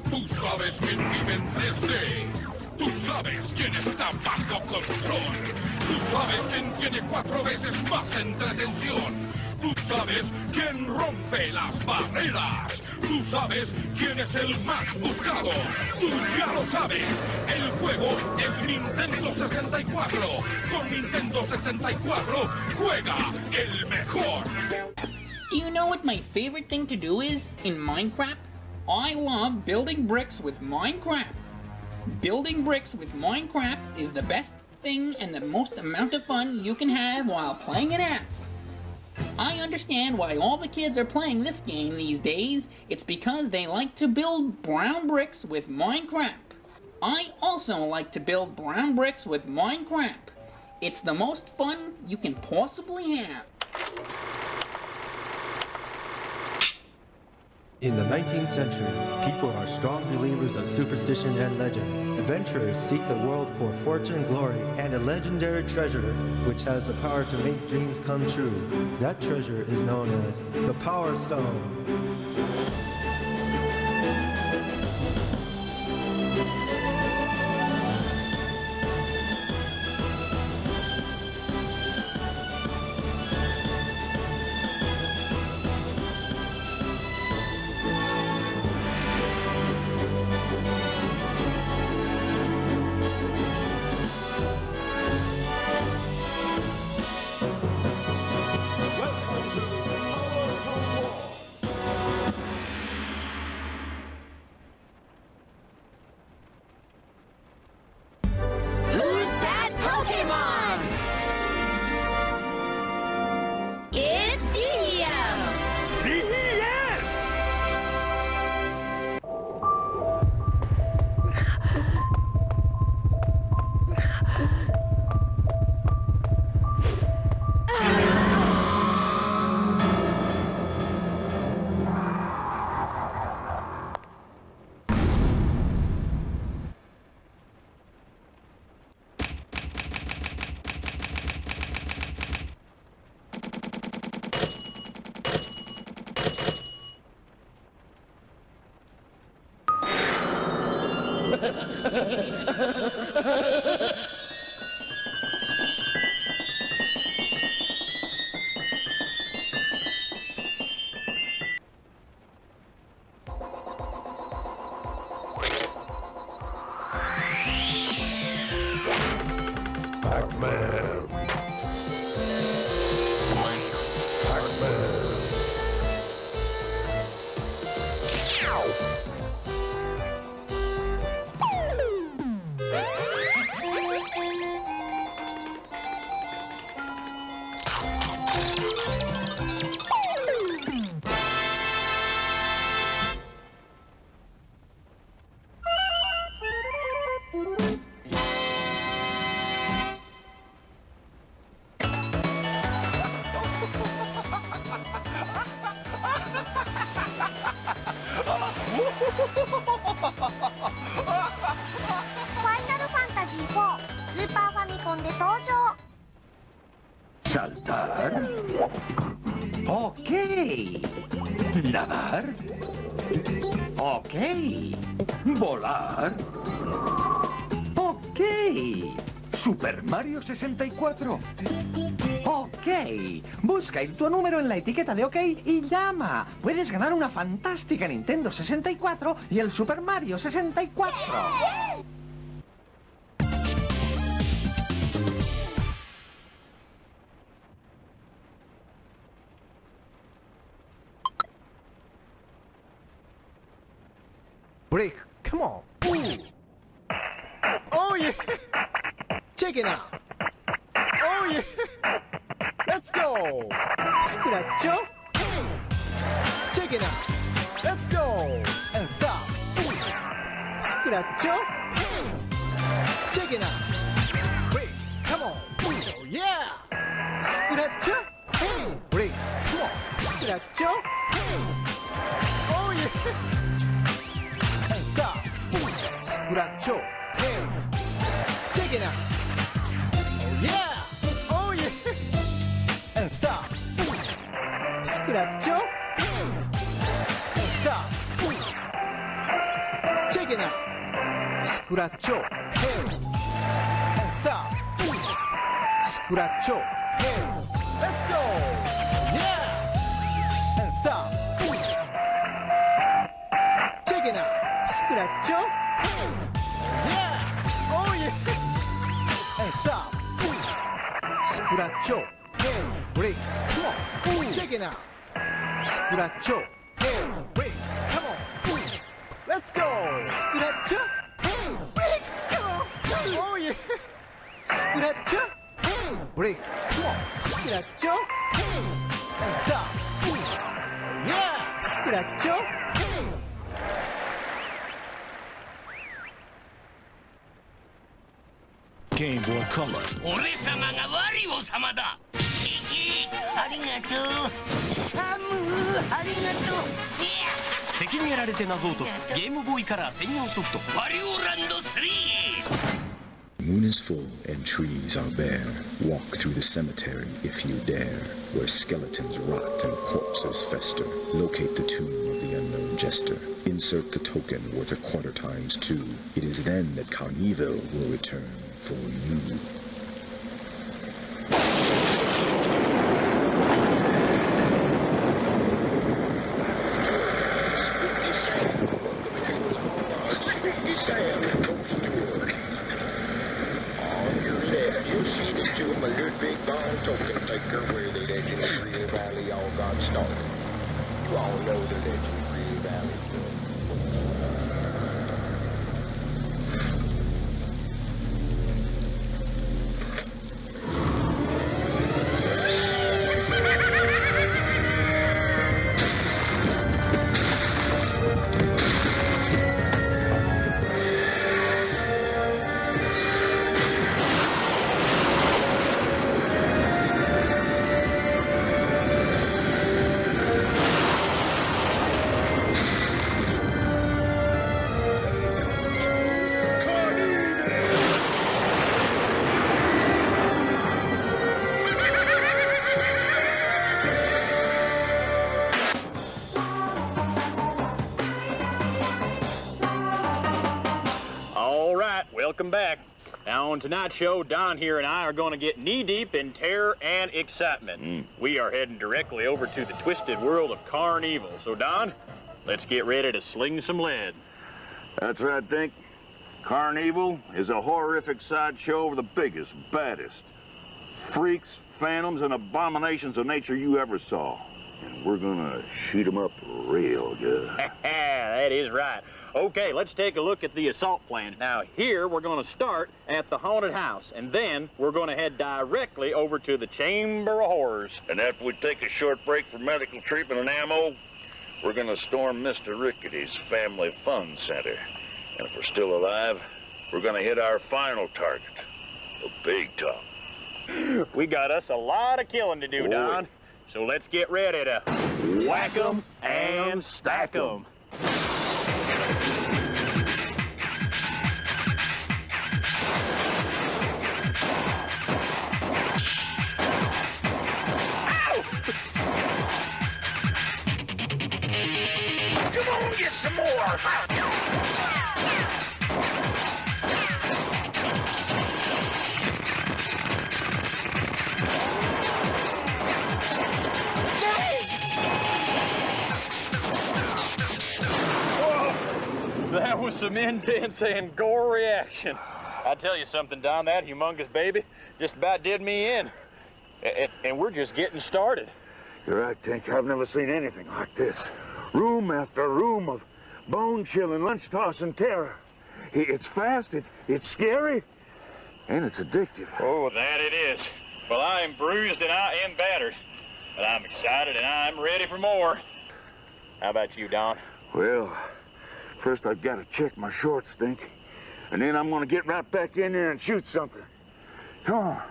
Tú sabes quién vive en 3D. Tú sabes quién está bajo control. Tú sabes quién tiene 4 veces más entretención. Tú sabes quién rompe las barreras. Tú sabes quién es el más buscado. Tú ya lo sabes. El juego es Nintendo 64. Con Nintendo 64 juega el mejor. Do you know what my favorite thing to do is in Minecraft? I love building bricks with Minecraft. Building bricks with Minecraft is the best thing and the most amount of fun you can have while playing an app. I understand why all the kids are playing this game these days. It's because they like to build brown bricks with Minecraft. I also like to build brown bricks with Minecraft. It's the most fun you can possibly have. In the 19th century, people are strong believers of superstition and legend. Adventurers seek the world for fortune, glory, and a legendary treasure which has the power to make dreams come true. That treasure is known as the Power Stone. Pac-Man. Pac-Man. Saltar. Ok. Nadar. Ok. Volar. Ok. Super Mario 64. Ok. Busca tu número en la etiqueta de OK y llama. Puedes ganar una fantástica Nintendo 64 y el Super Mario 64. Brick, come on. Ooh. Oh, yeah. Check it out. Oh, yeah. Let's go. Scratcho. Check it out. Let's go. And stop. Scratcho. Check it out. Brick, come on. Oh, yeah. Scratcho. Brick, come on. Scratcho. Oh, yeah. Stop. Scratcho. Check it out. Oh yeah. Oh yeah. And stop. Scratcho. And stop. Check it out. Scratcho. And stop. Scratcho. Let's go. Yeah. And stop. Check it out. Scratcho. Yeah. Oh yeah. And stop. Scratcho. Break. Come on. Check it out. Scratcho. Break. Come on. Let's go. Scratcho. Break. Come on. Oh yeah. Scratcho. Break. Come on. Scratcho. And stop. Yeah. Scratcho. Game Boy Color. 俺様がワリオ様だ。イキありがとう。サムありがとう。敵にやられて謎を解くゲームボーイカラー専用ソフト。ワリオランド 3。 Moon is full and trees are bare. Walk through the cemetery if you dare, where skeletons rot and corpses fester. Locate the tomb of the unknown jester. Insert the token worth 1/4 times 2. It is then that Carnival will return for you. You see the tomb of Ludwig von Token Taker, where the legendary Valley all got started. You all know the legendary Valley. welcome back. Now on tonight's show, Don here and I are going to get knee-deep in terror and excitement. We are heading directly over to the twisted world of Carnival. So Don, let's get ready to sling some lead. That's right, Dink. Carnival is a horrific sideshow of the biggest, baddest freaks, phantoms, and abominations of nature you ever saw. And we're gonna shoot them up real good. That is right. Okay, let's take a look at the assault plan. Now here we're gonna start at the haunted house, and then we're gonna head directly over to the Chamber of Horrors. And after we take a short break for medical treatment and ammo, we're gonna storm Mr. Rickety's Family Fun Center. And if we're still alive, we're gonna hit our final target, the Big Top. We got us a lot of killing to do, Don. So let's get ready to whack 'em and stack 'em. Come on, get some more! That was some intense and gory action. I tell you something, Don, that humongous baby just about did me in. And we're just getting started. You're right, Tank. I've never seen anything like this. Room after room of bone-chilling, lunch-tossing terror. It's fast, it's scary, and it's addictive. Oh, that it is. Well, I am bruised and I am battered. But I'm excited and I'm ready for more. How about you, Don? Well, first I've got to check my shorts, Stink. And then I'm going to get right back in there and shoot something. Come on,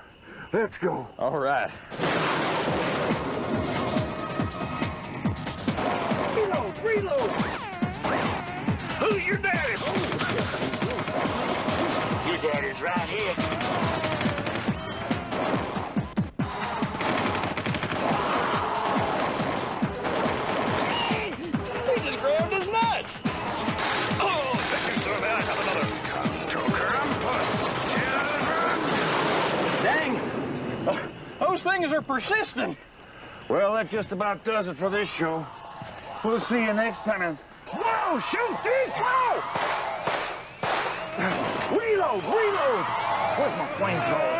let's go. All right. Reload, reload! Who's your daddy? Your daddy's right here. He just grabbed his nuts. Dang! Those things are persistent. Well, that just about does it for this show. We'll see you next time. Whoa, shoot, Deke! Whoa! Reload, reload! Where's my flamethrower?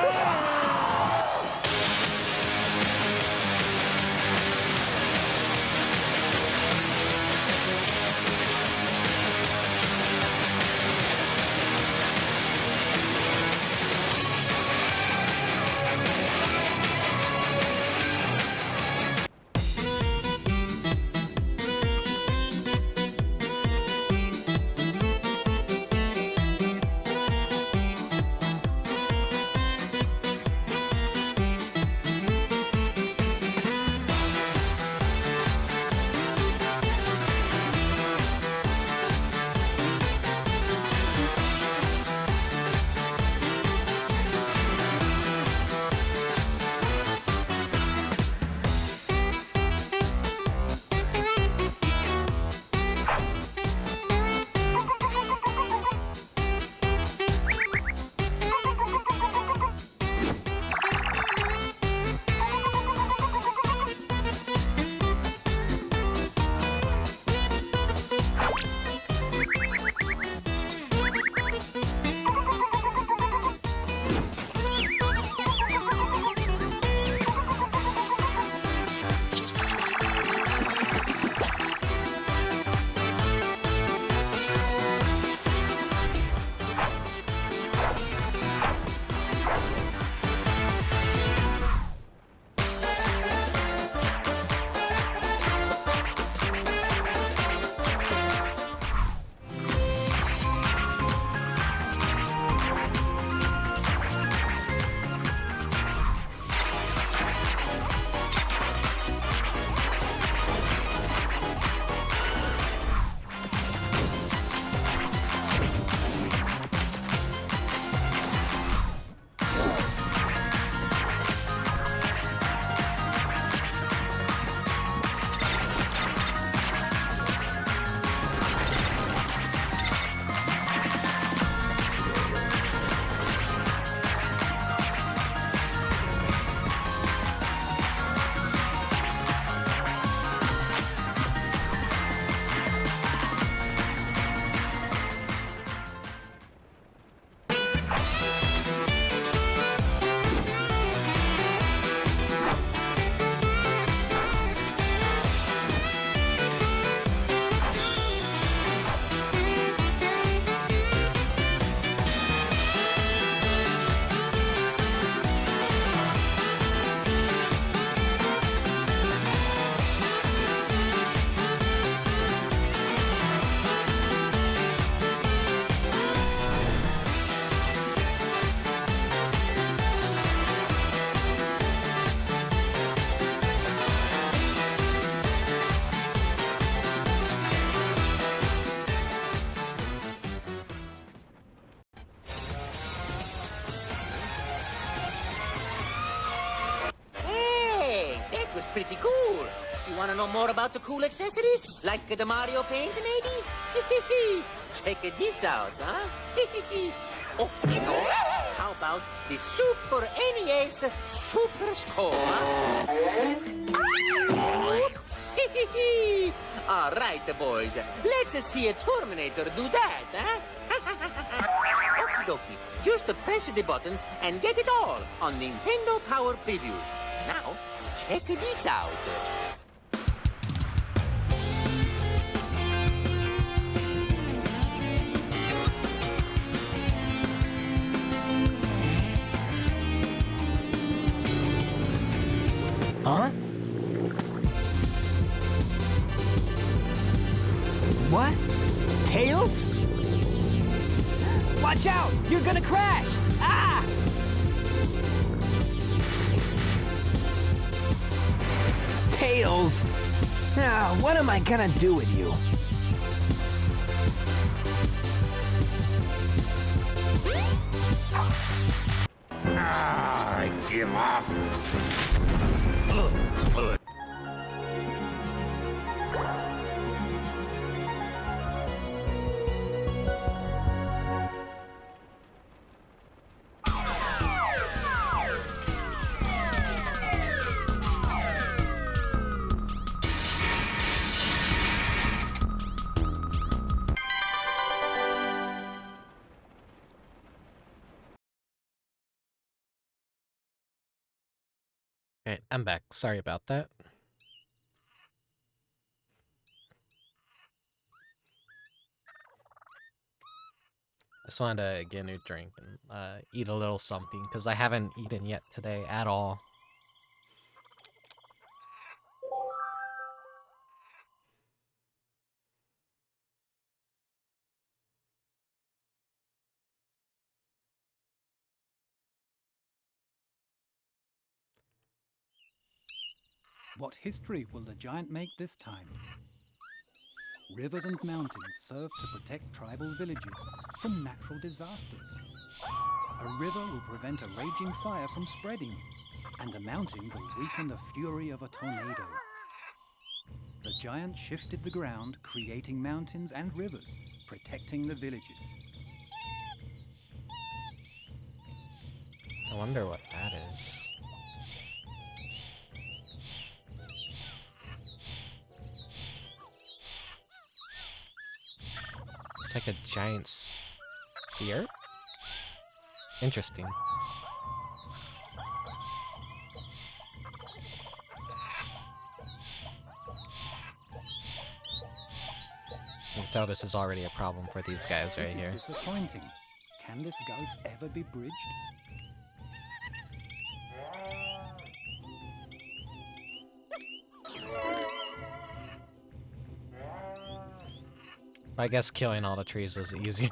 pretty cool. You want to know more about the cool accessories? Like the Mario paint, maybe? Check this out, huh? Oh, you know, how about the Super NES Super Score? All right, boys. Let's see a Terminator do that, huh? Okie dokie. Just press the buttons and get it all on Nintendo Power Preview. Now, check this out. Huh? What? Tails? Watch out! You're gonna crash! Ah! Tails! Now, what am I gonna do with you? I give up. Alright, I'm back. Sorry about that. I just wanted to get a new drink and eat a little something, because I haven't eaten yet today at all. What history will the giant make this time? Rivers and mountains serve to protect tribal villages from natural disasters. A river will prevent a raging fire from spreading, and a mountain will weaken the fury of a tornado. The giant shifted the ground, creating mountains and rivers, protecting the villages. I wonder what that is. It's like a giant spear? Interesting. You can tell this is already a problem for these guys right here. This is disappointing. Can this gulf ever be bridged? I guess killing all the trees is easier.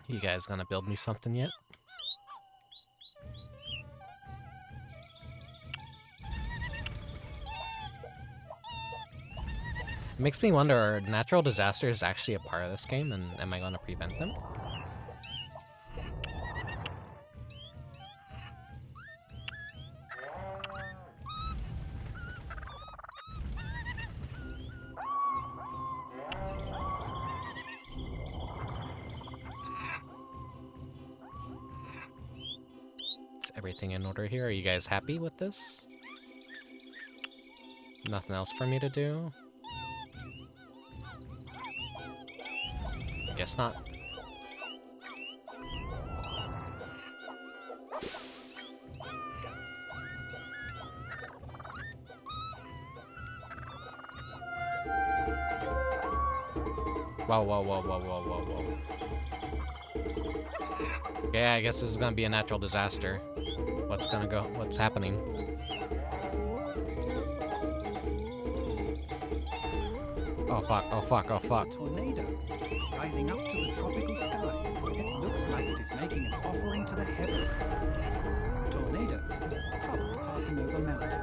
You guys gonna build me something yet? It makes me wonder, are natural disasters actually a part of this game, and am I gonna prevent them? Everything in order here. Are you guys happy with this? Nothing else for me to do? Guess not. Whoa, whoa, whoa, whoa, whoa, whoa, whoa. Yeah, I guess this is gonna be a natural disaster. What's happening? Oh fuck, oh fuck, oh fuck. It's a tornado rising up to the tropical sky. It looks like it is making an offering to the heavens. Tornadoes have trouble passing over mountains.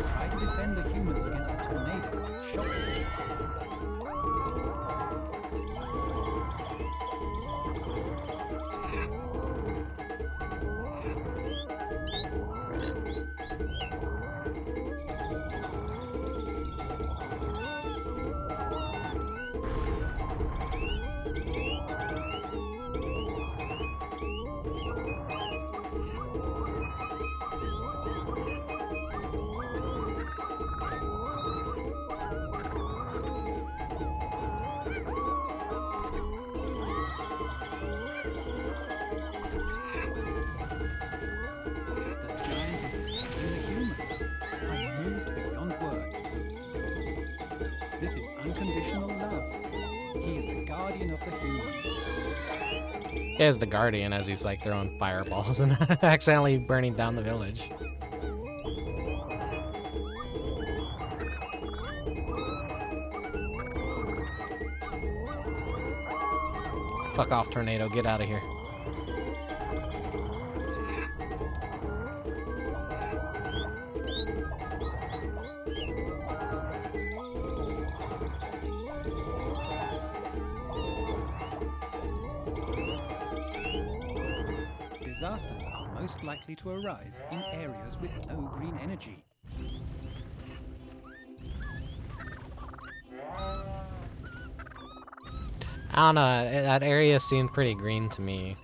Try to defend the humans against the tornado with shock waves. This is unconditional love. He is the guardian of the humans. He is the guardian as he's like throwing fireballs and accidentally burning down the village. Fuck off, tornado. Get out of here. Disasters are most likely to arise in areas with no green energy. I don't know, that area seemed pretty green to me.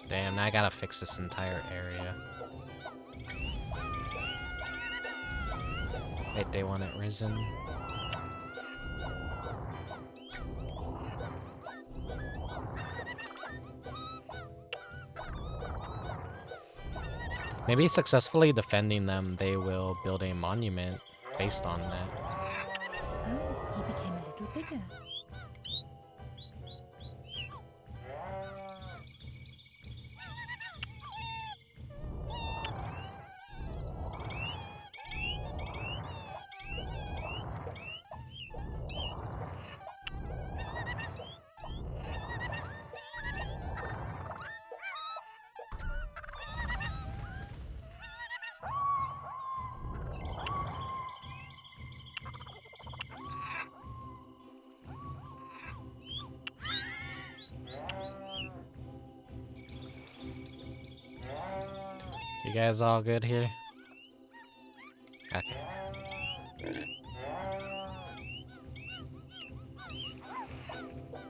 Damn, now I gotta fix this entire area. Wait, they want it risen? Maybe successfully defending them, they will build a monument based on that. Oh, he became a little bigger. You guys all good here? Okay.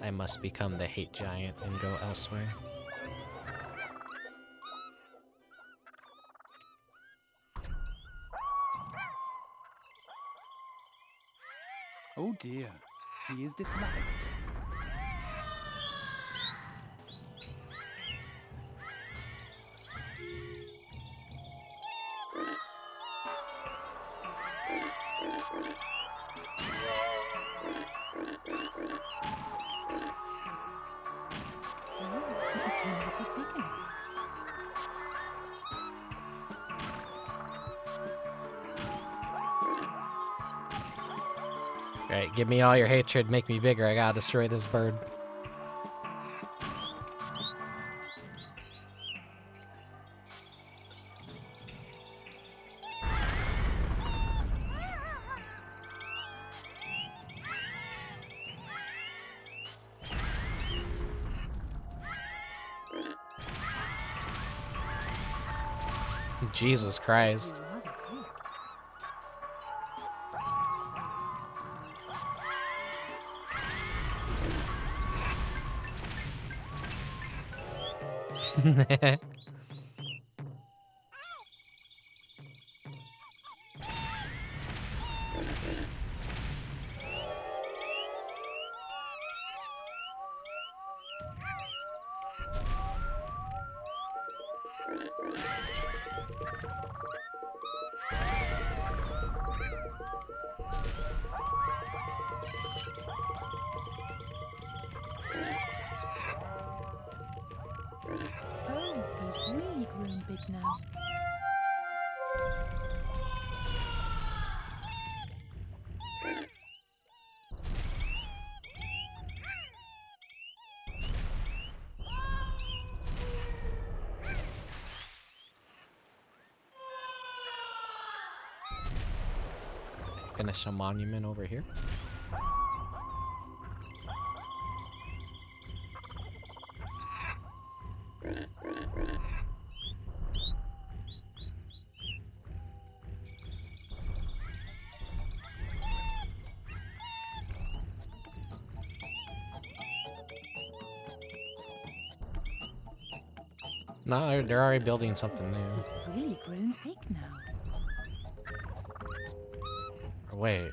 I must become the hate giant and go elsewhere. Oh dear, he is disliked. Alright, give me all your hatred, make me bigger. I gotta destroy this bird. Jesus Christ. now. Finish a monument over here. No, they're already building something new. It's really grown big now. Wait,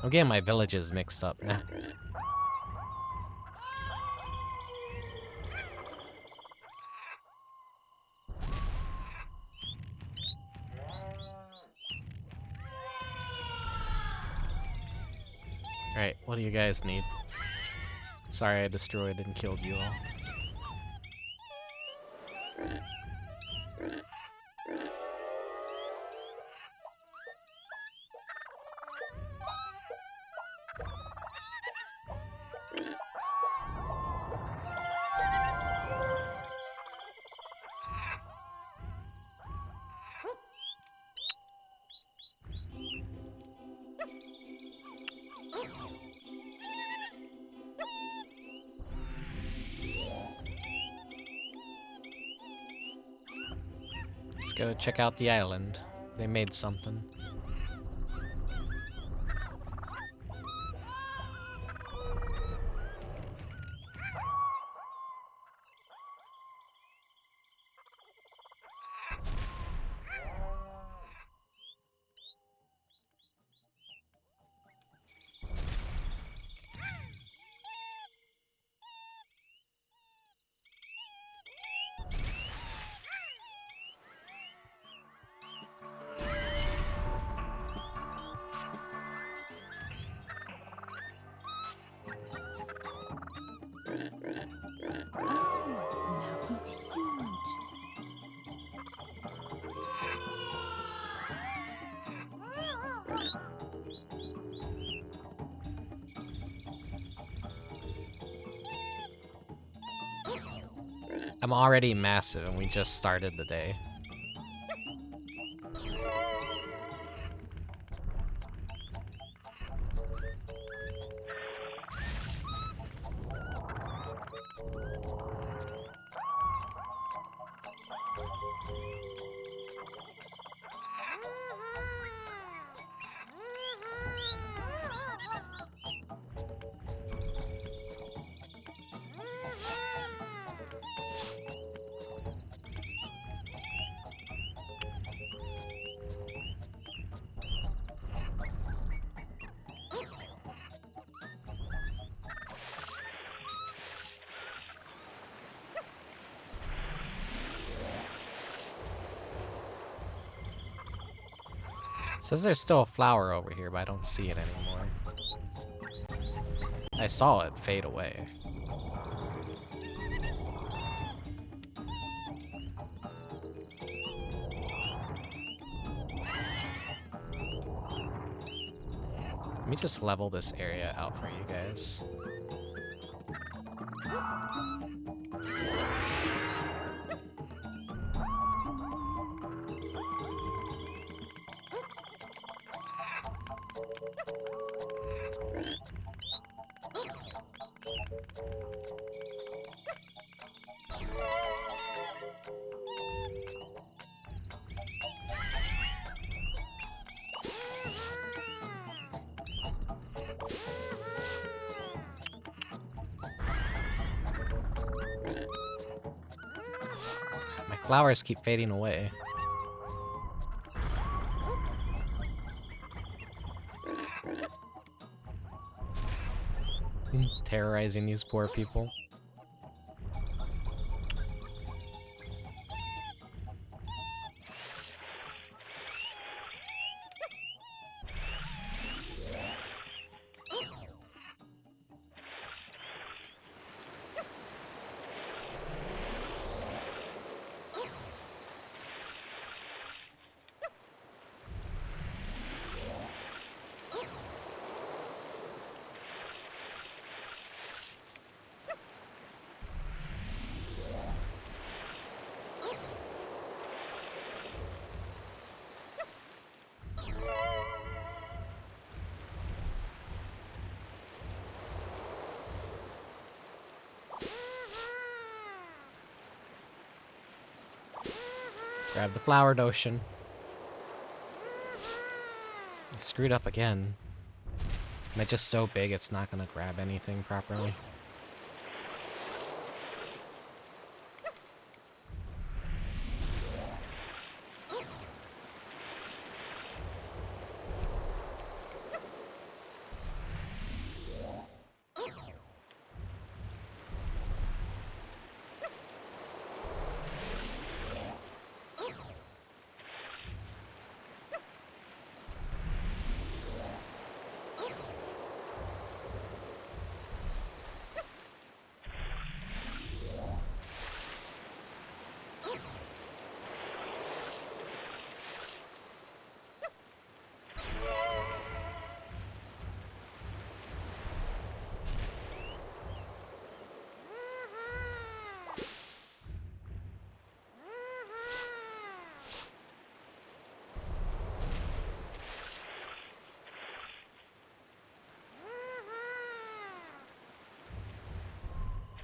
I'm getting my villages mixed up now. Alright, what do you guys need? Sorry I destroyed and killed you all. Let's go check out the island. They made something. Now he's huge. I'm already massive and we just started the day. Says there's still a flower over here, but I don't see it anymore. I saw it fade away. Let me just level this area out for you guys. Flowers keep fading away. Terrorizing these poor people. Grab the flower, Doshin. You screwed up again. Am I just so big it's not gonna grab anything properly?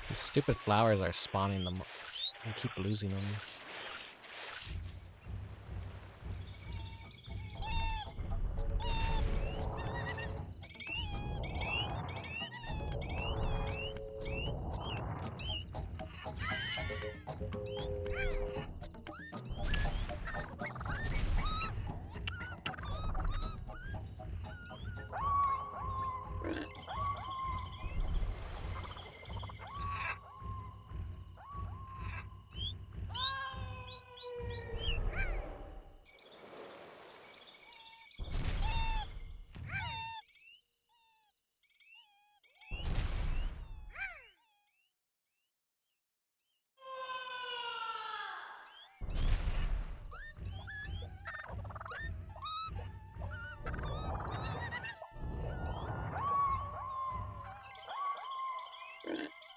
These stupid flowers are spawning them. I keep losing them.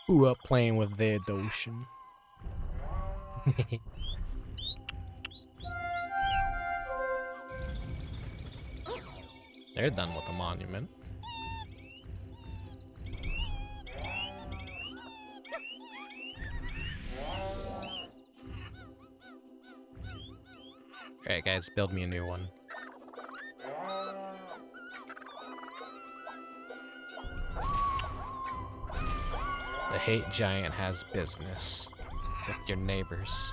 Who up playing with their Doshin? They're done with the monument. Alright guys, build me a new one. The hate giant has business with your neighbors.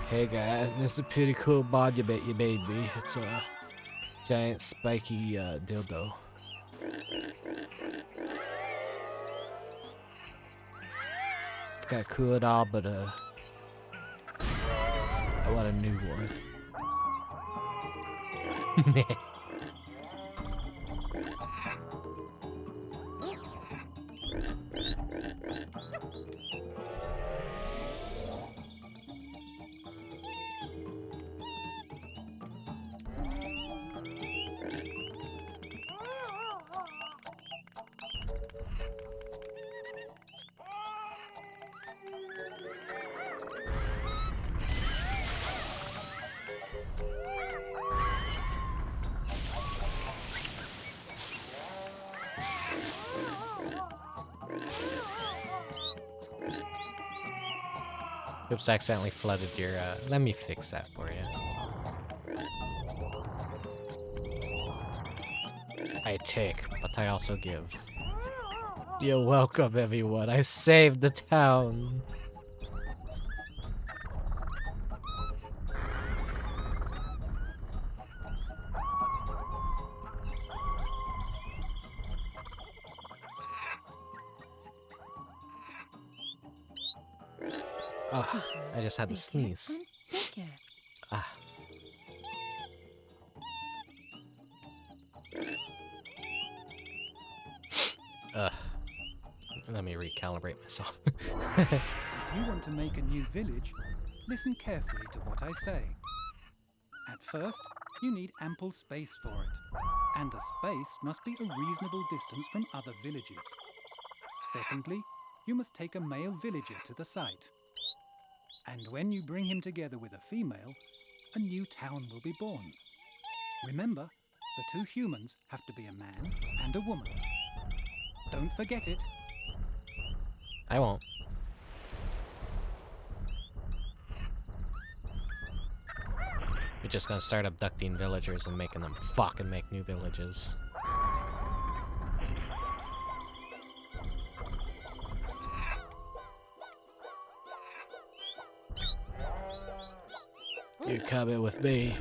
Hey guys, this is a pretty cool monument you made me. It's a giant spiky dildo. It's kind of cool and all, but I want a new one. Oops, I accidentally flooded your, let me fix that for you. I take, but I also give. You're welcome, everyone. I saved the town. Oh, I just had to sneeze. Ah. Let me recalibrate myself. If you want to make a new village, listen carefully to what I say. At first, you need ample space for it, and the space must be a reasonable distance from other villages. Secondly, you must take a male villager to the site. And when you bring him together with a female, a new town will be born. Remember, the two humans have to be a man and a woman. Don't forget it. I won't. We're just gonna start abducting villagers and making them fucking make new villages. You coming with me?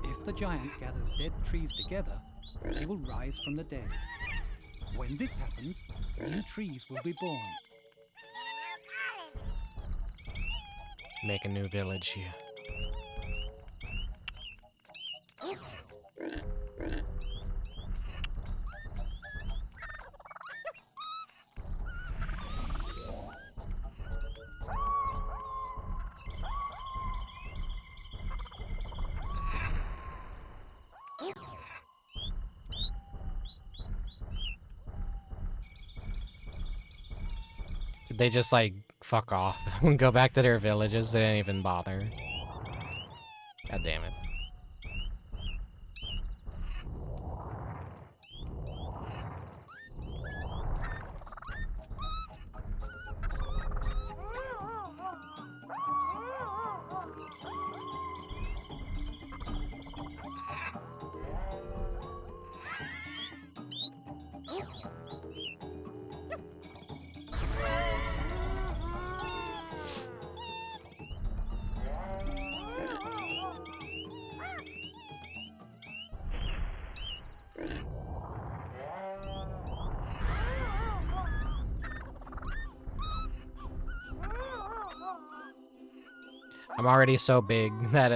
If the giant gathers dead trees together, they will rise from the dead. When this happens, new trees will be born. Make a new village here. Did they just like fuck off and go back to their villages? They didn't even bother. God damn it. I'm already so big that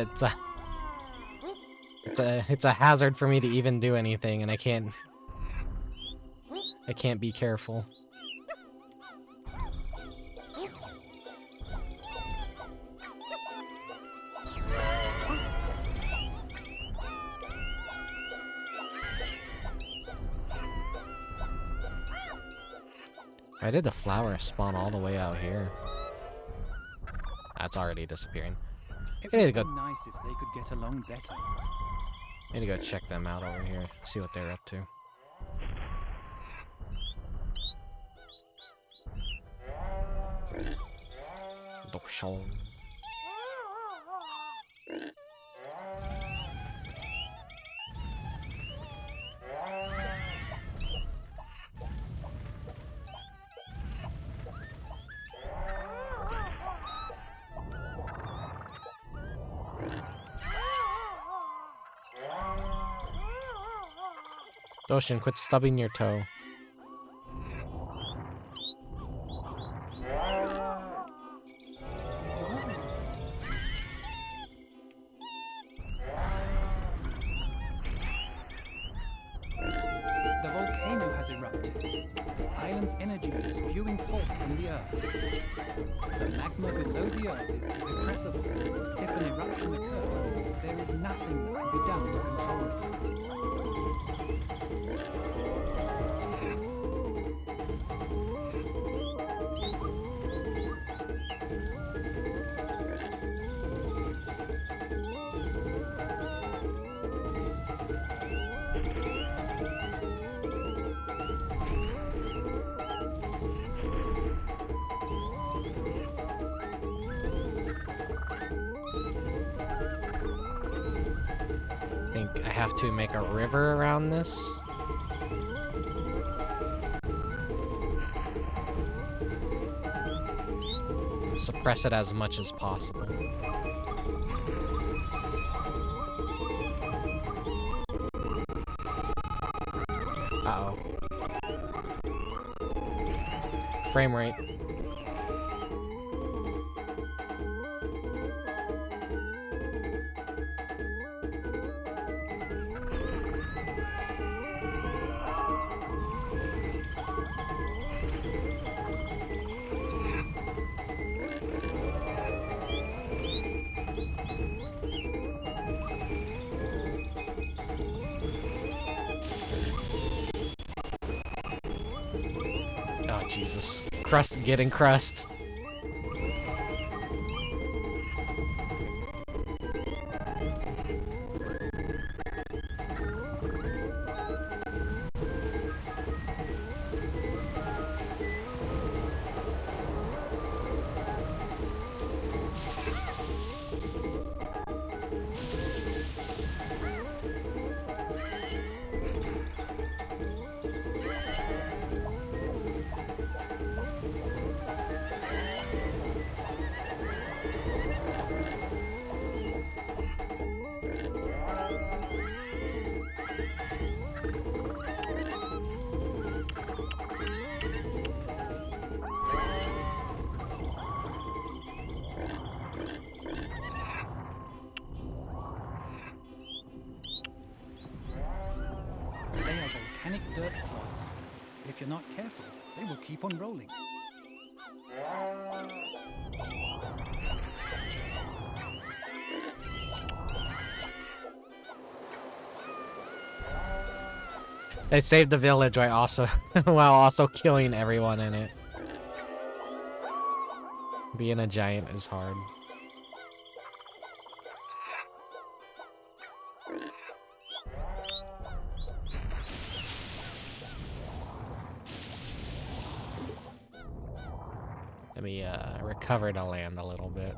it's a hazard for me to even do anything, and I can't be careful. Why did the flower spawn all the way out here? That's already disappearing. It I need to would go. be nice if they could get along better. I need to go check them out over here. See what they're up to. Doshin. Doshin, quit stubbing your toe. The volcano has erupted. The island's energy is spewing forth from the earth. The magma below the earth is irrepressible. If an eruption occurs, there is nothing that can be done to control it. I think I have to make a river around this. Suppress it as much as possible. Uh-oh. Frame rate. Jesus. Crust getting crust. They are volcanic dirt clods. If you're not careful, they will keep on rolling. They saved the village while also killing everyone in it. Being a giant is hard. Let me recover the land a little bit.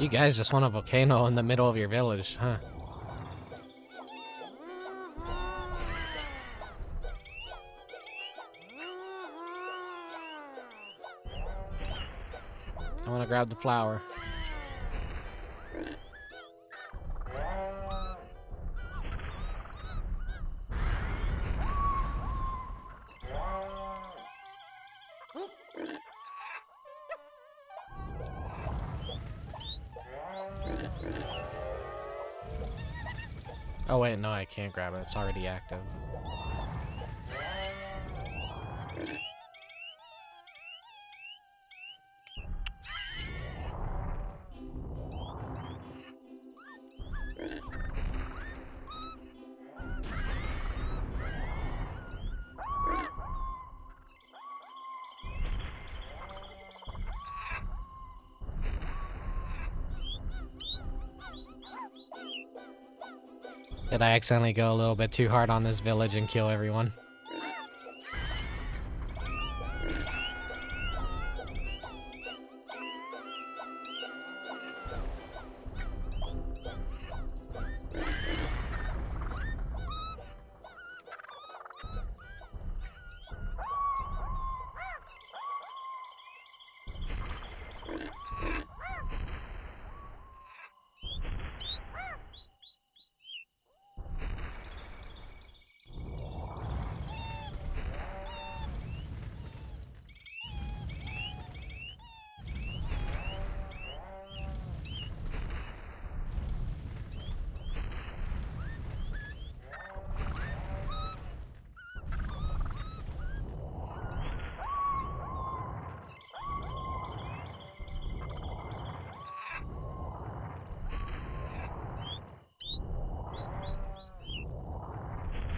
You guys just want a volcano in the middle of your village, huh? I want to grab the flower. Oh wait, no, I can't grab it. It's already active. Did I accidentally go a little bit too hard on this village and kill everyone?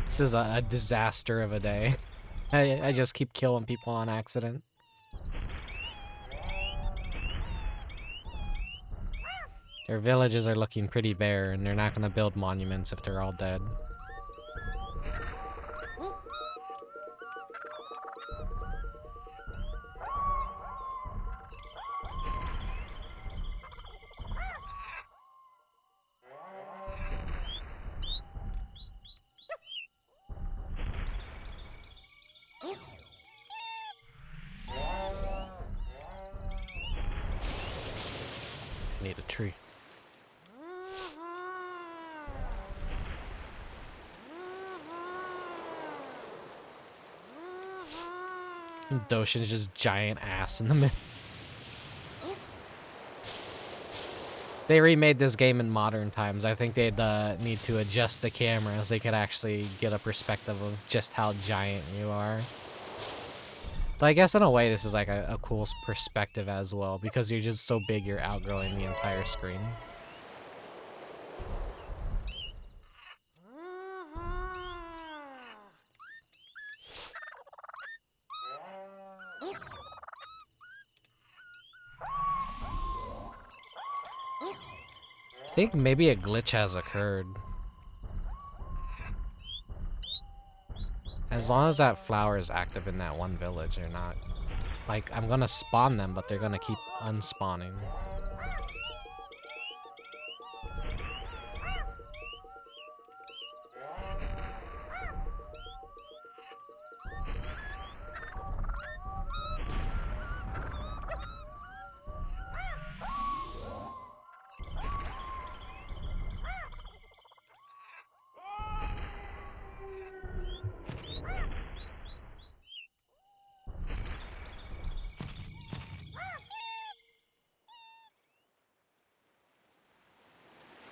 This is a disaster of a day. I just keep killing people on accident. Their villages are looking pretty bare, and they're not going to build monuments if they're all dead. Need a tree. Doshin's just giant ass in the middle. They remade this game in modern times. I think they'd need to adjust the camera so they could actually get a perspective of just how giant you are. But I guess in a way this is like a cool perspective as well, because you're just so big you're outgrowing the entire screen. I think maybe a glitch has occurred. As long as that flower is active in that one village, they're not... Like, I'm gonna spawn them, but they're gonna keep unspawning.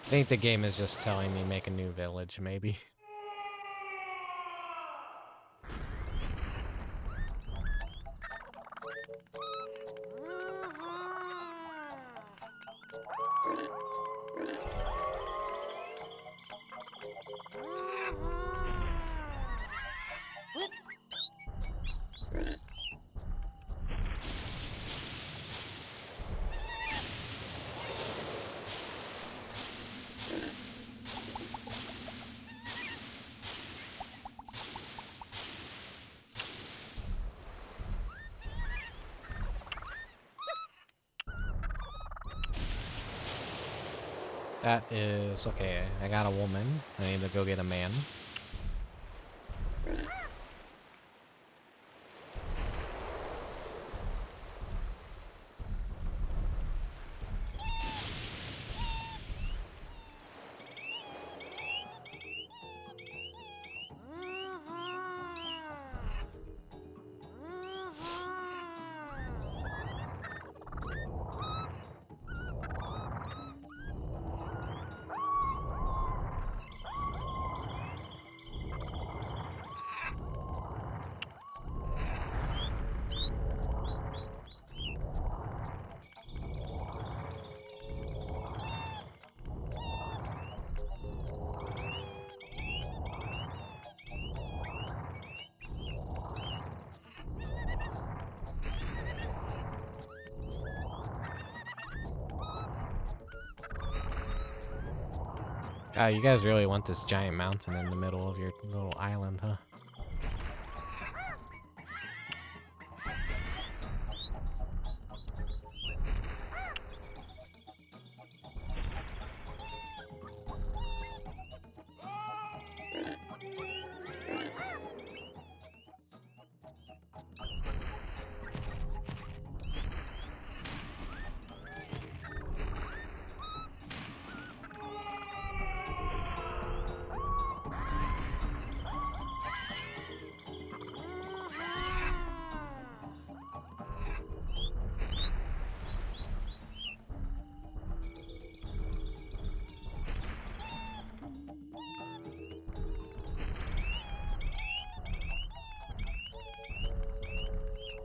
I think the game is just telling me make a new village, maybe. That is... okay, I got a woman. I need to go get a man. God, you guys really want this giant mountain in the middle of your little island, huh?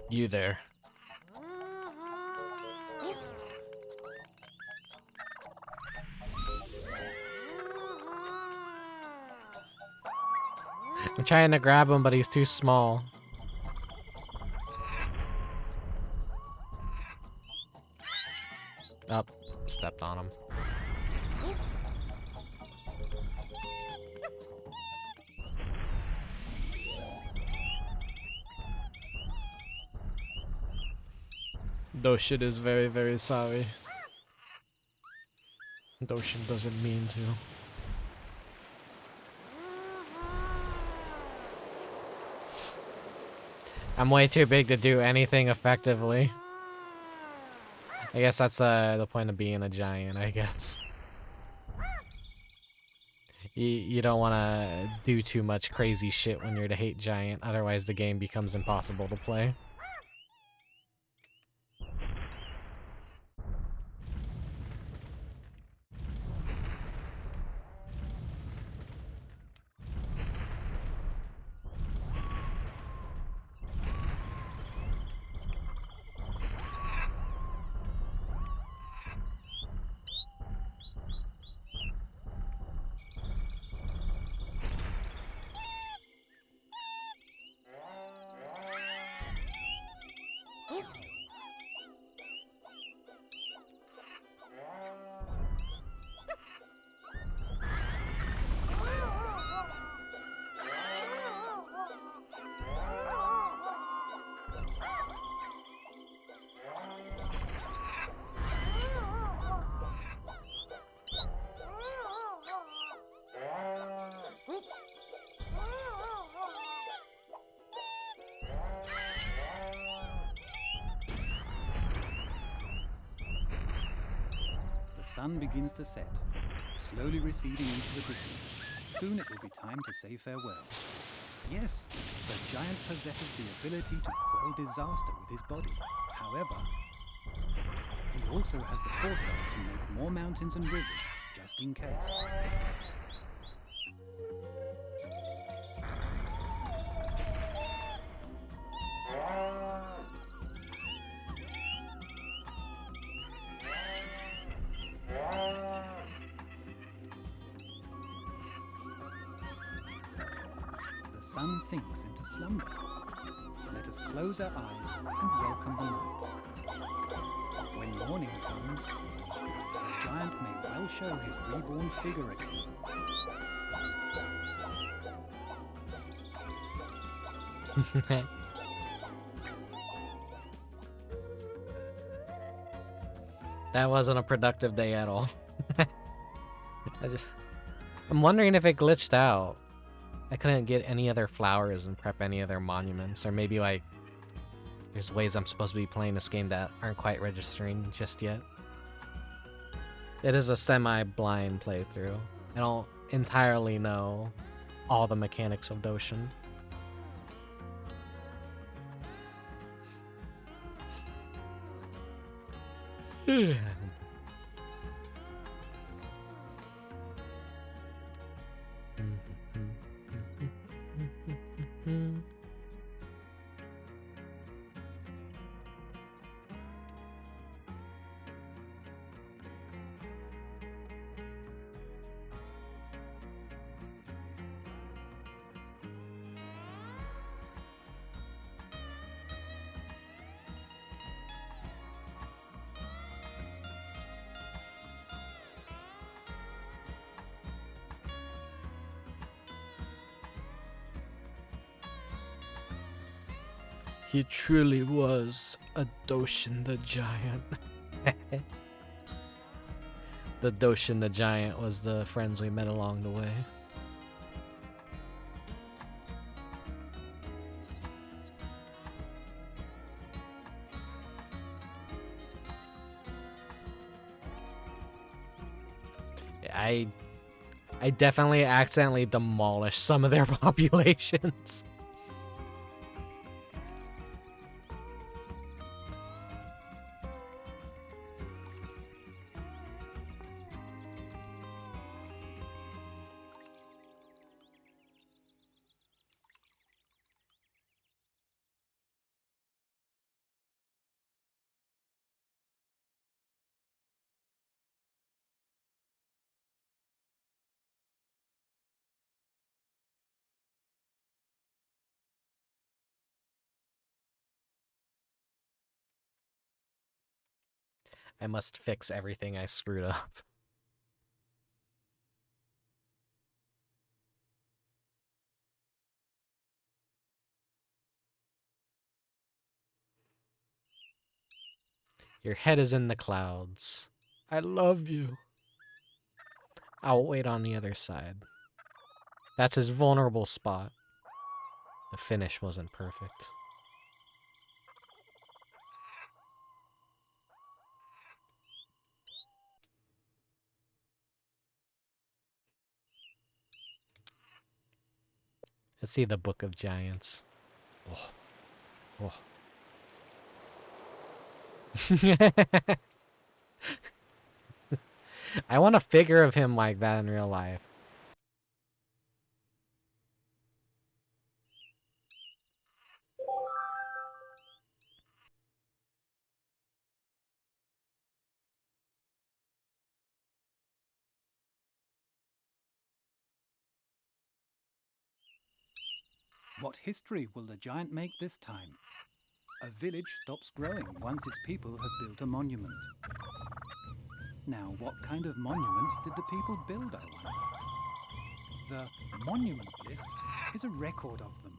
You there. I'm trying to grab him, but he's too small. Up, stepped on him. Doshin is very, very sorry. Doshin doesn't mean to. I'm way too big to do anything effectively. I guess that's the point of being a giant, I guess. You don't want to do too much crazy shit when you're the hate giant, otherwise the game becomes impossible to play. The sun begins to set, slowly receding into the distance. Soon it will be time to say farewell. Yes, the giant possesses the ability to quell disaster with his body. However, he also has the foresight to make more mountains and rivers, just in case. The sun sinks into slumber. Let us close our eyes and welcome the night. When morning comes, the giant may well show his reborn figure again. That wasn't a productive day at all. I'm wondering if it glitched out. I couldn't get any other flowers and prep any other monuments, or maybe like there's ways I'm supposed to be playing this game that aren't quite registering just yet. It is a semi-blind playthrough. I don't entirely know all the mechanics of Doshin. He truly was a Doshin the Giant. The Doshin the Giant was the friends we met along the way. I definitely accidentally demolished some of their populations. I must fix everything I screwed up. Your head is in the clouds. I love you. I'll wait on the other side. That's his vulnerable spot. The finish wasn't perfect. Let's see the Book of Giants. Oh. Oh. I want a figure of him like that in real life. What history will the giant make this time? A village stops growing once its people have built a monument. Now, what kind of monuments did the people build, I wonder? The monument list is a record of them.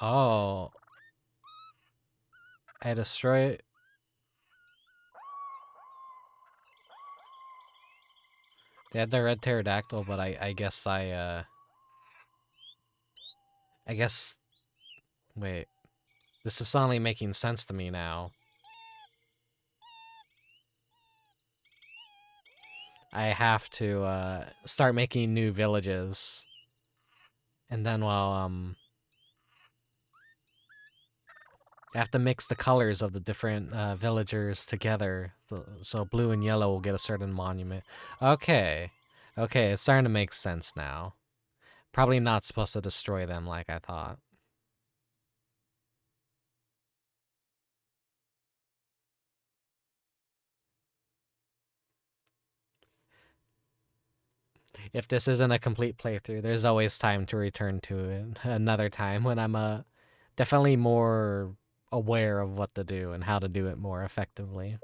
Oh. I destroy... They had the red pterodactyl, but I guess I guess... Wait. This is suddenly making sense to me now. I have to start making new villages. And then while I have to mix the colors of the different villagers together. So blue and yellow will get a certain monument. Okay. Okay, it's starting to make sense now. Probably not supposed to destroy them like I thought. If this isn't a complete playthrough, there's always time to return to it another time when I'm definitely more aware of what to do and how to do it more effectively.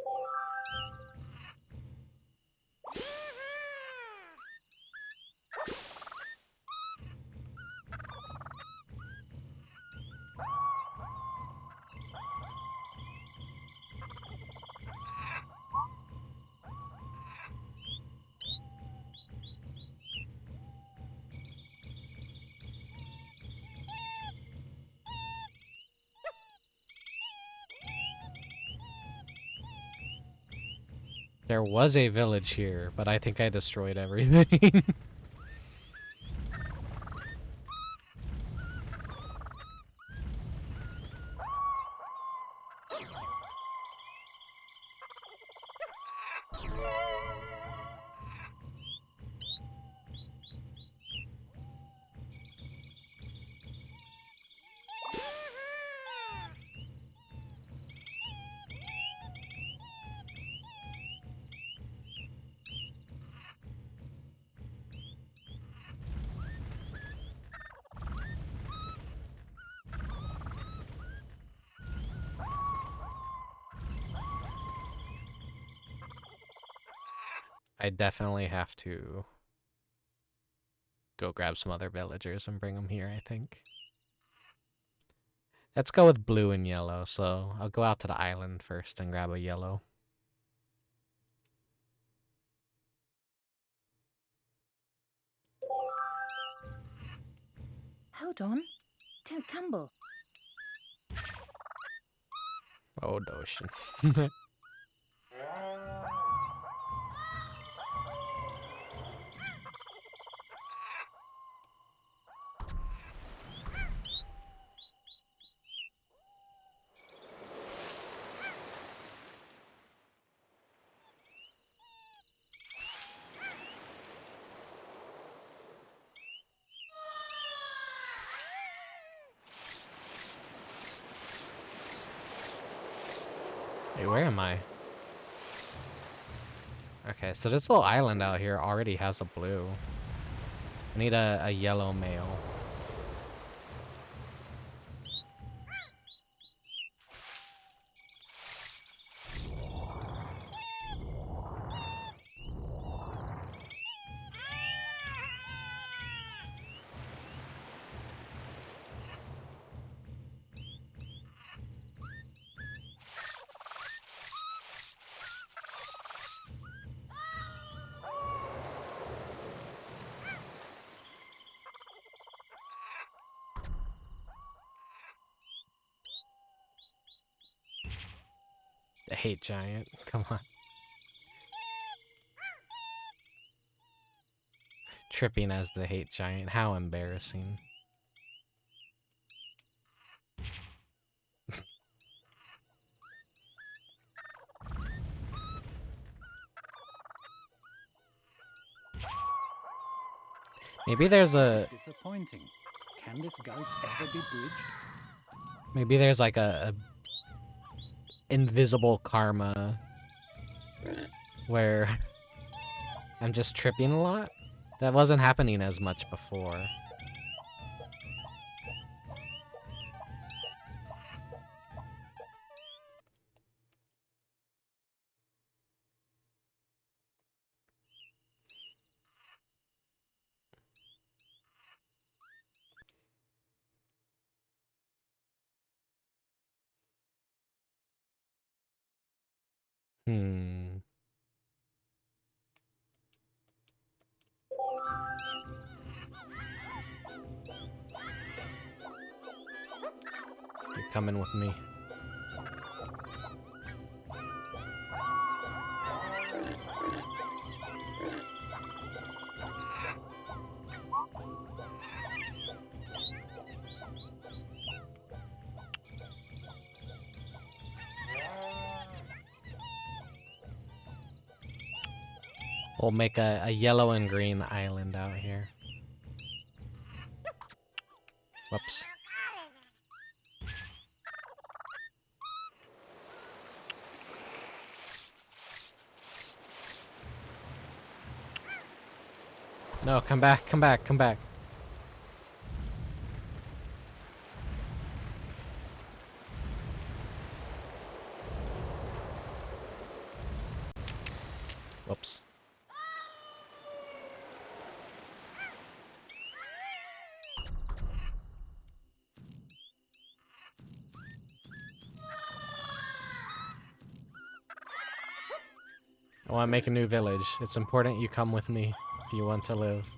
There was a village here, but I think I destroyed everything. I definitely have to go grab some other villagers and bring them here, I think. Let's go with blue and yellow, so I'll go out to the island first and grab a yellow. Hold on. Don't tumble. Oh, Doshin. Hey, where am I? Okay, so this little island out here already has a blue. I need a yellow male. hate giant. Come on. Tripping as the hate giant. How embarrassing. Maybe there's a... Disappointing. Can this gulf ever be bridged? Maybe there's like a invisible karma where I'm just tripping a lot. That wasn't happening as much before. Hmm. You're coming with me. We'll make a yellow and green island out here. Whoops. No, come back, come back, come back. Whoops. I want to make a new village. It's important you come with me if you want to live.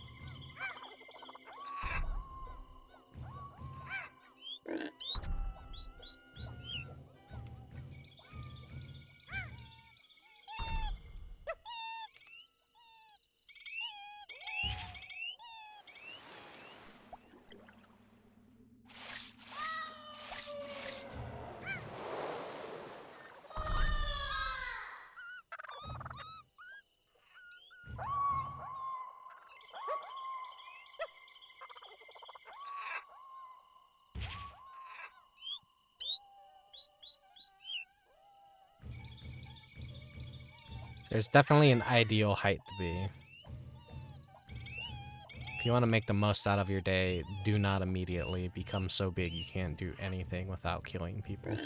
There's definitely an ideal height to be. If you want to make the most out of your day, do not immediately become so big you can't do anything without killing people.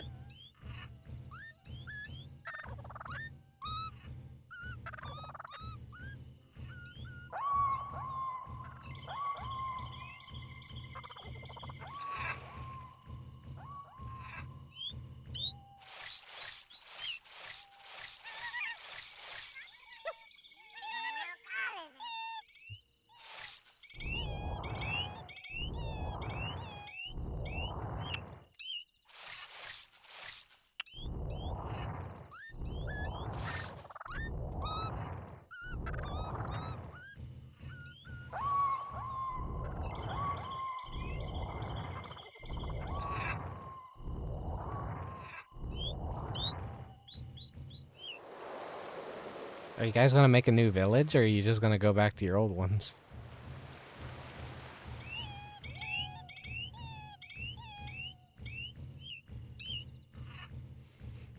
Are you guys gonna make a new village, or are you just gonna go back to your old ones?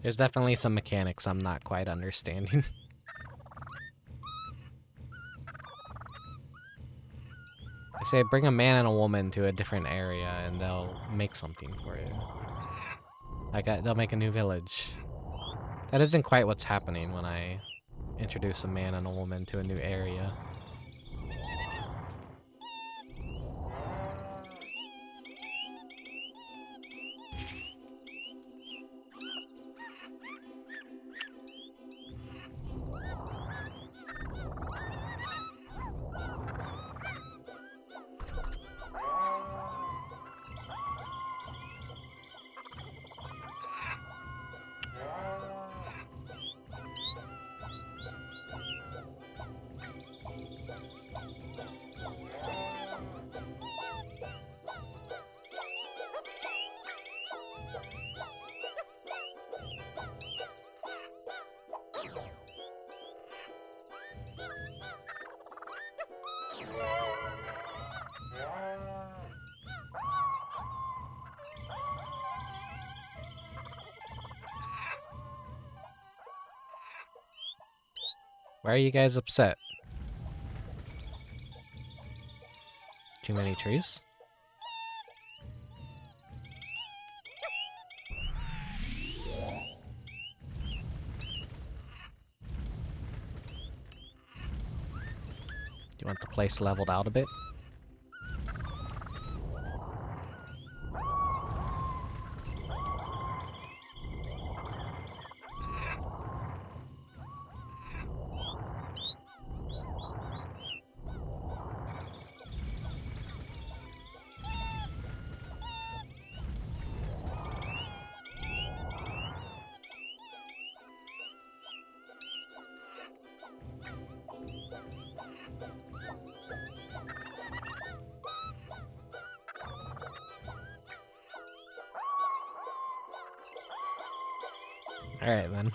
There's definitely some mechanics I'm not quite understanding. I say bring a man and a woman to a different area and they'll make something for you. Like, they'll make a new village. That isn't quite what's happening when I introduce a man and a woman to a new area. Why are you guys upset? Too many trees? Do you want the place leveled out a bit? Alright then.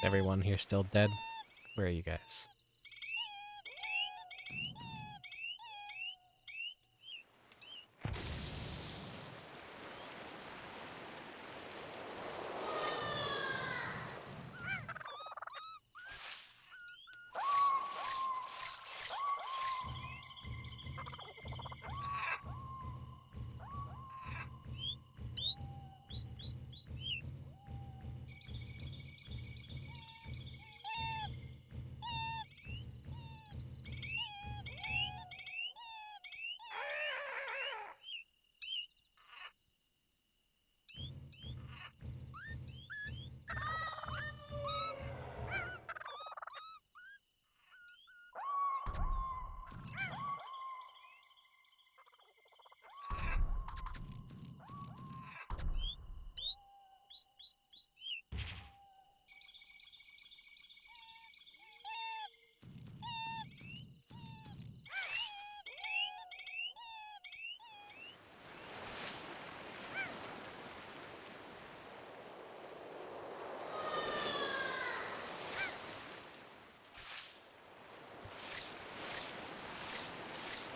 Everyone here still dead? Where are you guys?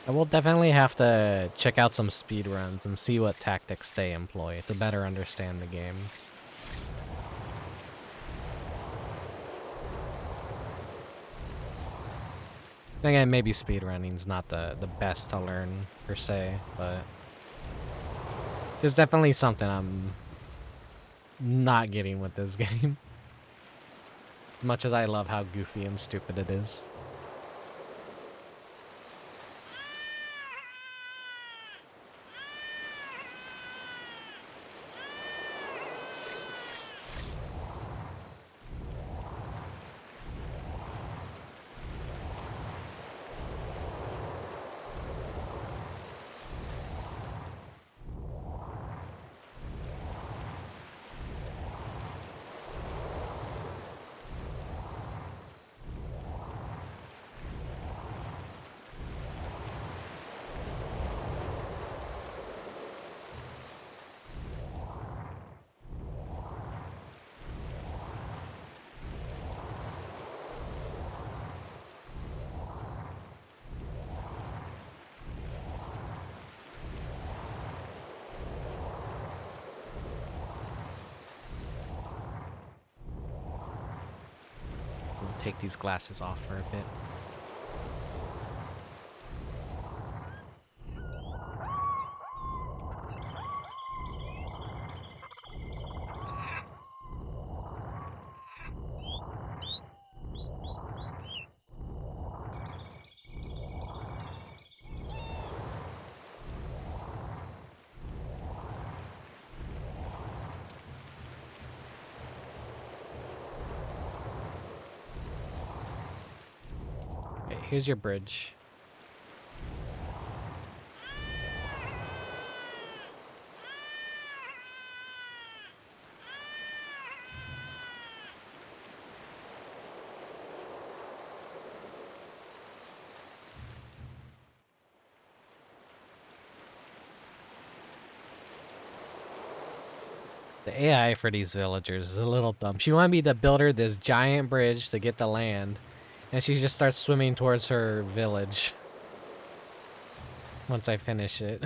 I will definitely have to check out some speedruns and see what tactics they employ to better understand the game. Then again, maybe speedrunning's not the best to learn, per se, but there's definitely something I'm not getting with this game. As much as I love how goofy and stupid it is. Take these glasses off for a bit. here's your bridge. The AI for these villagers is a little dumb. She wanted me to build her this giant bridge to get the land, and she just starts swimming towards her village once I finish it.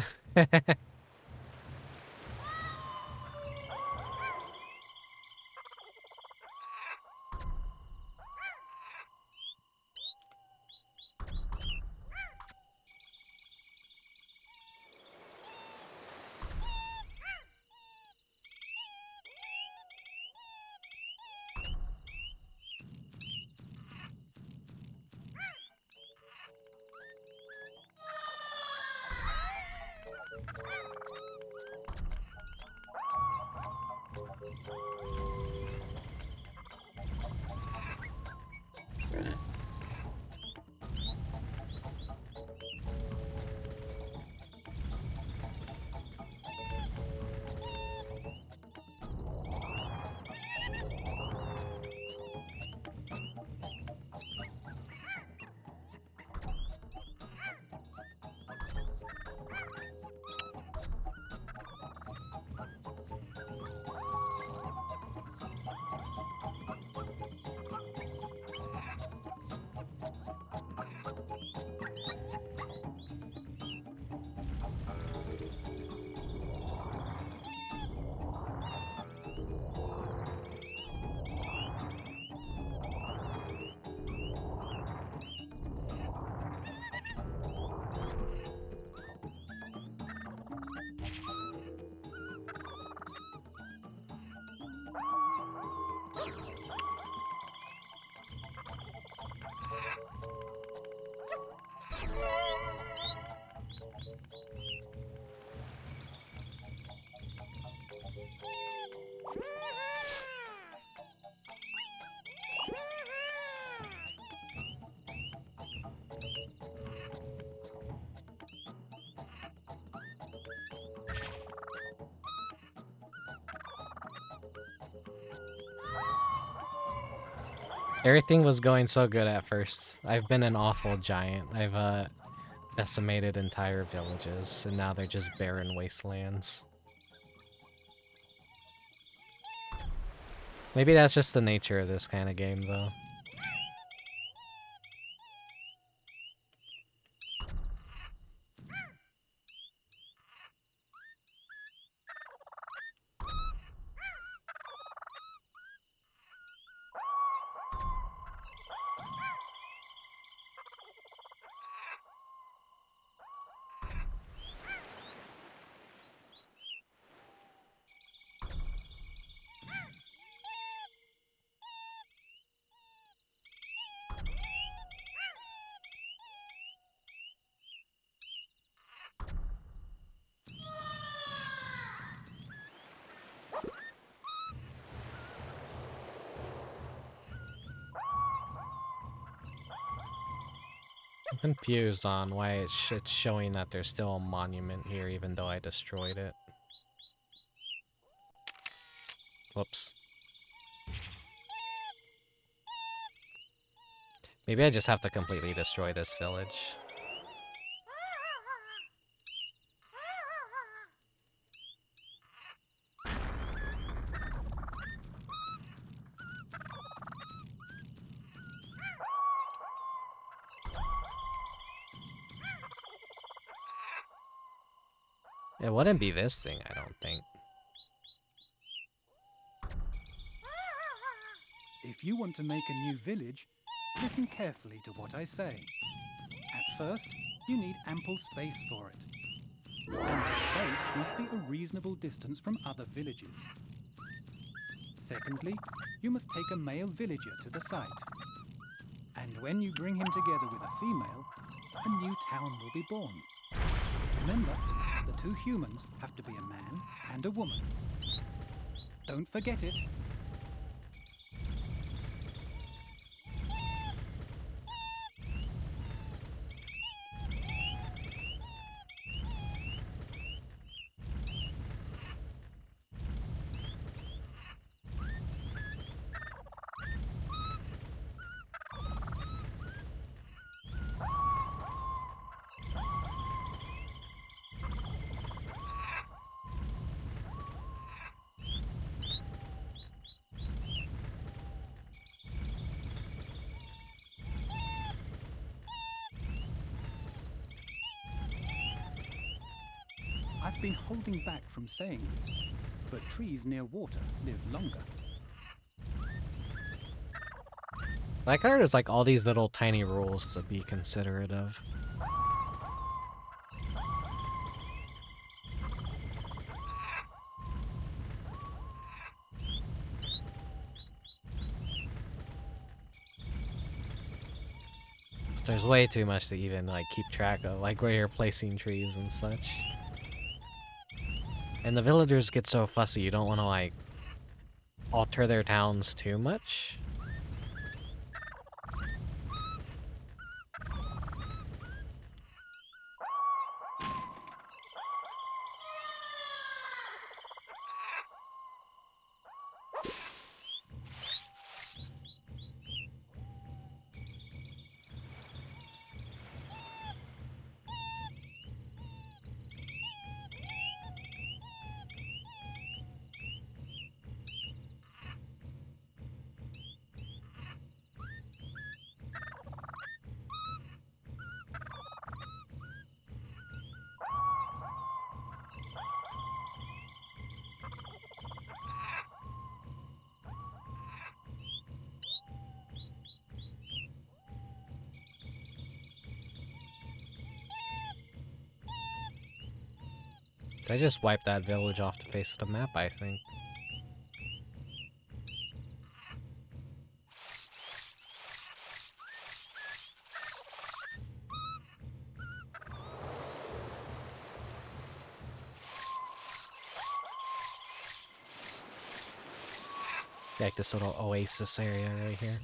Everything was going so good at first. I've been an awful giant. I've decimated entire villages, and now they're just barren wastelands. Maybe that's just the nature of this kind of game, though. I'm confused on why it's showing that there's still a monument here even though I destroyed it. Whoops. Maybe I just have to completely destroy this village. It wouldn't be this thing, I don't think. If you want to make a new village, listen carefully to what I say. At first, you need ample space for it. Then the space must be a reasonable distance from other villages. Secondly, you must take a male villager to the site. And when you bring him together with a female, a new town will be born. Remember, the two humans have to be a man and a woman. Don't forget it. been holding back from saying this, but trees near water live longer. Like there's like all these little tiny rules to be considerate of. But there's way too much to even like keep track of, like where you're placing trees and such. And the villagers get so fussy, you don't want to like alter their towns too much. I just wiped that village off the face of the map, I think. Like this little oasis area right here.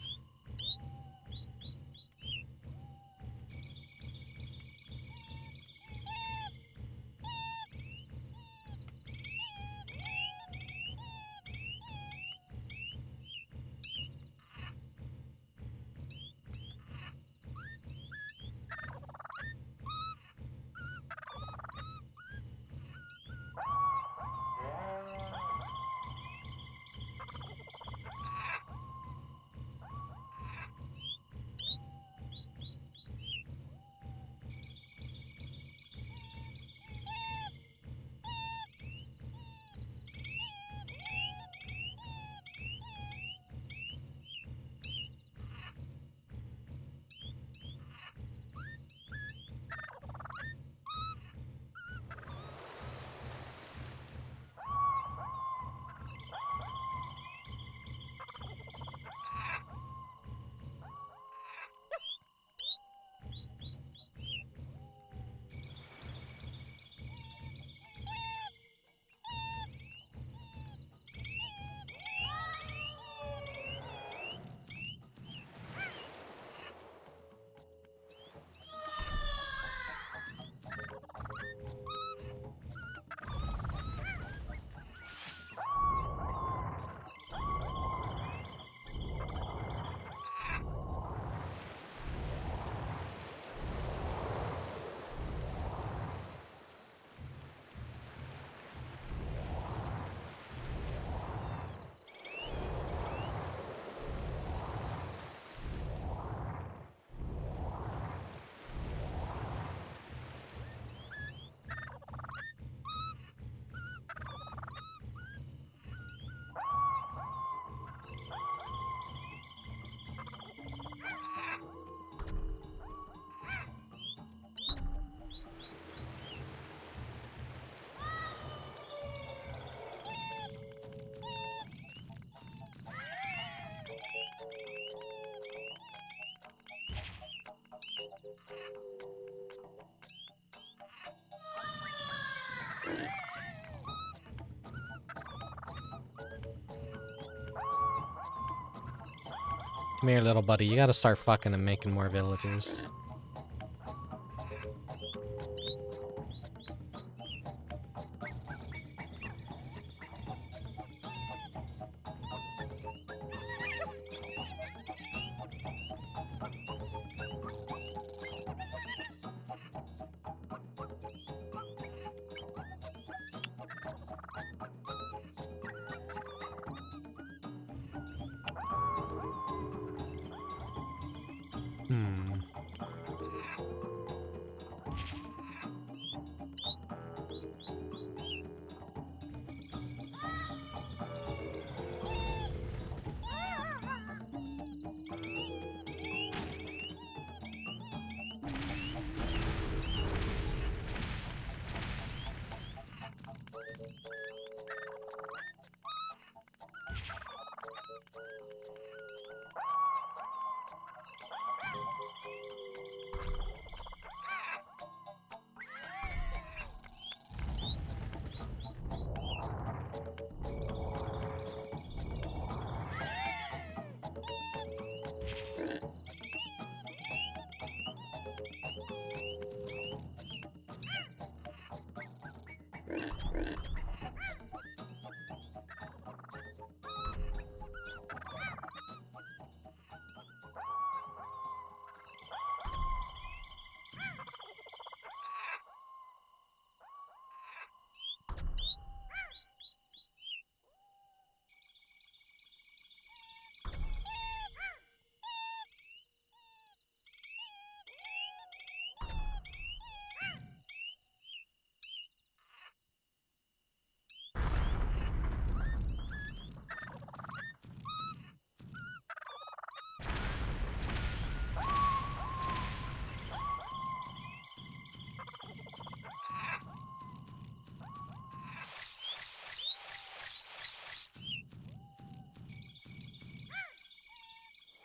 Come here, little buddy. You gotta start fucking and making more villagers.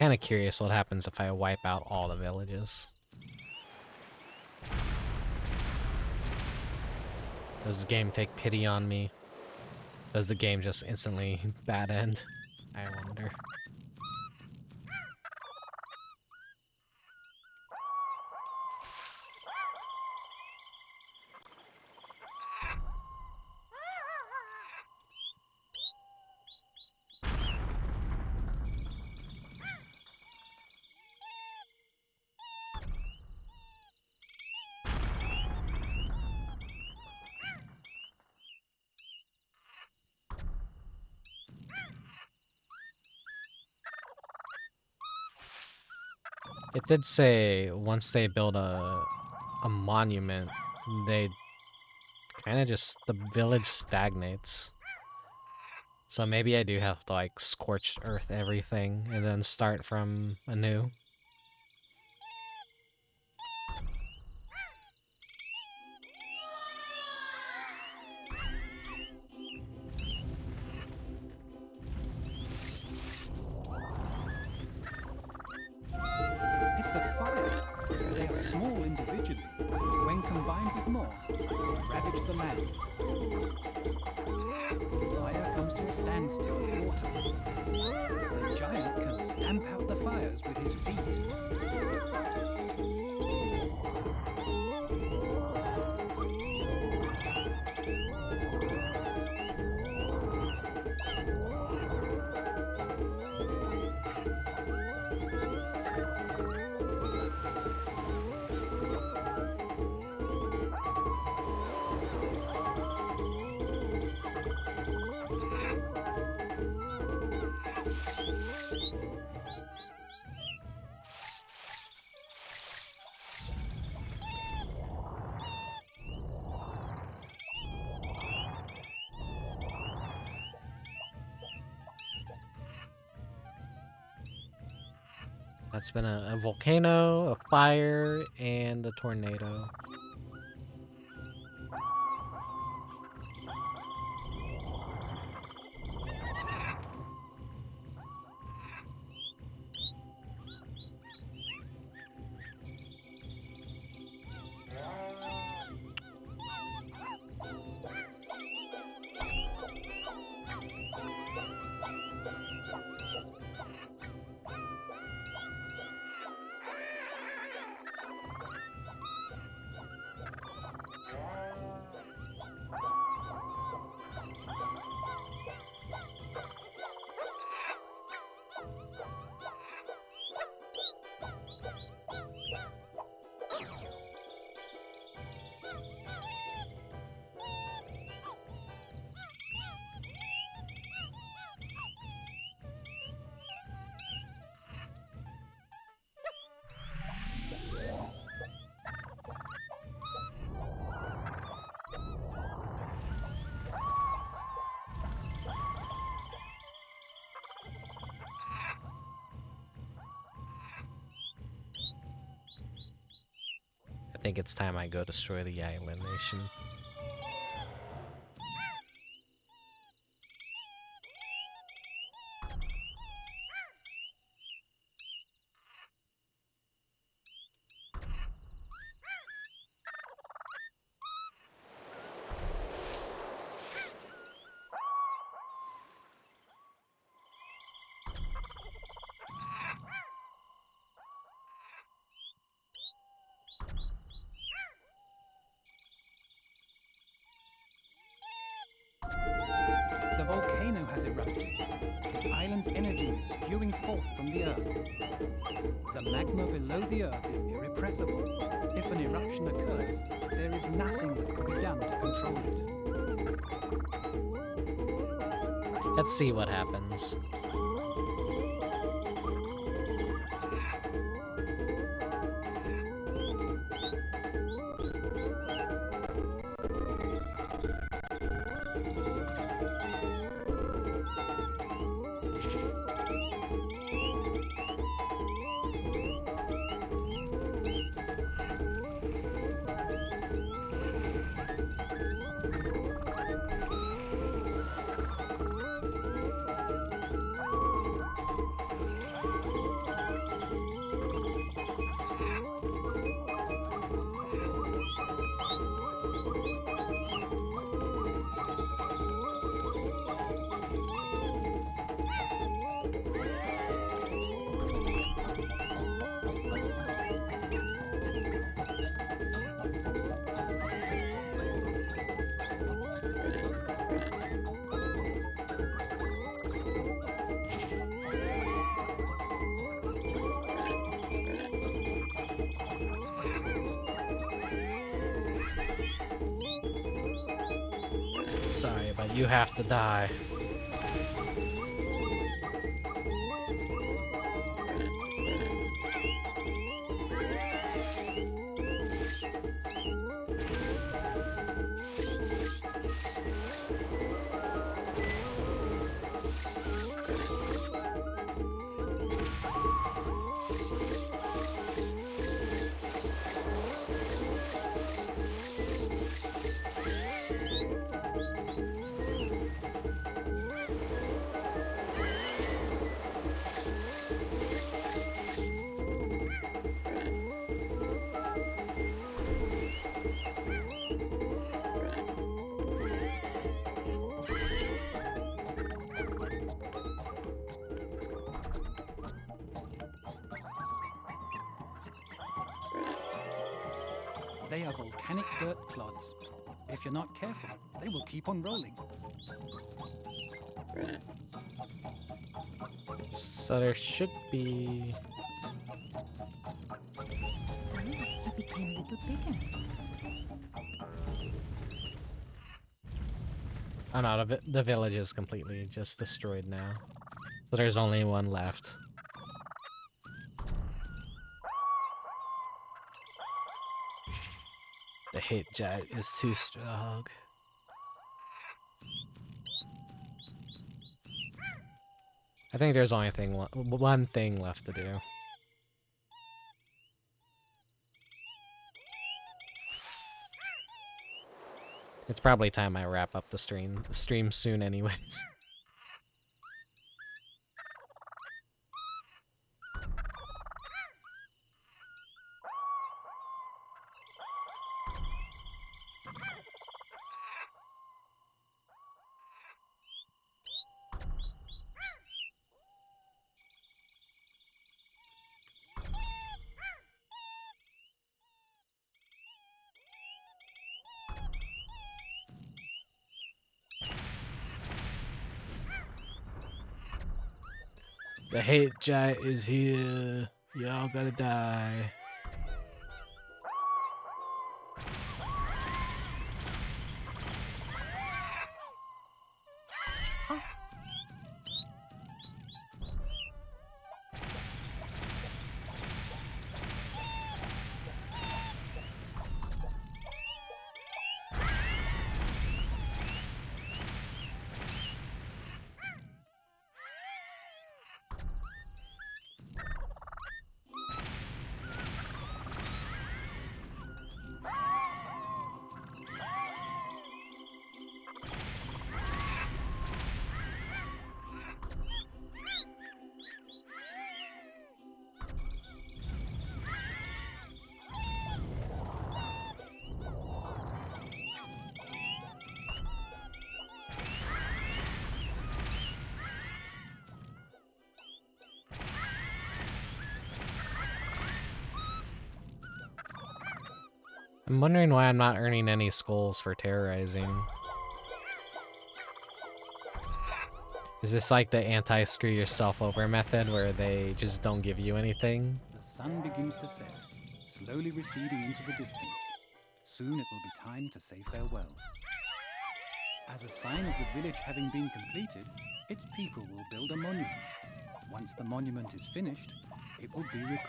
Kind of curious what happens if I wipe out all the villages. Does the game take pity on me? Does the game just instantly bad end? I wonder. It did say once they build a monument, they kind of just, the village stagnates. So maybe I do have to like scorched earth everything and then start from anew. It's a fire. They are small individually, but when combined with more, they ravage the land. The fire comes to a standstill at water. The giant can stamp out the fires with his feet. That's been a volcano, a fire, and a tornado. I think it's time I go destroy the island nation. The volcano has erupted. The island's energy is spewing forth from the earth. The magma below the earth is irrepressible. If an eruption occurs, there is nothing that can be done to control it. Let's see what happens. Sorry, but you have to die. They are volcanic dirt clods. If you're not careful, they will keep on rolling. So there should be... He became a little bigger. Oh no, the village is completely just destroyed now. So there's only one left. The hit giant is too strong. I think there's only one thing left to do. It's probably time I wrap up the stream soon anyways. The hate giant is here. Y'all gotta die. I'm wondering why I'm not earning any skulls for terrorizing. Is this like the anti-screw yourself over method where they just don't give you anything? The sun begins to set, slowly receding into the distance. Soon it will be time to say farewell. As a sign of the village having been completed, its people will build a monument. Once the monument is finished, it will be recorded.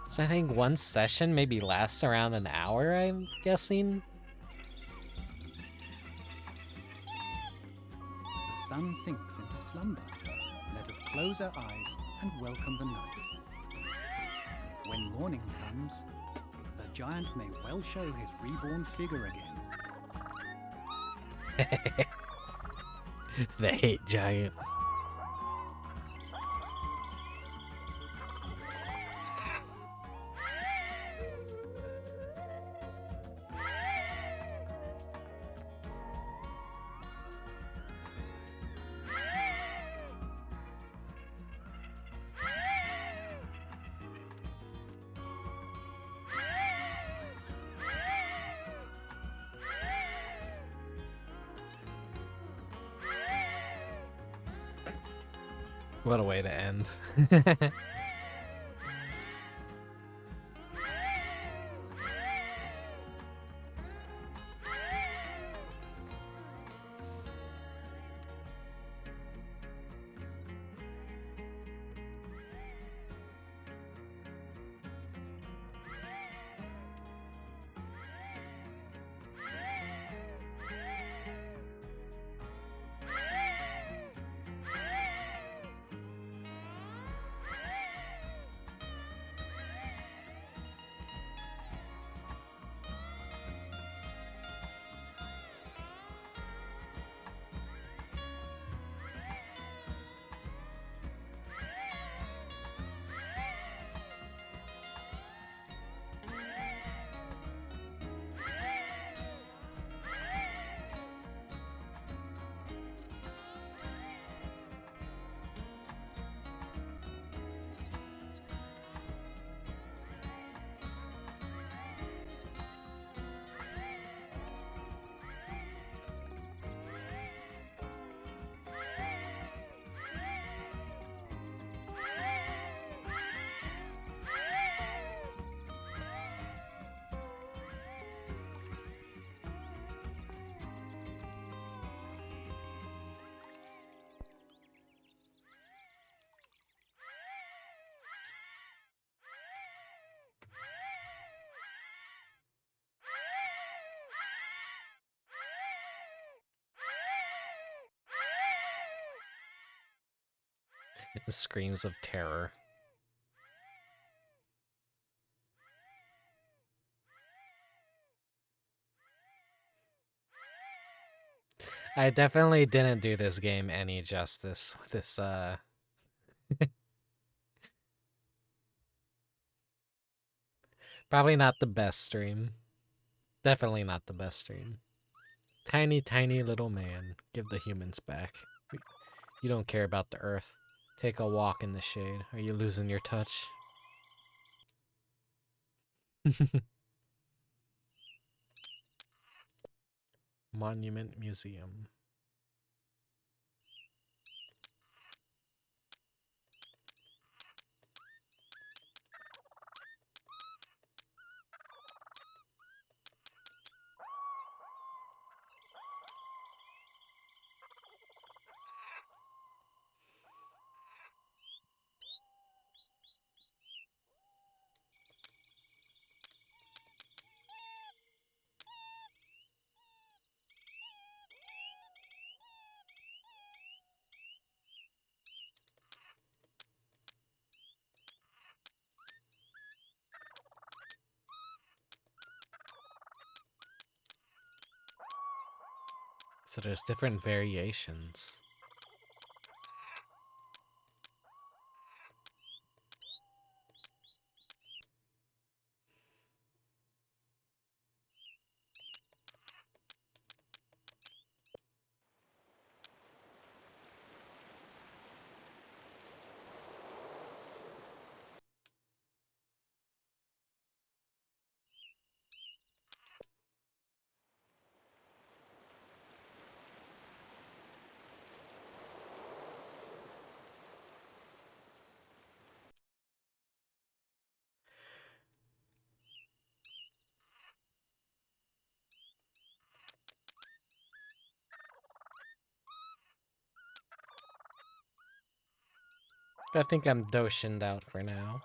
So I think one session maybe lasts around an hour, I'm guessing. The sun sinks into slumber. Let us close our eyes and welcome the night. When morning comes, the giant may well show his reborn figure again. The hate giant. What a way to end. Screams of terror. I definitely didn't do this game any justice with this, Probably not the best stream. Definitely not the best stream. Tiny, tiny little man. Give the humans back. You don't care about the earth. Take a walk in the shade. Are you losing your touch? Monument Museum. So there's different variations. I think I'm Doshined out for now.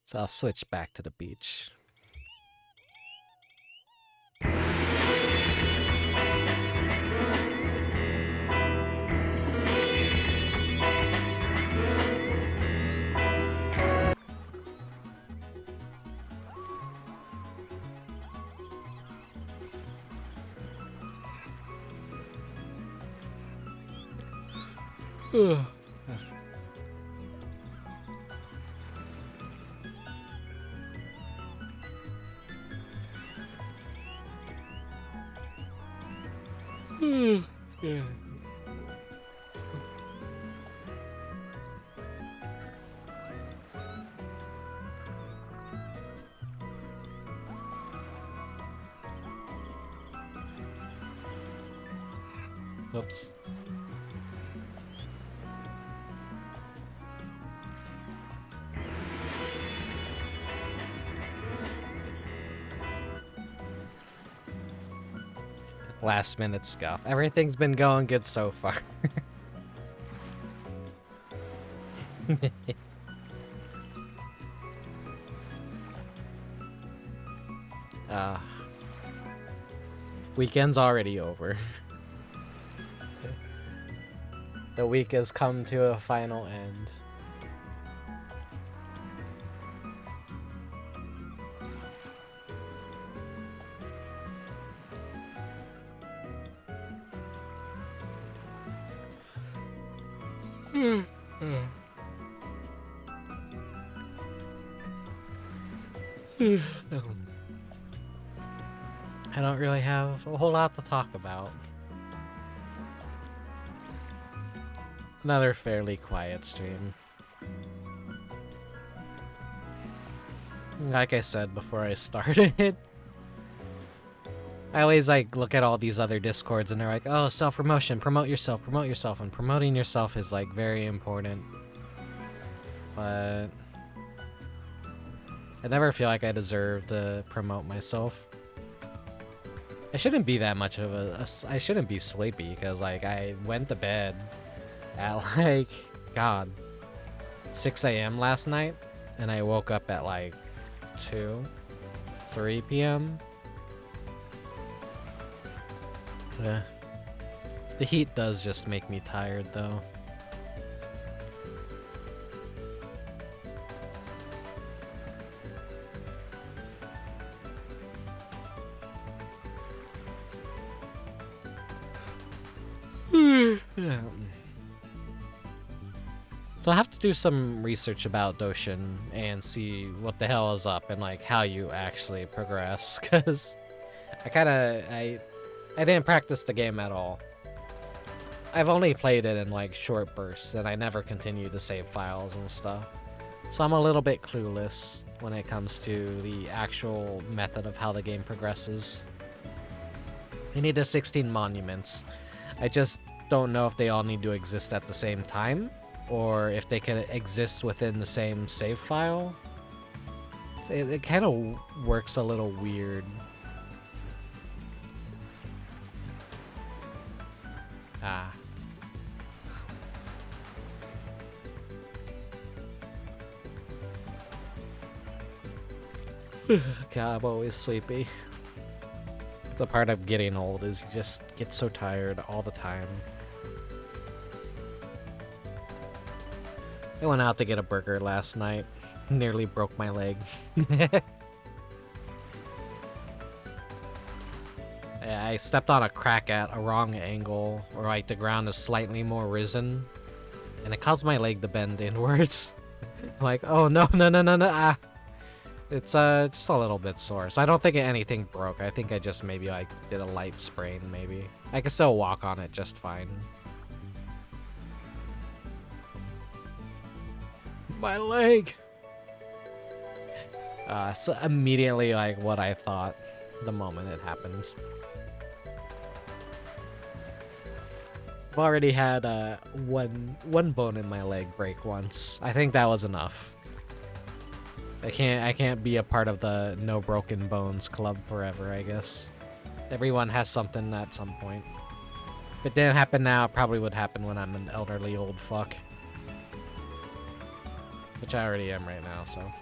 So I'll switch back to the beach. Ugh. Yeah. Whoops. Last minute scuff. Everything's been going good so far. Weekend's already over. The week has come to a final end. I don't really have a whole lot to talk about. Another fairly quiet stream. Like I said before I started, I always like look at all these other Discords and they're like, oh, self-promotion, promote yourself, and promoting yourself is like very important. But I never feel like I deserve to promote myself. I shouldn't be that much of I shouldn't be sleepy because like I went to bed at like, God, 6 a.m. last night and I woke up at like 3 p.m. Yeah. The heat does just make me tired though. Yeah. So I have to do some research about Doshin and see what the hell is up and like how you actually progress, because I didn't practice the game at all. I've only played it in like short bursts and I never continued to save files and stuff. So I'm a little bit clueless when it comes to the actual method of how the game progresses. You need the 16 monuments. I just don't know if they all need to exist at the same time or if they can exist within the same save file. It kind of works a little weird. God, I'm always sleepy. It's a part of getting old is you just get so tired all the time. I went out to get a burger last night. Nearly broke my leg. I stepped on a crack at a wrong angle, or like the ground is slightly more risen, and it caused my leg to bend inwards. I'm like, oh no. It's just a little bit sore, so I don't think anything broke. I think I just maybe like did a light sprain, maybe. I can still walk on it just fine. My leg! So immediately like what I thought the moment it happened. I've already had one bone in my leg break once. I think that was enough. I can't be a part of the no broken bones club forever, I guess. Everyone has something at some point. If it didn't happen now, it probably would happen when I'm an elderly old fuck. Which I already am right now, so.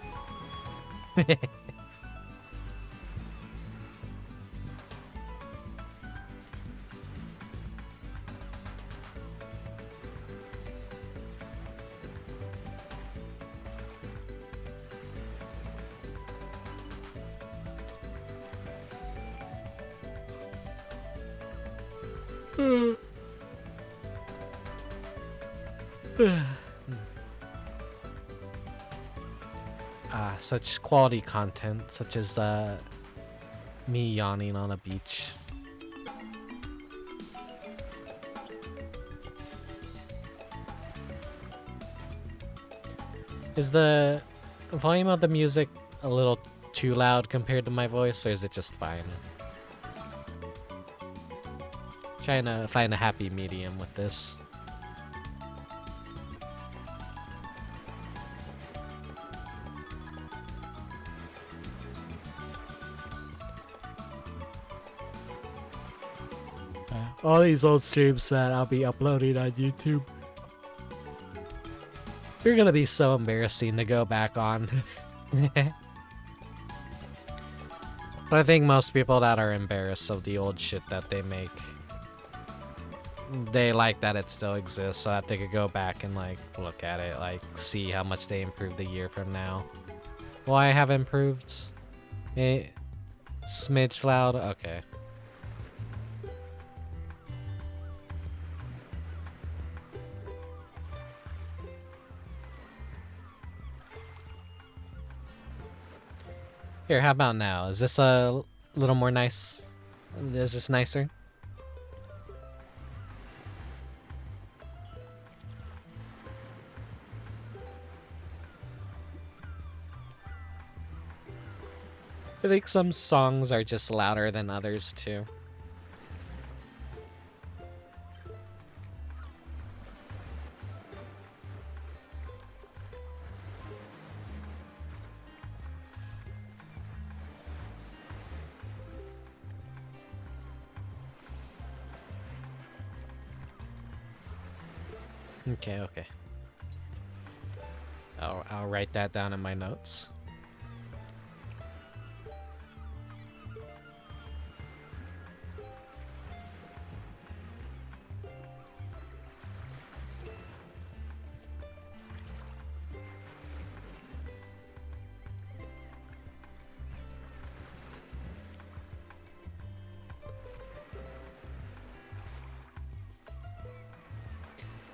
Such quality content, such as me yawning on a beach. Is the volume of the music a little too loud compared to my voice, or is it just fine? Trying to find a happy medium with this. All these old streams that I'll be uploading on YouTube, they're gonna be so embarrassing to go back on. But I think most people that are embarrassed of the old shit that they make, they like that it still exists, so that they could go back and like look at it, like see how much they improved a year from now. Well, I have improved a smidge loud. Okay. Here, how about now? Is this a little more nice? Is this nicer? I think some songs are just louder than others too. Okay. I'll write that down in my notes.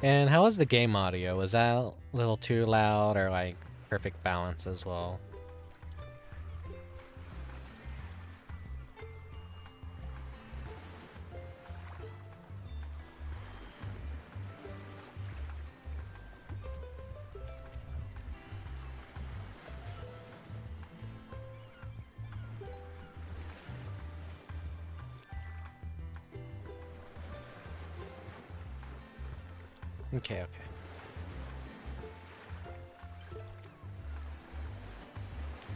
And how was the game audio? Was that a little too loud or like perfect balance as well? Okay.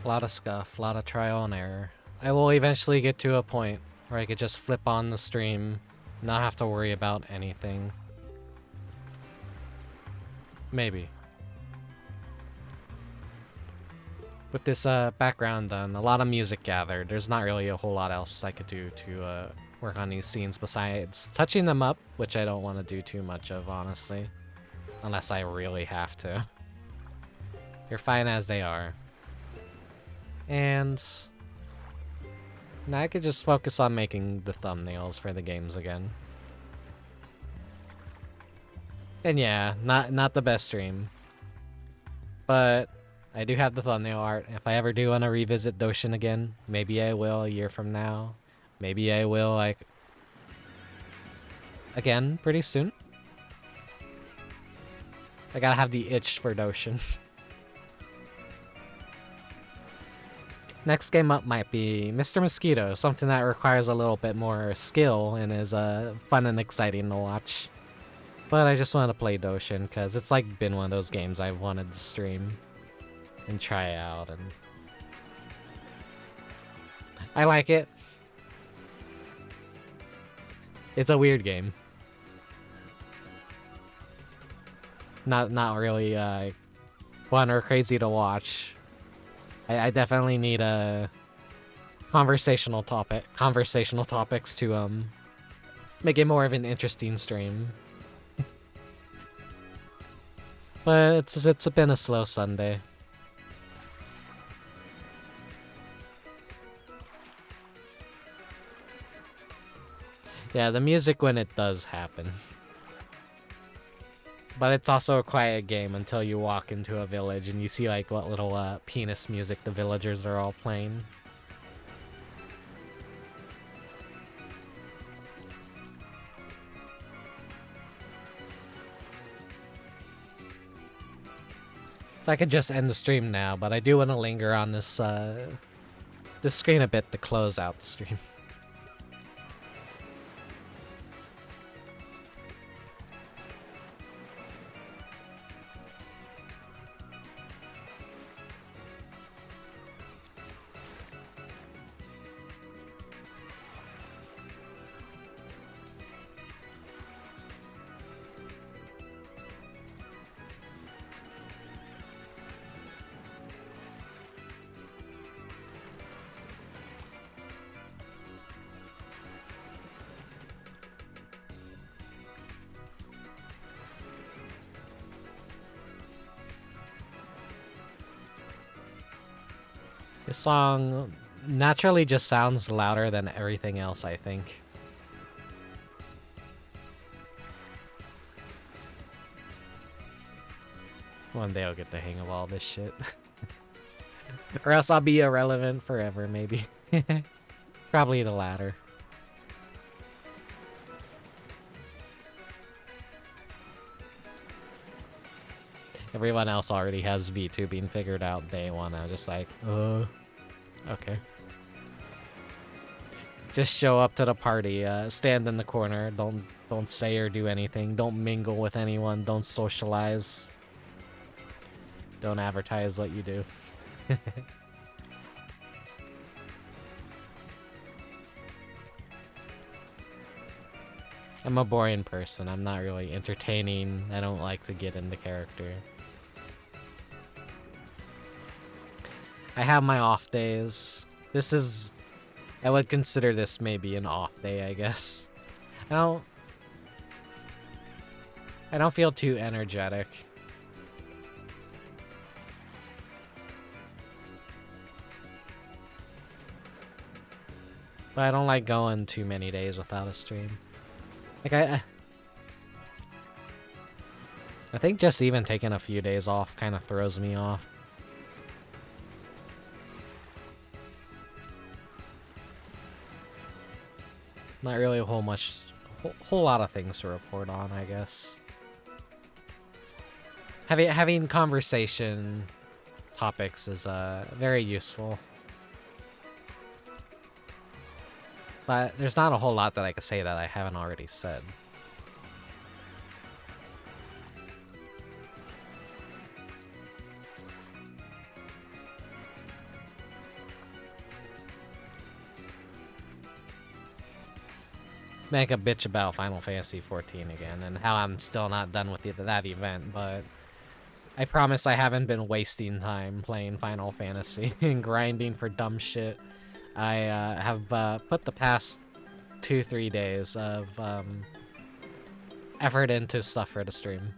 A lot of scuff, a lot of trial and error. I will eventually get to a point where I could just flip on the stream, not have to worry about anything. Maybe. With this background done, a lot of music gathered, there's not really a whole lot else I could do to work on these scenes besides touching them up, which I don't want to do too much of, honestly. Unless I really have to. They're fine as they are. And now I could just focus on making the thumbnails for the games again. And yeah, not the best stream. But I do have the thumbnail art. If I ever do want to revisit Doshin again, maybe I will a year from now. Maybe I will, like, again pretty soon. I gotta have the itch for Doshin. Next game up might be Mr. Mosquito, something that requires a little bit more skill and is fun and exciting to watch. But I just want to play Doshin because it's like been one of those games I've wanted to stream and try out, and I like it. It's a weird game. Not really fun or crazy to watch. I definitely need a conversational topics to make it more of an interesting stream. But it's been a slow Sunday. Yeah, the music when it does happen. But it's also a quiet game until you walk into a village and you see like what little penis music the villagers are all playing. So I could just end the stream now, but I do want to linger on this screen a bit to close out the stream. This song naturally just sounds louder than everything else, I think. One day I'll get the hang of all this shit. Or else I'll be irrelevant forever, maybe. Probably the latter. Everyone else already has VTubing figured out. They wanna just like, okay. Just show up to the party, stand in the corner, don't say or do anything, don't mingle with anyone, don't socialize. Don't advertise what you do. I'm a boring person. I'm not really entertaining. I don't like to get into character. I have my off days. I would consider this maybe an off day, I guess. I don't feel too energetic. But I don't like going too many days without a stream. Like I think just even taking a few days off kind of throws me off. Not really a whole lot of things to report on, I guess. Having conversation topics is very useful. But there's not a whole lot that I could say that I haven't already said. Make a bitch about Final Fantasy XIV again and how I'm still not done with that event, but I promise I haven't been wasting time playing Final Fantasy and grinding for dumb shit. I have put the past 2-3 days of effort into stuff for the stream.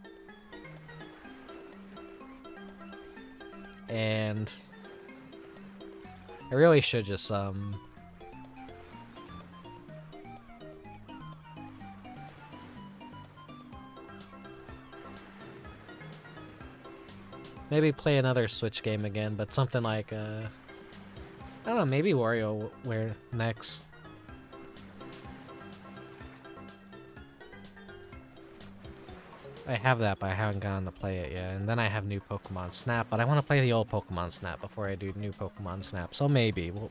And I really should just maybe play another Switch game again, but something like I don't know, maybe WarioWare next. I have that, but I haven't gotten to play it yet. And then I have new Pokemon Snap, but I want to play the old Pokemon Snap before I do new Pokemon Snap. So maybe we'll.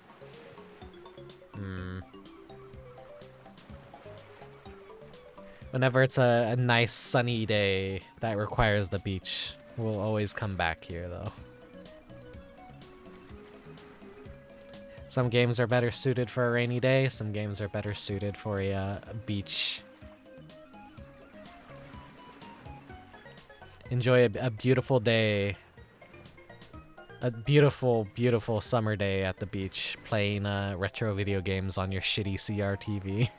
Whenever it's a nice sunny day that requires the beach, we'll always come back here, though. Some games are better suited for a rainy day, some games are better suited for a beach. Enjoy a beautiful day. A beautiful, beautiful summer day at the beach, playing retro video games on your shitty CRTV.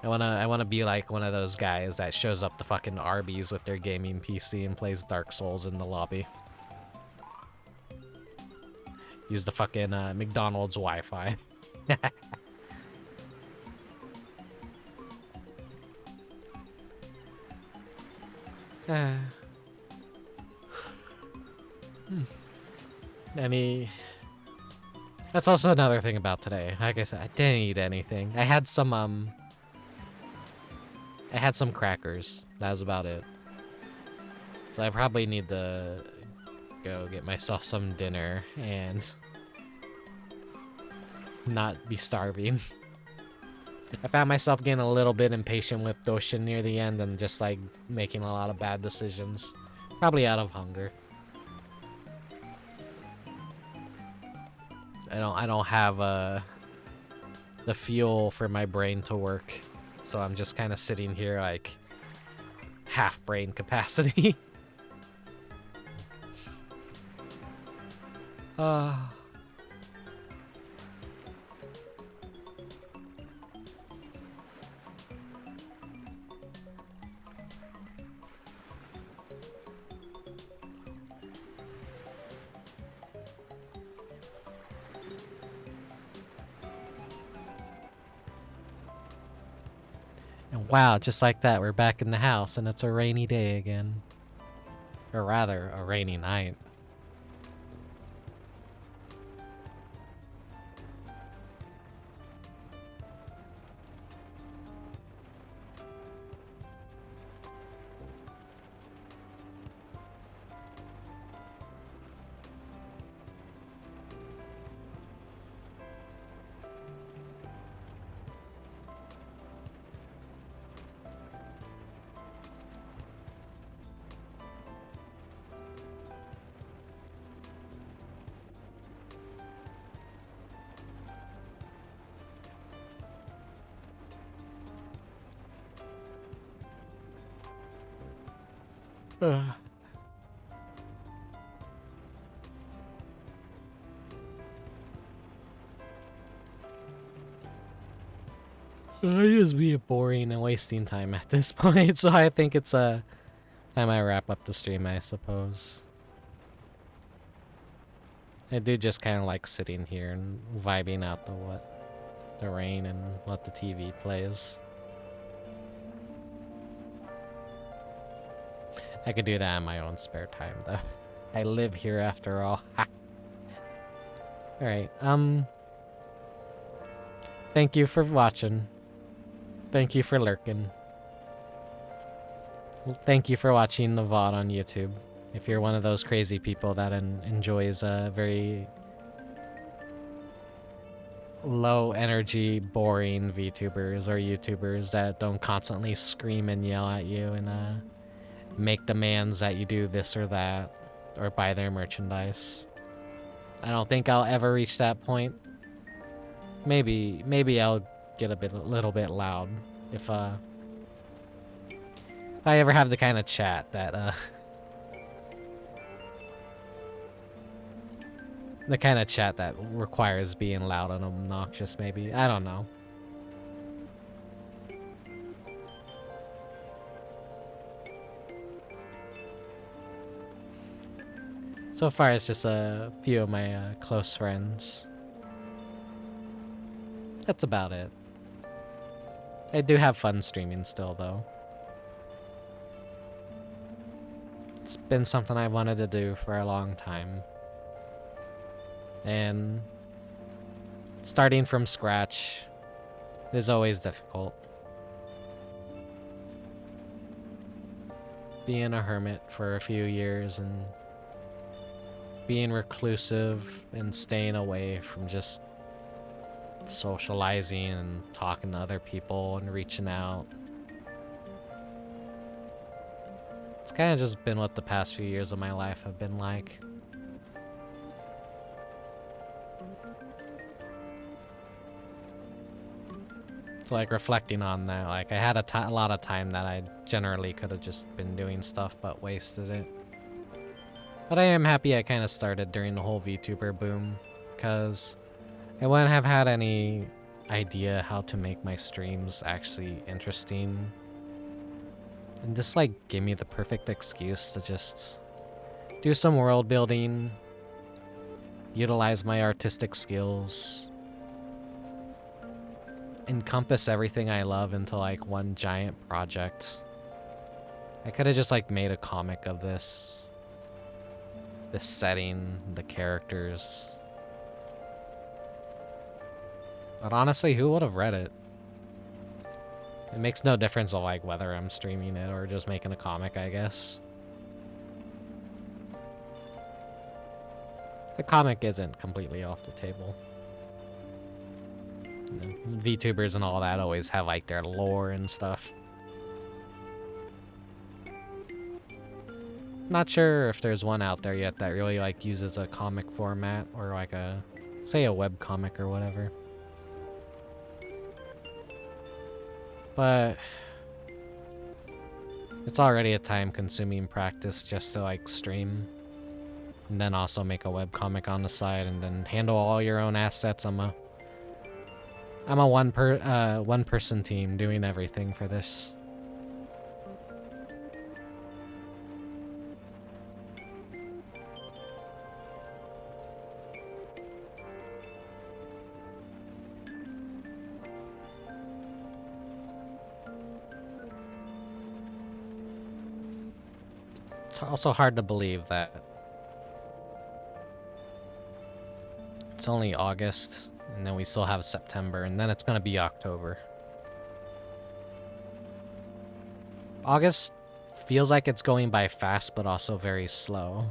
I wanna be like one of those guys that shows up to fucking Arby's with their gaming PC and plays Dark Souls in the lobby. Use the fucking McDonald's Wi-Fi. That's also another thing about today. Like I said, I didn't eat anything. I had some crackers. That was about it. So I probably need to go get myself some dinner and not be starving. I found myself getting a little bit impatient with Doshin near the end and just like making a lot of bad decisions. Probably out of hunger. I don't have the fuel for my brain to work. So I'm just kind of sitting here like half brain capacity. And wow, just like that, we're back in the house and it's a rainy day again. Or rather, a rainy night. I just be boring and wasting time at this point, so I think it's time I wrap up the stream, I suppose. I do just kind of like sitting here and vibing out the rain and what the TV plays. I could do that in my own spare time, though. I live here after all. Alright, thank you for watching. Thank you for lurking. Thank you for watching the VOD on YouTube. If you're one of those crazy people that enjoys very low energy, boring VTubers or YouTubers that don't constantly scream and yell at you and make demands that you do this or that or buy their merchandise. I don't think I'll ever reach that point. Maybe I'll get a little bit loud if I ever have the kind of chat that the kind of chat that requires being loud and obnoxious, maybe. I don't know. So far, it's just a few of my close friends. That's about it. I do have fun streaming still, though. It's been something I wanted to do for a long time. And starting from scratch is always difficult. Being a hermit for a few years and being reclusive and staying away from just socializing and talking to other people and reaching out. It's kind of just been what the past few years of my life have been like. So like reflecting on that, like I had a lot of time that I generally could have just been doing stuff but wasted it. But I am happy I kind of started during the whole VTuber boom, because I wouldn't have had any idea how to make my streams actually interesting. And this like gave me the perfect excuse to just do some world building, utilize my artistic skills, encompass everything I love into like one giant project. I could have just like made a comic of this setting, the characters. But honestly, who would have read it? It makes no difference of like whether I'm streaming it or just making a comic, I guess. The comic isn't completely off the table. You know, VTubers and all that always have like their lore and stuff. Not sure if there's one out there yet that really like uses a comic format or like a, say a web comic or whatever. But it's already a time-consuming practice just to like stream and then also make a webcomic on the side and then handle all your own assets. I'm a one-person team doing everything for this. It's also hard to believe that it's only August, and then we still have September, and then it's gonna be October. August feels like it's going by fast, but also very slow.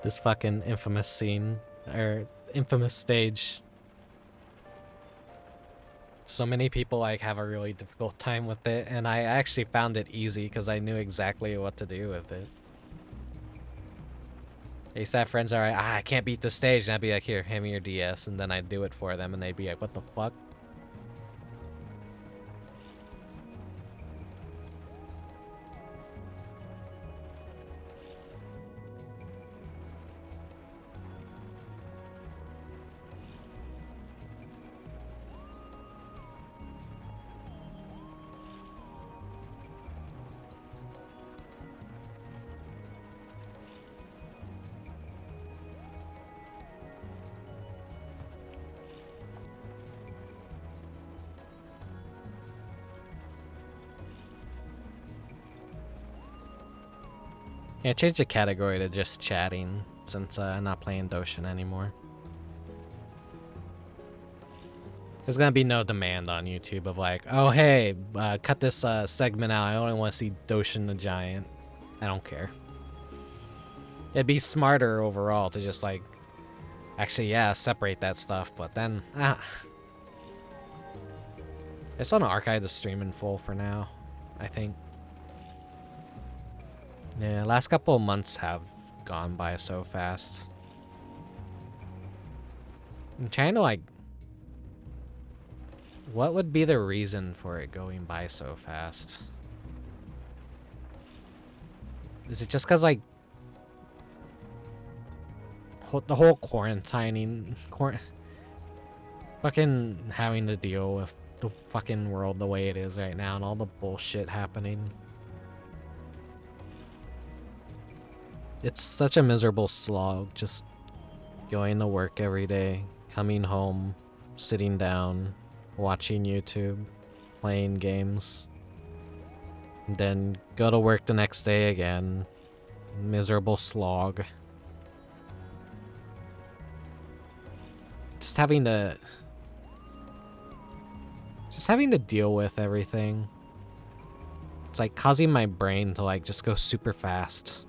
This fucking infamous scene, or infamous stage. So many people like have a really difficult time with it, and I actually found it easy because I knew exactly what to do with it. They used to have friends that are like, I can't beat the stage, and I'd be like, here, hand me your DS, and then I'd do it for them, and they'd be like, what the fuck? Yeah, change the category to just chatting since I'm not playing Doshin anymore. There's gonna be no demand on YouTube of like, oh hey, cut this segment out. I only want to see Doshin the Giant. I don't care. It'd be smarter overall to just like, actually yeah, separate that stuff. But then, I just want to archive the stream in full for now, I think. Yeah, last couple of months have gone by so fast. I'm trying to like... What would be the reason for it going by so fast? Is it just because like... the whole quarantining... fucking having to deal with the fucking world the way it is right now and all the bullshit happening. It's such a miserable slog, just going to work every day, coming home, sitting down, watching YouTube, playing games, and then go to work the next day again. Miserable slog. Just having to deal with everything. It's like causing my brain to like just go super fast.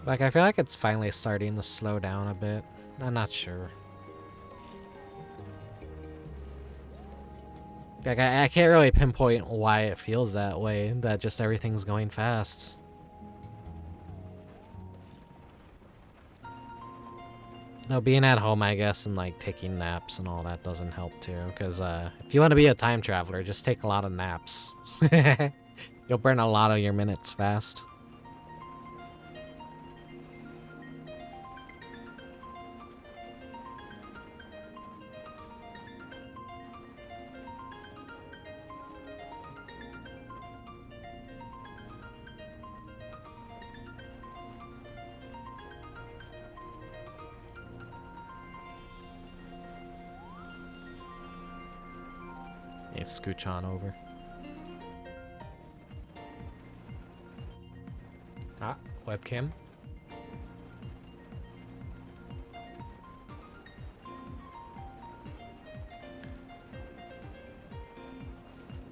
Like, I feel like it's finally starting to slow down a bit. I'm not sure. Like, I can't really pinpoint why it feels that way, that just everything's going fast. No, being at home, I guess, and, like, taking naps and all that doesn't help, too. Because, if you want to be a time traveler, just take a lot of naps. You'll burn a lot of your minutes fast. Scooch on over. Ah, webcam.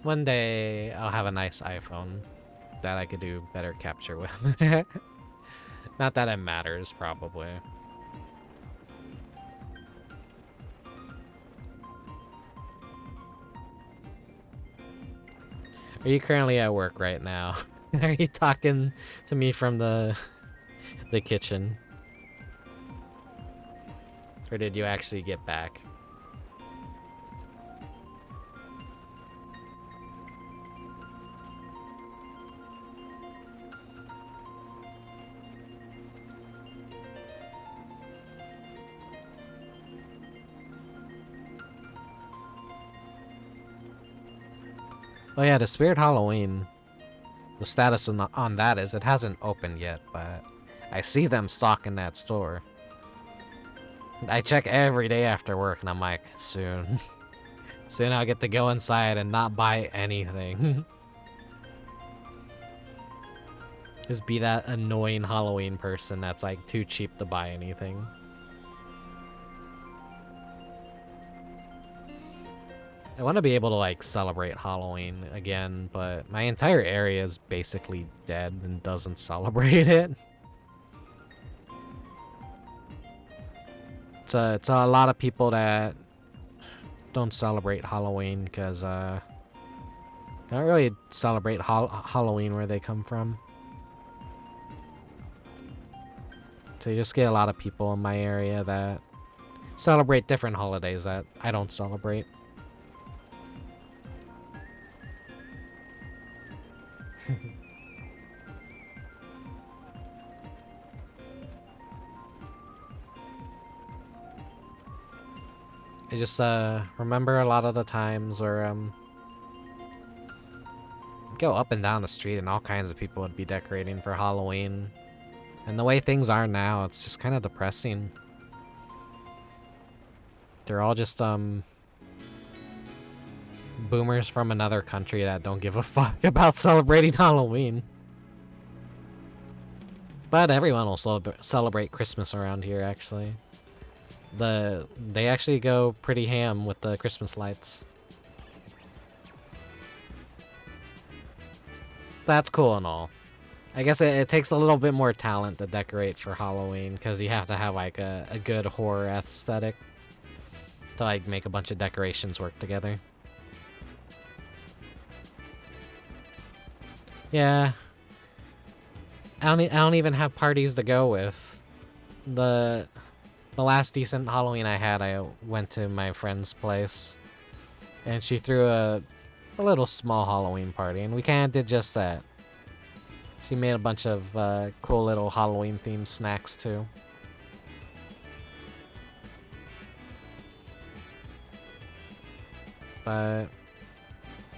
One day I'll have a nice iPhone that I could do better capture with. Not that it matters, probably. Are you currently at work right now? Are you talking to me from the kitchen? Or did you actually get back? Oh yeah, the Spirit Halloween. The status on that is it hasn't opened yet, but I see them stocking that store. I check every day after work, and I'm like, soon. Soon I'll get to go inside and not buy anything. Just be that annoying Halloween person that's like too cheap to buy anything. I want to be able to like celebrate Halloween again, but my entire area is basically dead and doesn't celebrate it. It's a lot of people that don't celebrate Halloween because don't really celebrate Halloween where they come from. So you just get a lot of people in my area that celebrate different holidays that I don't celebrate. I just remember a lot of the times where go up and down the street and all kinds of people would be decorating for Halloween. And the way things are now, it's just kind of depressing. They're all just boomers from another country that don't give a fuck about celebrating Halloween. But everyone will celebrate Christmas around here, actually. They actually go pretty ham with the Christmas lights. That's cool and all. I guess it takes a little bit more talent to decorate for Halloween, because you have to have like a good horror aesthetic to like make a bunch of decorations work together. Yeah. I don't even have parties to go with. The last decent Halloween I had, I went to my friend's place, and she threw a little small Halloween party, and we kind of did just that. She made a bunch of cool little Halloween-themed snacks, too. But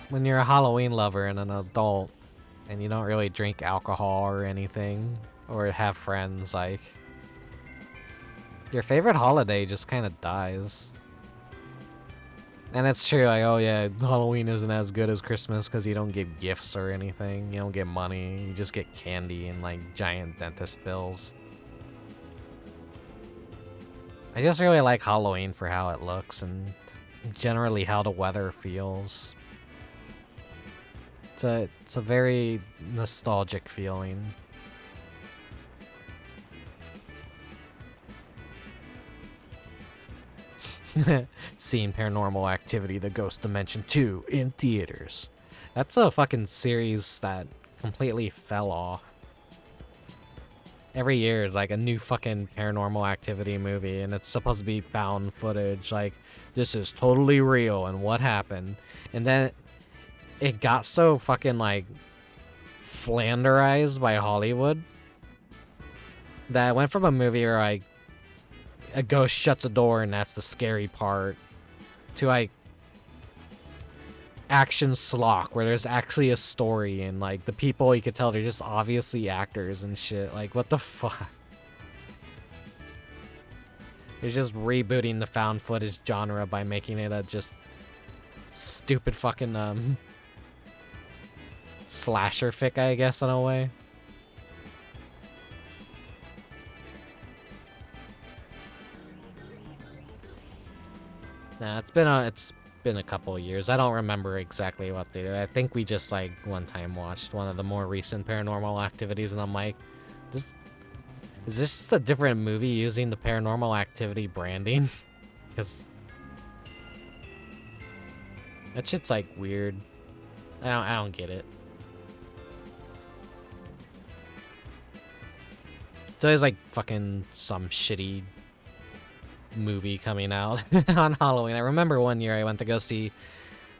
when you're a Halloween lover and an adult, and you don't really drink alcohol or anything, or have friends, like, your favorite holiday just kind of dies. And it's true, like, oh yeah, Halloween isn't as good as Christmas because you don't get gifts or anything. You don't get money. You just get candy and, like, giant dentist bills. I just really like Halloween for how it looks and generally how the weather feels. It's a very nostalgic feeling. Seeing Paranormal Activity: The Ghost Dimension 2 in theaters. That's a fucking series that completely fell off. Every year is like a new fucking Paranormal Activity movie, and it's supposed to be found footage, like, this is totally real and what happened. And then it got so fucking, like, flanderized by Hollywood that it went from a movie where, like, a ghost shuts a door and that's the scary part, to, like, action schlock where there's actually a story and, like, the people you could tell they're just obviously actors and shit. Like, what the fuck? They're just rebooting the found footage genre by making it a just stupid fucking slasher fic, I guess, in a way. Nah, it's been a couple of years. I don't remember exactly what they did. I think we just, like, one time watched one of the more recent Paranormal Activities, and I'm like, is this just a different movie using the Paranormal Activity branding? Because that shit's, like, weird. I don't get it. It's always, like, fucking some shitty movie coming out on Halloween. I remember one year I went to go see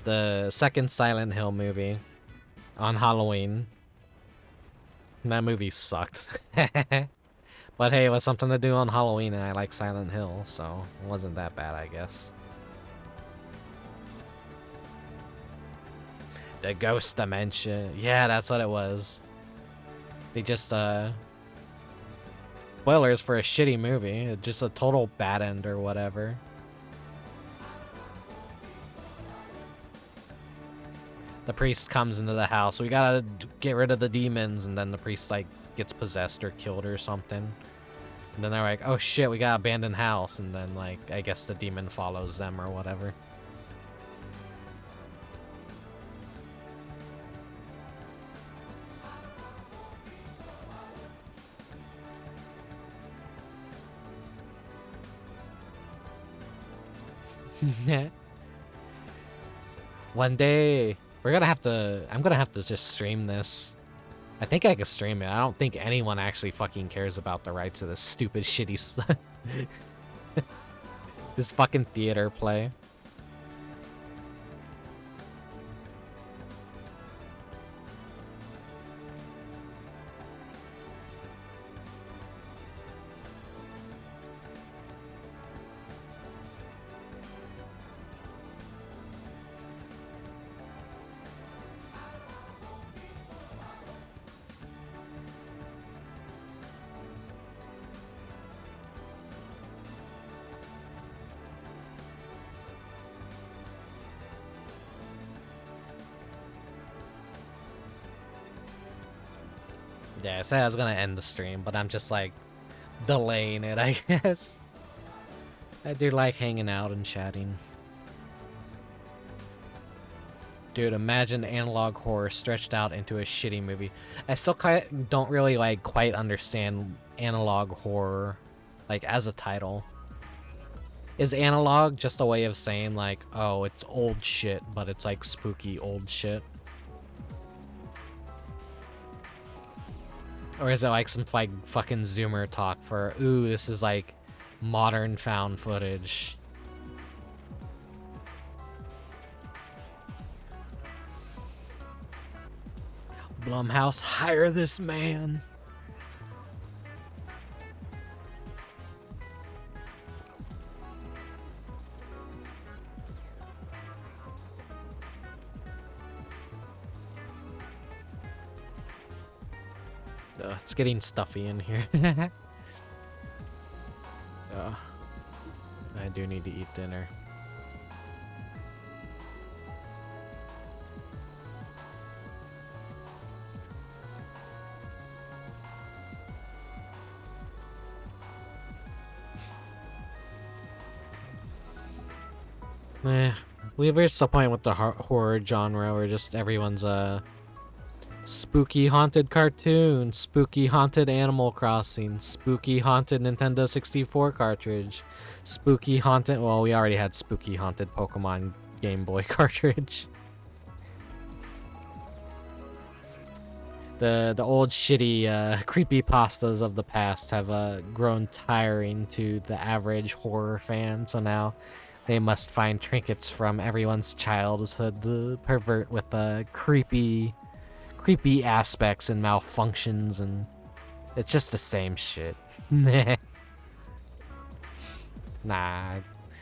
the second Silent Hill movie on Halloween. And that movie sucked. But hey, it was something to do on Halloween, and I like Silent Hill, so it wasn't that bad, I guess. The ghost dimension. Yeah, that's what it was. They just, spoilers for a shitty movie. Just a total bad end or whatever. The priest comes into the house. We gotta get rid of the demons, and then the priest, like, gets possessed or killed or something. And then they're like, oh shit, we got abandoned house. And then, like, I guess the demon follows them or whatever. One day I'm gonna have to just stream this. I think I could stream it. I don't think anyone actually fucking cares about the rights of this stupid shitty stuff. This fucking theater play. Yeah, I said I was gonna end the stream, but I'm just like delaying it, I guess. I do like hanging out and chatting. Dude, imagine analog horror stretched out into a shitty movie. I still don't really like quite understand analog horror, like as a title. Is analog just a way of saying like, oh, it's old shit, but it's like spooky old shit? Or is it like some like fucking Zoomer talk for, ooh, this is like modern found footage? Blumhouse, hire this man. It's getting stuffy in here. I do need to eat dinner. We've reached the point with the horror genre where just everyone's spooky haunted cartoon, spooky haunted Animal Crossing, spooky haunted Nintendo 64 cartridge, spooky haunted, well, we already had spooky haunted Pokemon Game Boy cartridge. The old shitty creepypastas of the past have grown tiring to the average horror fan, so now they must find trinkets from everyone's childhood to pervert with creepy aspects and malfunctions, and it's just the same shit. Nah,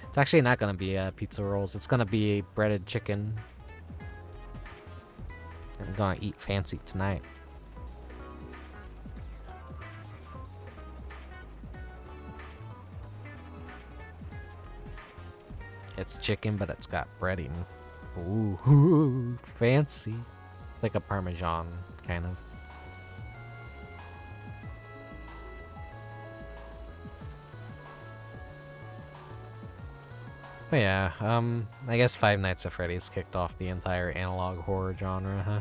it's actually not gonna be pizza rolls. It's gonna be breaded chicken. I'm gonna eat fancy tonight. It's chicken, but it's got breading. Ooh, fancy. Like a Parmesan, kind of. But yeah, I guess Five Nights at Freddy's kicked off the entire analog horror genre, huh?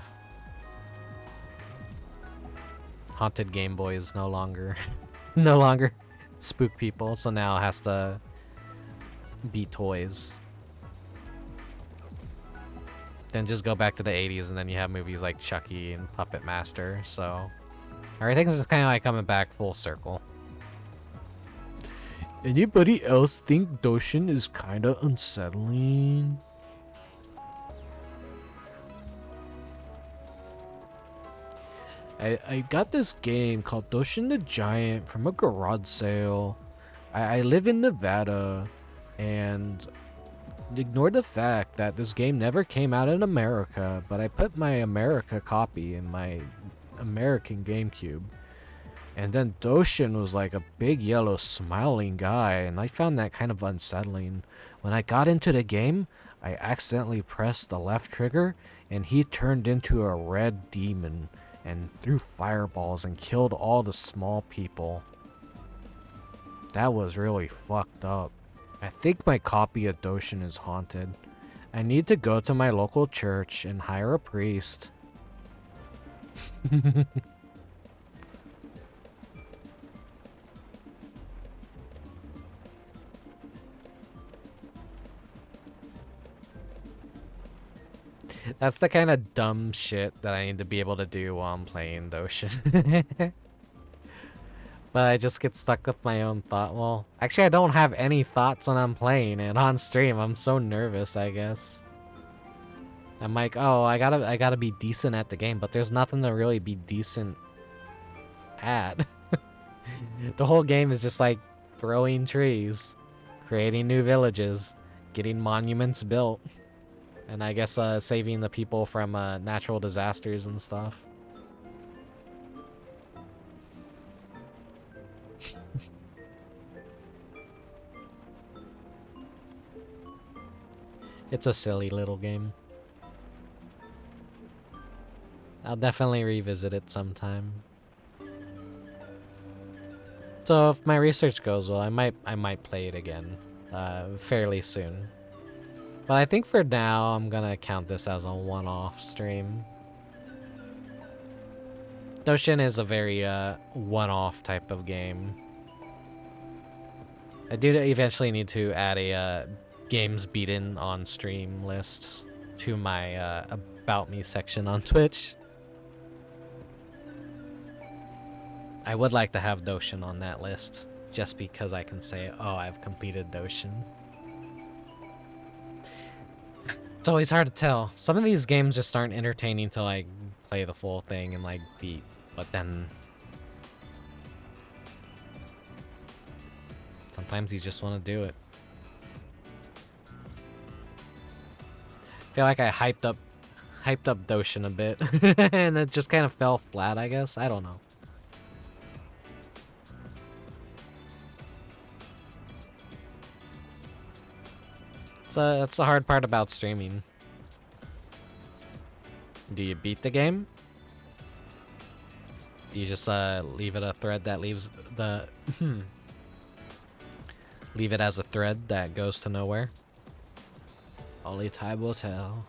Haunted Game Boy is no longer spook people, so now it has to be toys. Then just go back to the 80s, and then you have movies like Chucky and Puppet Master, so everything's just kind of like coming back full circle. Anybody else think Doshin is kind of unsettling? I got this game called Doshin the Giant from a garage sale. I live in Nevada, and Ignore the fact that this game never came out in America, but I put my America copy in my American GameCube. And then Doshin was like a big yellow smiling guy, and I found that kind of unsettling. When I got into the game, I accidentally pressed the left trigger, and he turned into a red demon and threw fireballs and killed all the small people. That was really fucked up. I think my copy of Doshin is haunted. I need to go to my local church and hire a priest. That's the kind of dumb shit that I need to be able to do while I'm playing Doshin. But I just get stuck with my own thought. Well, actually I don't have any thoughts when I'm playing it on stream. I'm so nervous, I guess. I'm like, oh, I gotta be decent at the game, but there's nothing to really be decent at. The whole game is just like throwing trees, creating new villages, getting monuments built, and I guess saving the people from natural disasters and stuff. It's a silly little game. I'll definitely revisit it sometime. So if my research goes well, I might play it again fairly soon. But I think for now, I'm gonna count this as a one-off stream. Doshin is a very one-off type of game. I do eventually need to add a games beaten on stream list to my about me section on Twitch. I would like to have Doshin on that list, just because I can say, oh, I've completed Doshin. It's always hard to tell. Some of these games just aren't entertaining to like play the full thing and like beat, but then sometimes you just want to do it. I feel like I hyped up Doshin a bit and it just kind of fell flat, I guess. I don't know. So that's the hard part about streaming. Do you beat the game? Do you just leave it a thread that leaves the leave it as a thread that goes to nowhere? Only time will tell.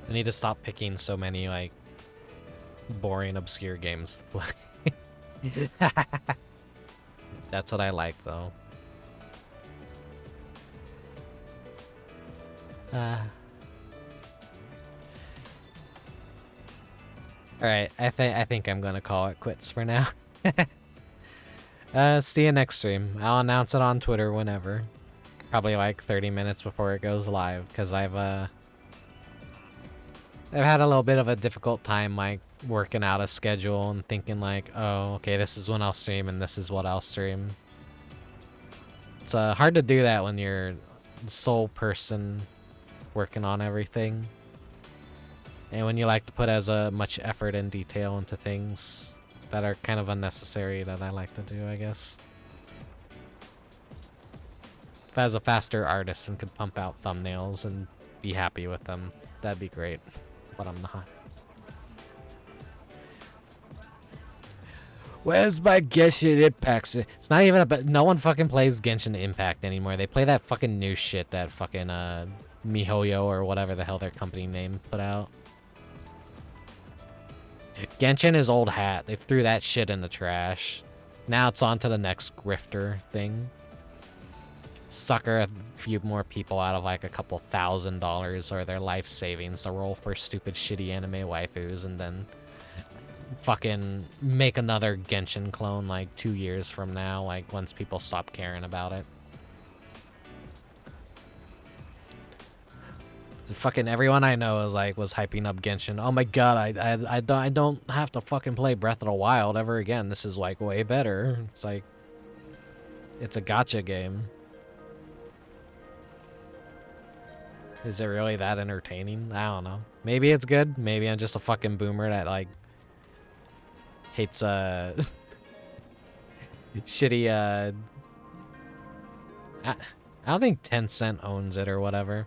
I need to stop picking so many, like, boring, obscure games to play. That's what I like, though. Alright, I think I'm gonna call it quits for now. See you next stream. I'll announce it on Twitter whenever. Probably like 30 minutes before it goes live, because I've had a little bit of a difficult time, like, working out a schedule and thinking, like, oh, okay, this is when I'll stream and this is what I'll stream. It's hard to do that when you're the sole person working on everything. And when you like to put as much effort and detail into things that are kind of unnecessary that I like to do, I guess. If I was a faster artist and could pump out thumbnails and be happy with them, that'd be great. But I'm not. Where's my Genshin Impact? It's not even about. No one fucking plays Genshin Impact anymore. They play that fucking new shit that fucking MiHoYo or whatever the hell their company name put out. Genshin is old hat. They threw that shit in the trash. Now it's on to the next grifter thing. Sucker a few more people out of like a couple $1,000 or their life savings to roll for stupid shitty anime waifus and then fucking make another Genshin clone like 2 years from now, like once people stop caring about it. Fucking everyone I know was hyping up Genshin. Oh my god, I don't have to fucking play Breath of the Wild ever again. This is like way better. It's like it's a gacha game. Is it really that entertaining? I don't know. Maybe it's good. Maybe I'm just a fucking boomer that like hates shitty I don't think Tencent owns it or whatever.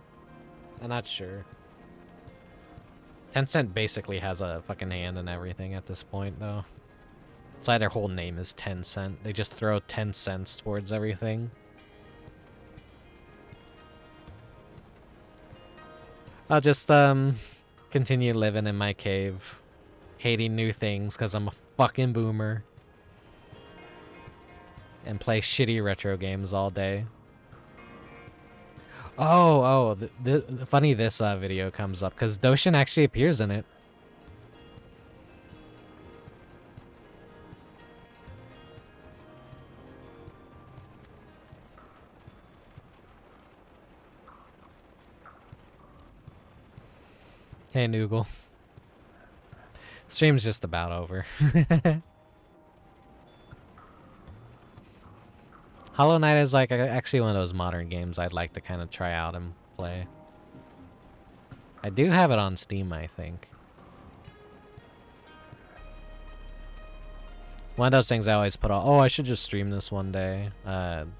I'm not sure. Tencent basically has a fucking hand in everything at this point, though. It's like their whole name is Tencent. They just throw 10 cents towards everything. I'll just, continue living in my cave. Hating new things because I'm a fucking boomer. And play shitty retro games all day. Funny this video comes up because Doshin actually appears in it. Hey, Noogle. Stream's just about over. Hollow Knight is like actually one of those modern games I'd like to kind of try out and play. I do have it on Steam, I think. One of those things I always put on. Oh, I should just stream this one day.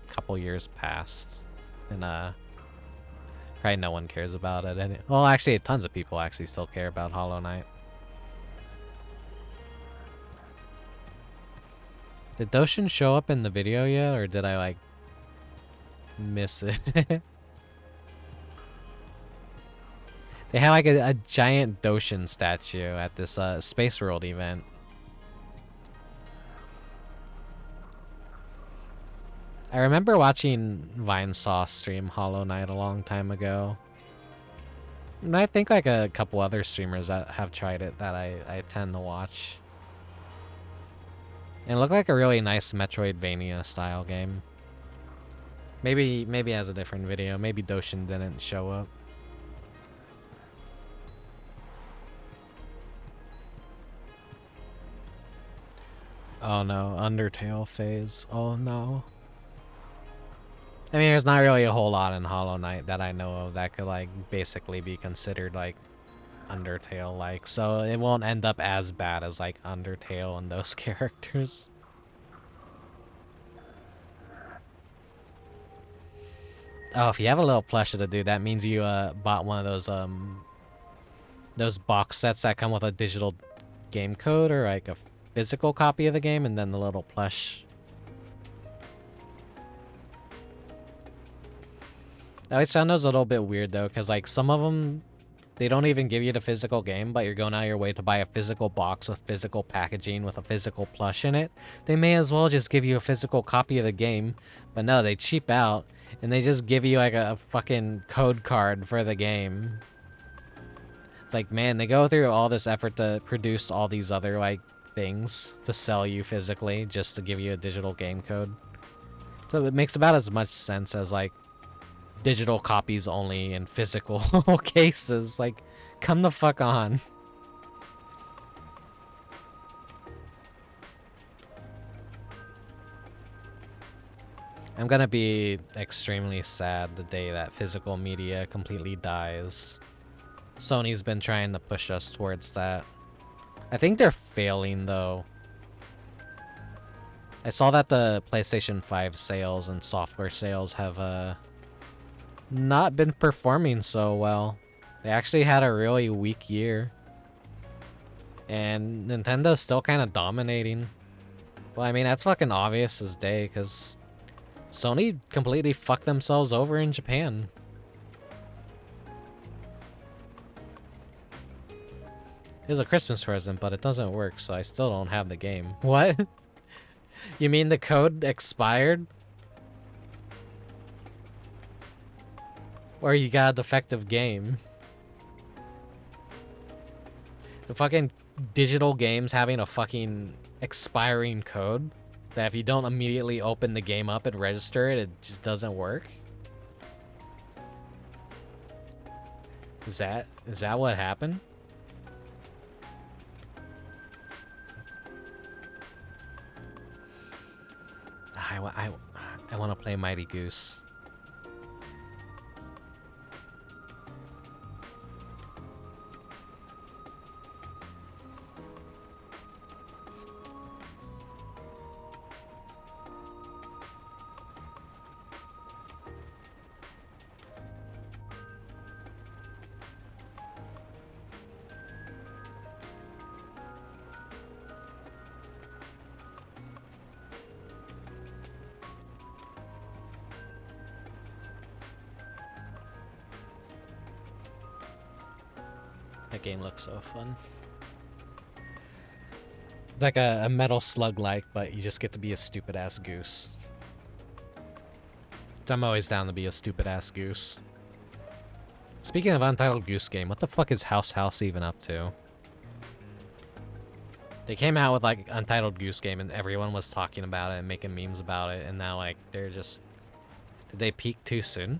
Couple years past, and probably no one cares about it. Well, actually, tons of people actually still care about Hollow Knight. Did Doshin show up in the video yet, or did I, like, miss it? They had, like, a giant Doshin statue at this Space World event. I remember watching Vinesauce stream Hollow Knight a long time ago. And I think, like, a couple other streamers that have tried it that I tend to watch. And it looked like a really nice Metroidvania style game. Maybe it has a different video. Maybe Doshin didn't show up. Oh no, Undertale phase. Oh no. I mean, there's not really a whole lot in Hollow Knight that I know of that could like basically be considered like Undertale like, so it won't end up as bad as like Undertale and those characters. Oh, if you have a little plushie to do, that means you bought one of those box sets that come with a digital game code or like a physical copy of the game and then the little plush. I always found those a little bit weird though, because like some of them, they don't even give you the physical game, but you're going out of your way to buy a physical box with physical packaging with a physical plush in it. They may as well just give you a physical copy of the game, but no, they cheap out and they just give you like a fucking code card for the game. It's like, man, they go through all this effort to produce all these other like things to sell you physically just to give you a digital game code. So it makes about as much sense as like digital copies only in physical cases. Like, come the fuck on. I'm gonna be extremely sad the day that physical media completely dies. Sony's been trying to push us towards that. I think they're failing though. I saw that the PlayStation 5 sales and software sales have not been performing so well. They actually had a really weak year. And Nintendo's still kind of dominating. Well, I mean, that's fucking obvious as day, because Sony completely fucked themselves over in Japan. It was a Christmas present, but it doesn't work, so I still don't have the game. What? You mean the code expired? Or you got a defective game? The fucking digital games having a fucking expiring code that if you don't immediately open the game up and register it, it just doesn't work? Is that what happened? I want to play Mighty Goose. That game looks so fun. It's like a Metal Slug-like, but you just get to be a stupid-ass goose. So I'm always down to be a stupid-ass goose. Speaking of Untitled Goose Game, what the fuck is House even up to? They came out with like Untitled Goose Game and everyone was talking about it and making memes about it, and now like they're just... Did they peak too soon?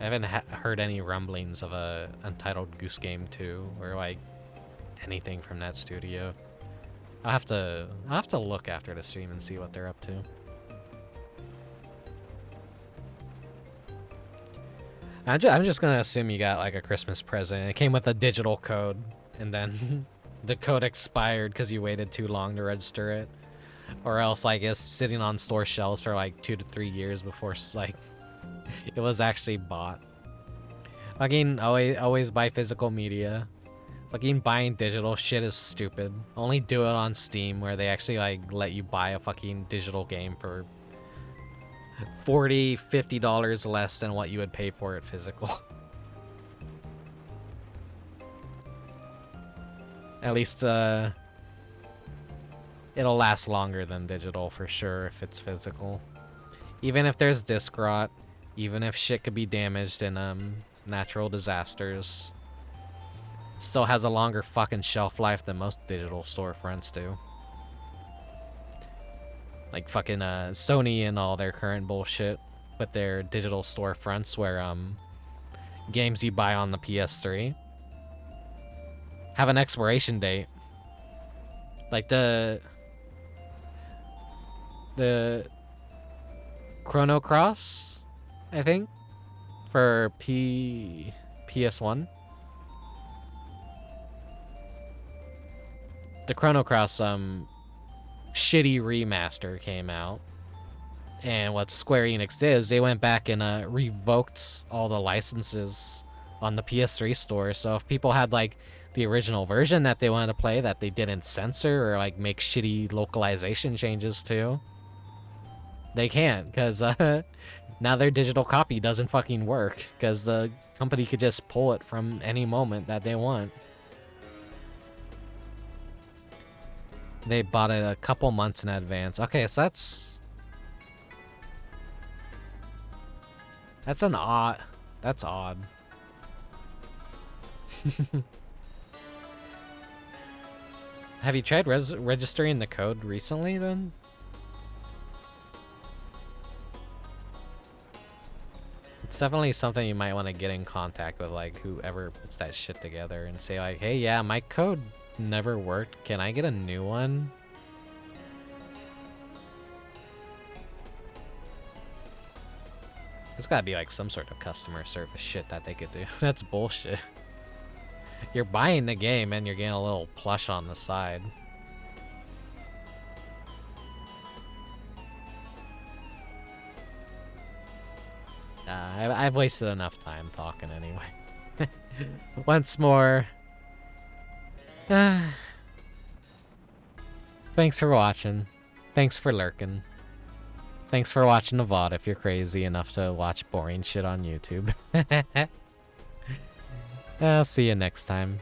I haven't heard any rumblings of a Untitled Goose Game 2 or like anything from that studio. I'll have to look after the stream and see what they're up to. I'm just gonna assume you got like a Christmas present. It came with a digital code, and then the code expired because you waited too long to register it, or else like it's sitting on store shelves for like 2 to 3 years before like it was actually bought. Fucking always buy physical media. Fucking buying digital shit is stupid. Only do it on Steam where they actually like let you buy a fucking digital game for $40, $50 less than what you would pay for it physical. At least it'll last longer than digital for sure if it's physical. Even if there's disc rot, even if shit could be damaged in natural disasters, still has a longer fucking shelf life than most digital storefronts do. Like fucking Sony and all their current bullshit with their digital storefronts where games you buy on the PS3 have an expiration date. Like the Chrono Cross, I think, for PS1. The Chrono Cross shitty remaster came out, and what Square Enix did is they went back and revoked all the licenses on the PS3 store. So if people had like the original version that they wanted to play that they didn't censor or like make shitty localization changes to, they can't, because now their digital copy doesn't fucking work because the company could just pull it from any moment that they want. They bought it a couple months in advance. Okay, so that's odd. Have you tried registering the code recently then? It's definitely something you might want to get in contact with like whoever puts that shit together and say like, hey, yeah, my code never worked. Can I get a new one? There's gotta be like some sort of customer service shit that they could do. That's bullshit. You're buying the game and you're getting a little plush on the side. I've wasted enough time talking anyway. Once more, thanks for watching. Thanks for lurking. Thanks for watching the VOD if you're crazy enough to watch boring shit on YouTube. I'll see you next time.